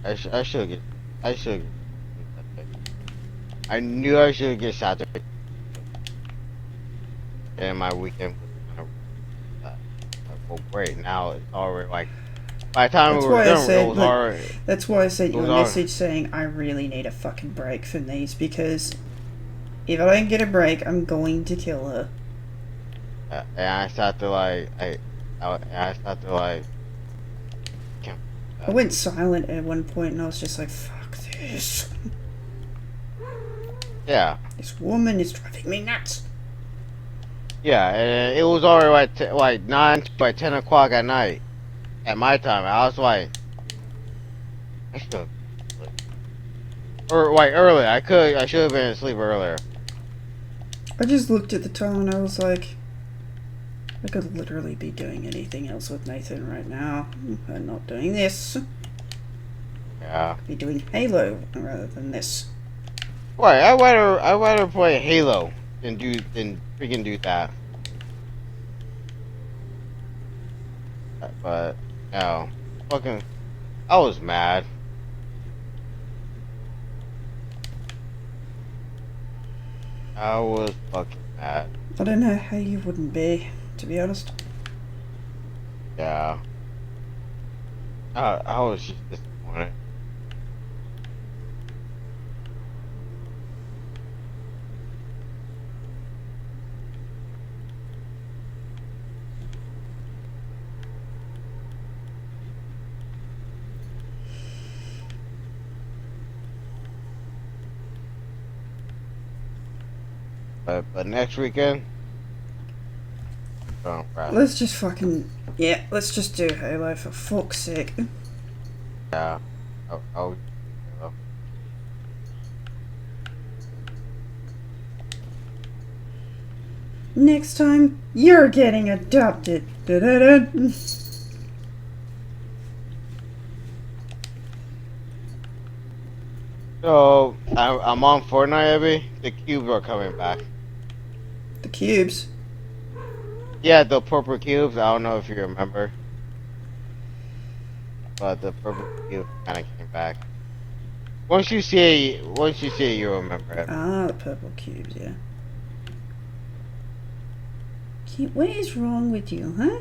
I should get. I should. I knew I should get shot. And my weekend was kind of. Well, great. Now it's already like. By the time that's we were why I done, it said, was like, already. that's why I sent you a Those are- message saying I really need a fucking break from these, because if I don't get a break, I'm going to kill her. And I started to like. I started to like. I went silent at one point and I was just like, fuck this. Yeah. This woman is driving me nuts. Yeah, and it was already like 9 to like 10 o'clock at night at my time. I was like, I should have, or like early. I should have been asleep earlier. I just looked at the time and I was like, I could literally be doing anything else with Nathan right now. I'm not doing this. Yeah. Be doing Halo rather than this. Right. I rather play Halo than freaking do that. But no, fucking, I was mad. I was fucking mad. I don't know how you wouldn't be, to be honest. Yeah. I was just disappointed. But next weekend, oh crap. Let's just fucking, yeah, let's just do Halo for fuck's sake. Yeah. Oh. Next time, you're getting adopted. Da-da-da. So I'm on Fortnite, Abby. The cubes are coming back. The cubes. Yeah, the purple cubes. I don't know if you remember, but the purple cube kind of came back. Once you see it, you'll remember it. Ah, the purple cubes, yeah. What is wrong with you, huh?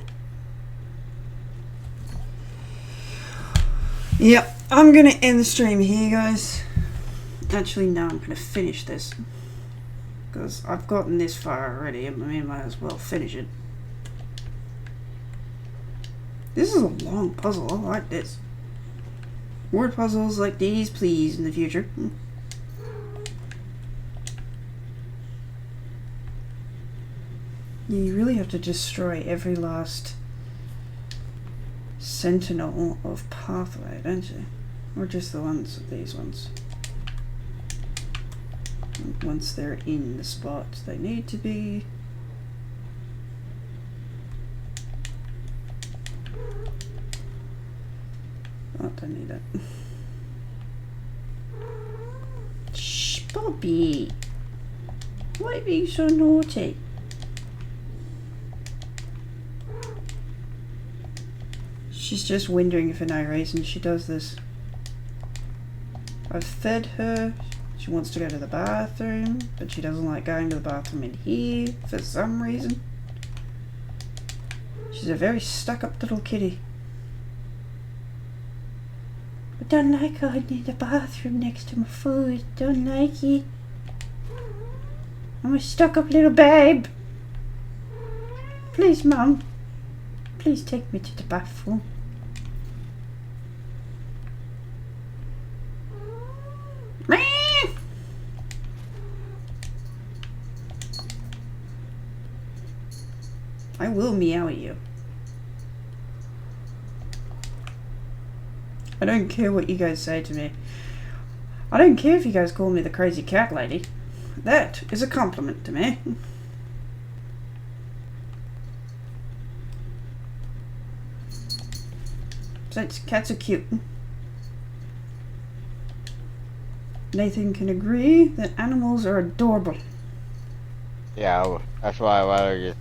Yep, I'm gonna end the stream here, guys. Actually, no, I'm gonna finish this. Because I've gotten this far already, I mean, might as well finish it. This is a long puzzle, I like this. More puzzles like these, please, in the future. You really have to destroy every last sentinel of pathway, don't you? Or just the ones, these ones. Once they're in the spot they need to be. Oh, don't need that. Shh, Bobby! Why are you being so naughty? She's just whinging for no reason. She does this. I've fed her. She She wants to go to the bathroom, but she doesn't like going to the bathroom in here for some reason. She's a very stuck-up little kitty. I don't like going in the bathroom next to my food. Don't like it. I'm a stuck-up little babe. Please, Mum. Please take me to the bathroom. I will meow at you. I don't care what you guys say to me. I don't care if you guys call me the crazy cat lady. That is a compliment to me. Besides, cats are cute. Nathan can agree that animals are adorable. Yeah, that's why I rather just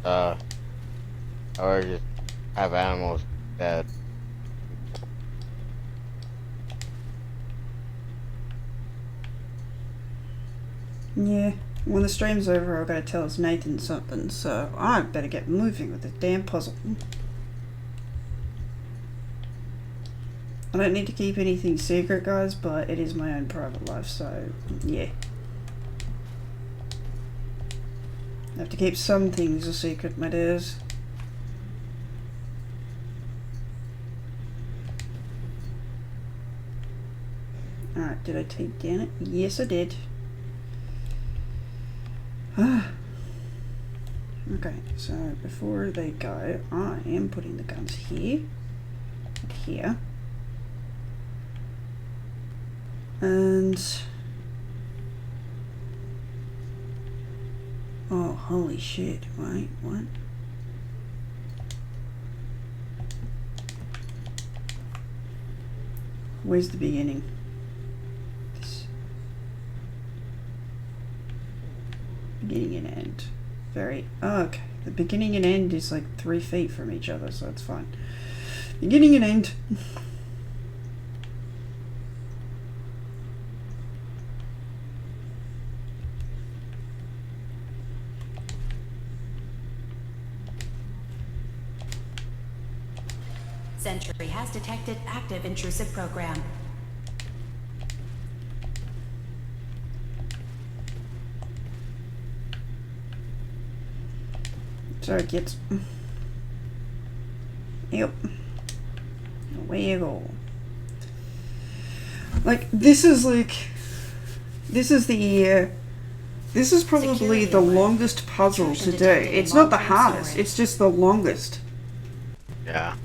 have animals that. Yeah, when the stream's over, I've got to tell us Nathan something, so I better get moving with this damn puzzle. I don't need to keep anything secret, guys, but it is my own private life, so yeah. I have to keep some things a secret, my dears. Alright, did I take down it? Yes, I did. Okay, so before they go, I am putting the guns here, and here, and oh, holy shit! Wait, what? Where's the beginning? Beginning and end. Okay. The beginning and end is like 3 feet from each other, so it's fine. Beginning and end. Sentry has detected active intrusive program. Sorry, kids. Yep. Away you go. Like, this is probably the longest puzzle to do. It's not the hardest, it's just the longest. Yeah.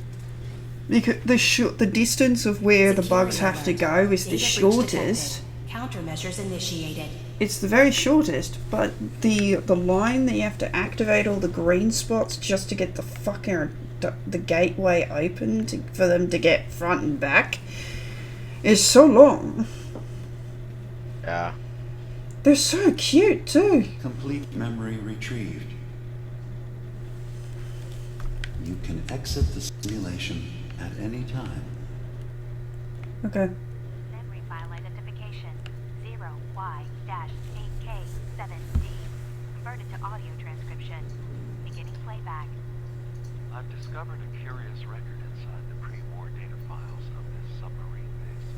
Because the distance of where the bugs have to go is the shortest. Countermeasures initiated. It's the very shortest, but the line that you have to activate all the green spots just to get the fucking the gateway open for them to get front and back is so long. Yeah. They're so cute too. Complete memory retrieved. You can exit the simulation at any time. Okay. Memory file identification 0Y-8K7D. Converted to audio transcription. Beginning playback. I've discovered a curious record inside the pre-war data files of this submarine base.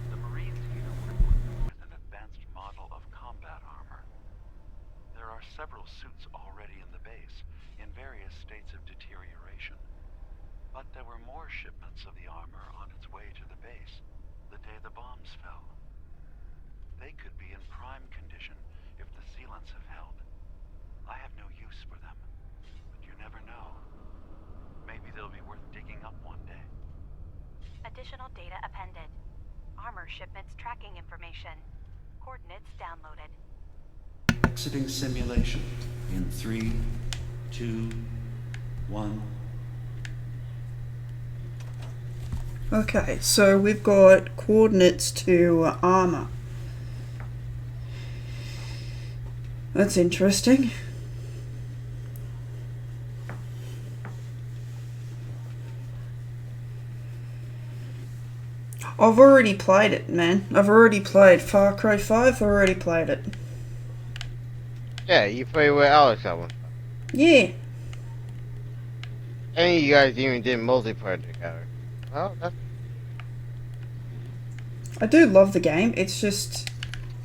The Marines here were equipped with an advanced model of combat armor. There are several suits already in the base, in various states of deterioration. But there were more shipments of the armor on its way to the base the day the bombs fell. They could be in prime condition if the sealants have held. I have no use for them, but you never know. Maybe they'll be worth digging up one day. Additional data appended. Armor shipments tracking information. Coordinates downloaded. Exiting simulation in 3, 2, 1. Okay, so we've got coordinates to armor. That's interesting. I've already played it, man. I've already played Far Cry 5. I've already played it. Yeah, you play with Alex that one. Yeah. And you guys even did multiplayer together. Well, that's I do love the game. It's just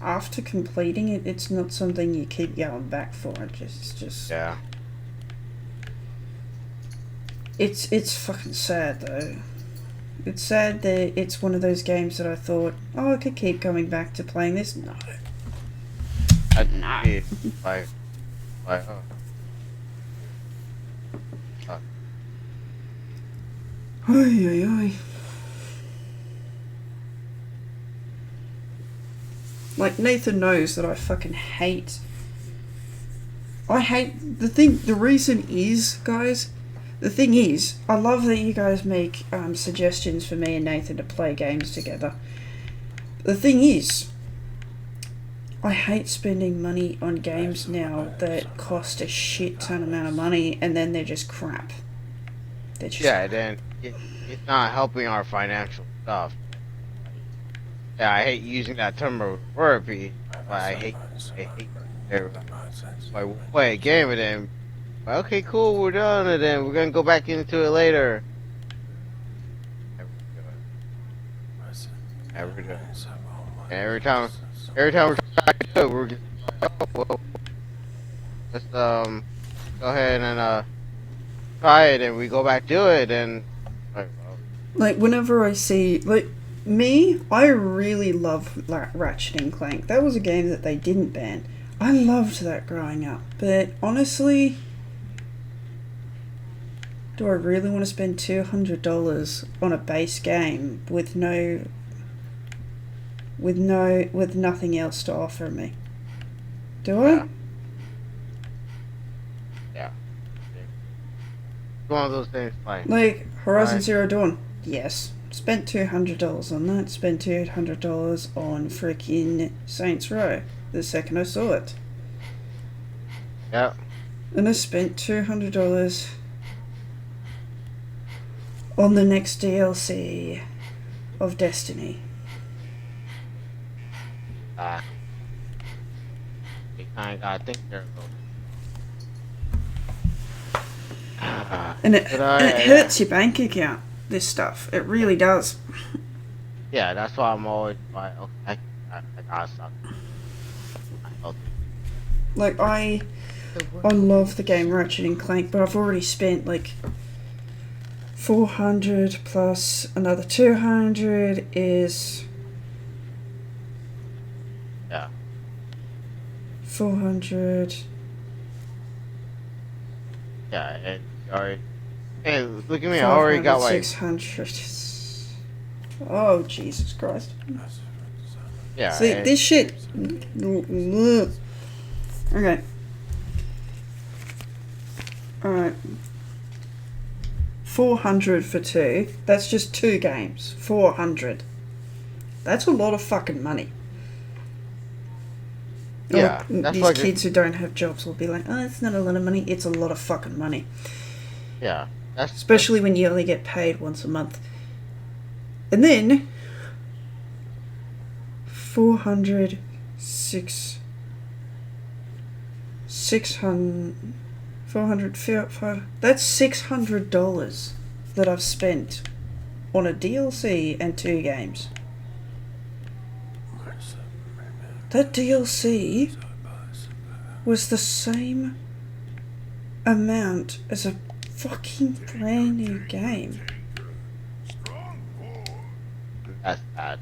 after completing it, it's not something you keep going back for. It's just yeah. It's fucking sad though. It's sad that it's one of those games that I thought, oh, I could keep coming back to playing this. No. I Nah. did like Ay, ay, ay. Like, Nathan knows that I fucking hate... I hate... The reason is, guys... The thing is, I love that you guys make suggestions for me and Nathan to play games together. The thing is... I hate spending money on games now that cost a shit ton amount of money and then they're just crap. They're just yeah, then it's not helping our financial stuff. Yeah, I hate using that term of therapy, but I hate like we'll play a game and then okay, cool, we're done, and then we're gonna go back into it later. Every day. And every time we're trying to do it, we're just like, oh, well, let's go ahead and try it, and we go back to it, and like, well, like, whenever I see, like, me, I really love Ratchet and Clank. That was a game that they didn't ban. I loved that growing up, but honestly, do I really want to spend $200 on a base game with nothing else to offer me? Do I? yeah. It's one of those things, Like Horizon Right. Zero Dawn, yes. Spent $200 on that. Spent $200 on freaking Saints Row the second I saw it. yeah. And I spent $200 on the next DLC of Destiny. You kind of gotta think there, though. And it But hurts your bank account, this stuff. It really does. Yeah, that's why I'm always like, okay, I gotta stop. Like, I love the game Ratchet and Clank, but I've already spent like 400 plus another 200 is Yeah. 400. Yeah, and already. Hey, look at me! I already got like 600. Oh, Jesus Christ. yeah. See, and- this shit. Okay. Alright. 400 for two. That's just two games. 400. That's a lot of fucking money. Yeah, Or that's these like kids who don't have jobs will be like, oh, it's not a lot of money. It's a lot of fucking money. yeah, that's Especially when you only get paid once a month. And then 400, 600, 400, 500. That's $600 that I've spent on a DLC and two games. That DLC was the same amount as a fucking brand new game. that's bad.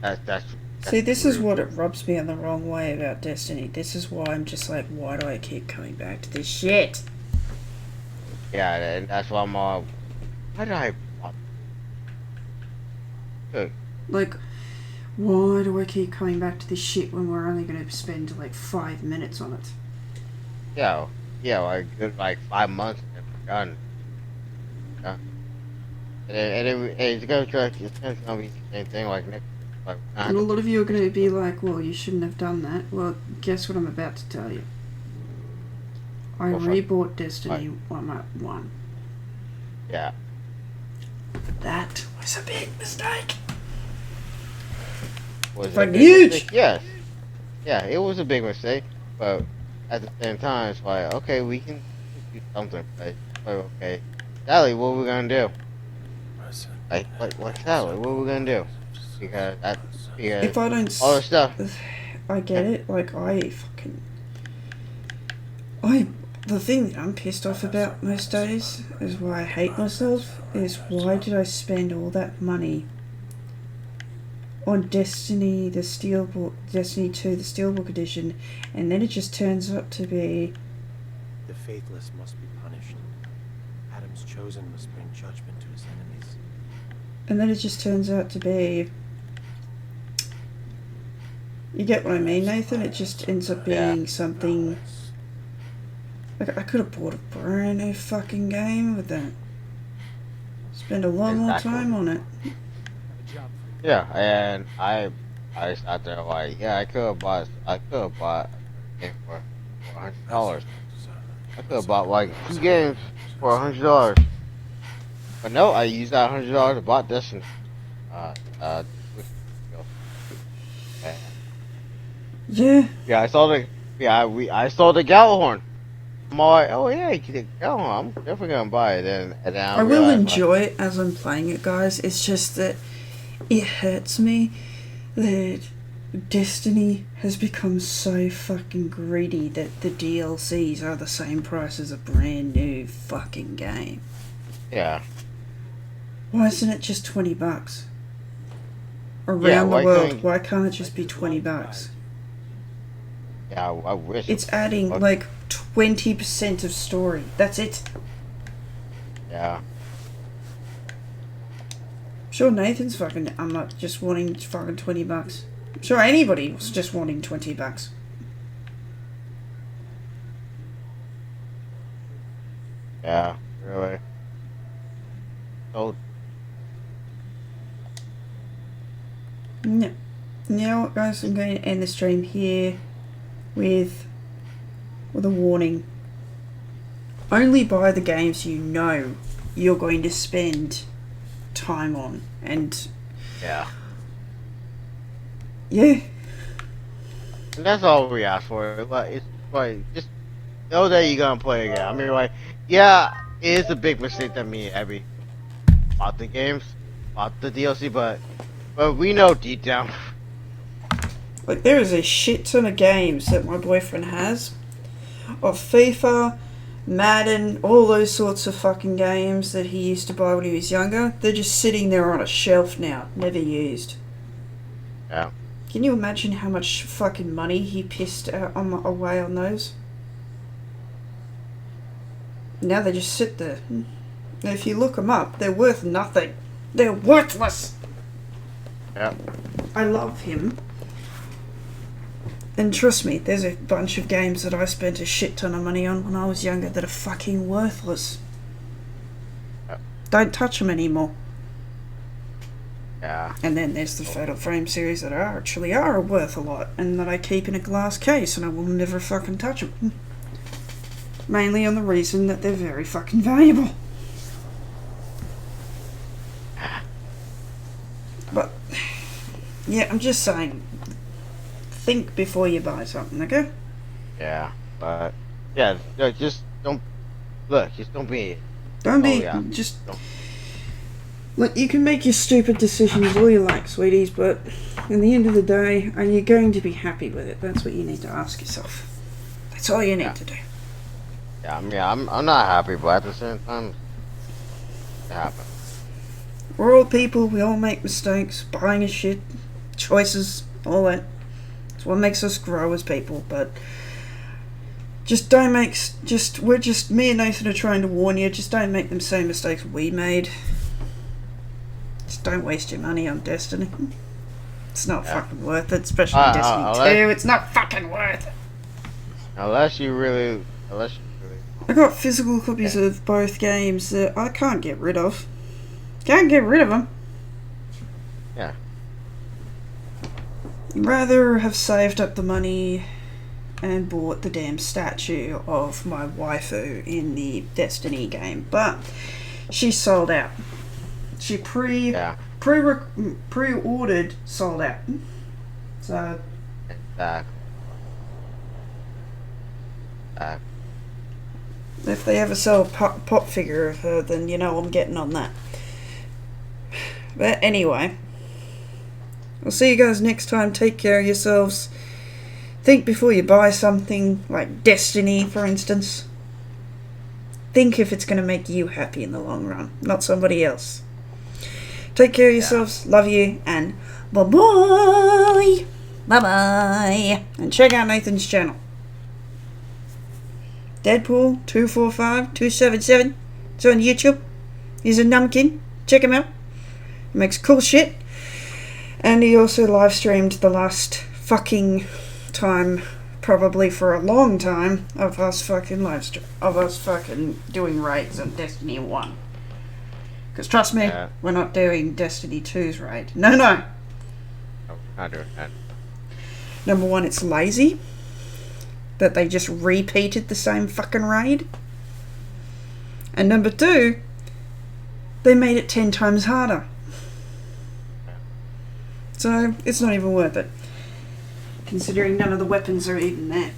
That's See, this is what it rubs me in the wrong way about Destiny. This is why I'm just like, why do I keep coming back to this shit? yeah, and that's why I'm all. Why did I? Good. Like, why do I keep coming back to this shit when we're only going to spend like 5 minutes on it? Yeah, like good, like 5 months and we're done. Yeah. And it's gonna be the same thing like next. Like, And a lot of you are going to be like, well, you shouldn't have done that. Well, guess what I'm about to tell you. I Go for it. rebought Destiny 1. yeah. That was was a big mistake. Was it a Fucking big huge. mistake? Yes. Yeah, it was a big mistake, but at the same time, it's like, okay, we can do something. But okay, Sally, what are we gonna do? Like, what Sally? What are we gonna do? Because If I don't, all the stuff. I get it. Like the thing that I'm pissed off about most days is why I hate myself is why did I spend all that money on Destiny, the Steelbook, Destiny 2, the Steelbook edition, and then it just turns out to be The faithless must be punished. Adam's chosen must bring judgment to his enemies. And then it just turns out to be... You get what I mean, Nathan? It just ends up being something... Like, I could have bought a brand new fucking game with that. Spend a lot more time on it. Yeah, and I sat there like, yeah, I could have bought a game for $100. I could have bought like 2 games for $100. But no, I used that $100 to buy Destiny. Yeah. Yeah, I saw the Gallahorn. I'm all like, oh yeah, you can get Gallahorn. I'm definitely gonna buy it. And then I will enjoy it as I'm playing it, guys. It's just that it hurts me that Destiny has become so fucking greedy that the DLCs are the same price as a brand new fucking game. Yeah. Why isn't it just $20? Around Yeah, the world, why can't it just be $20? Yeah, I wish. It's adding like 20% of story. That's it. Yeah. Sure, Nathan's fucking. I'm not just wanting fucking $20. I'm sure anybody was just wanting $20. Yeah, really. So. No. You know what, guys? I'm going to end the stream here with a warning. Only buy the games you know you're going to spend time on, and Yeah. yeah. And that's all we ask for. Like, it's like, just know that you're gonna play again. I mean, like, yeah, it is a big mistake that me and Abby bought the games, bought the DLC, but we know deep down. Like, there is a shit ton of games that my boyfriend has of FIFA, Madden, all those sorts of fucking games that he used to buy when he was younger. They're just sitting there on a shelf now, never used. Yeah. Can you imagine how much fucking money he pissed out away on those? Now they just sit there. And if you look them up, they're worth nothing. They're worthless! Yeah. I love him. And trust me, there's a bunch of games that I spent a shit ton of money on when I was younger that are fucking worthless. Yeah. Don't touch them anymore. Yeah. And then there's the Fatal Frame series that actually are worth a lot, and that I keep in a glass case, and I will never fucking touch them. Mainly on the reason that they're very fucking valuable. But, yeah, I'm just saying, think before you buy something, okay? Yeah. But yeah, just don't look. Just don't be. Don't be, yeah. just... Don't. Look, you can make your stupid decisions all you like, sweeties, but in the end of the day, are you going to be happy with it? That's what you need to ask yourself. That's all you need to do. Yeah, I mean, I'm not happy, but at the same time, it happens. We're all people, we all make mistakes, buying a shit, choices, all that. It's what makes us grow as people, but just don't make, me and Nathan are trying to warn you, just don't make them same mistakes we made. Just don't waste your money on Destiny. It's not fucking worth it, especially Destiny 2, it's not fucking worth it. Unless you really. I got physical copies of both games that I can't get rid of. Can't get rid of them. Yeah. Rather have saved up the money and bought the damn statue of my waifu in the Destiny game, but she sold out. She Yeah. pre-ordered, sold out. So Exactly. if they ever sell a pop figure of her, then you know I'm getting on that. But anyway, I'll see you guys next time. Take care of yourselves. Think before you buy something, like Destiny, for instance. Think if it's going to make you happy in the long run, not somebody else. Take care of yourselves. Love you, and bye-bye. Bye-bye. And check out Nathan's channel. Deadpool 245277. It's on YouTube. He's a numpkin. Check him out. He makes cool shit. And he also live streamed the last fucking time, probably for a long time, of us fucking doing raids on Destiny 1. Because trust me, we're not doing Destiny 2's raid. No. No, we're not doing that. Number one, it's lazy that they just repeated the same fucking raid. And number two, they made it 10 times harder. So, it's not even worth it. Considering none of the weapons are even there.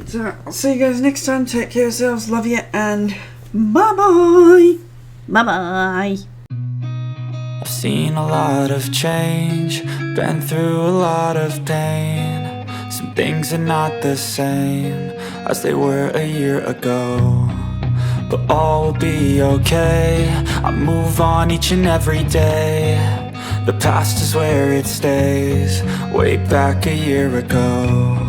So, I'll see you guys next time. Take care of yourselves. Love you. And bye-bye. Bye-bye. I've seen a lot of change, been through a lot of pain. Some things are not the same as they were a year ago, but all will be okay. I move on each and every day. The past is where it stays, way back a year ago.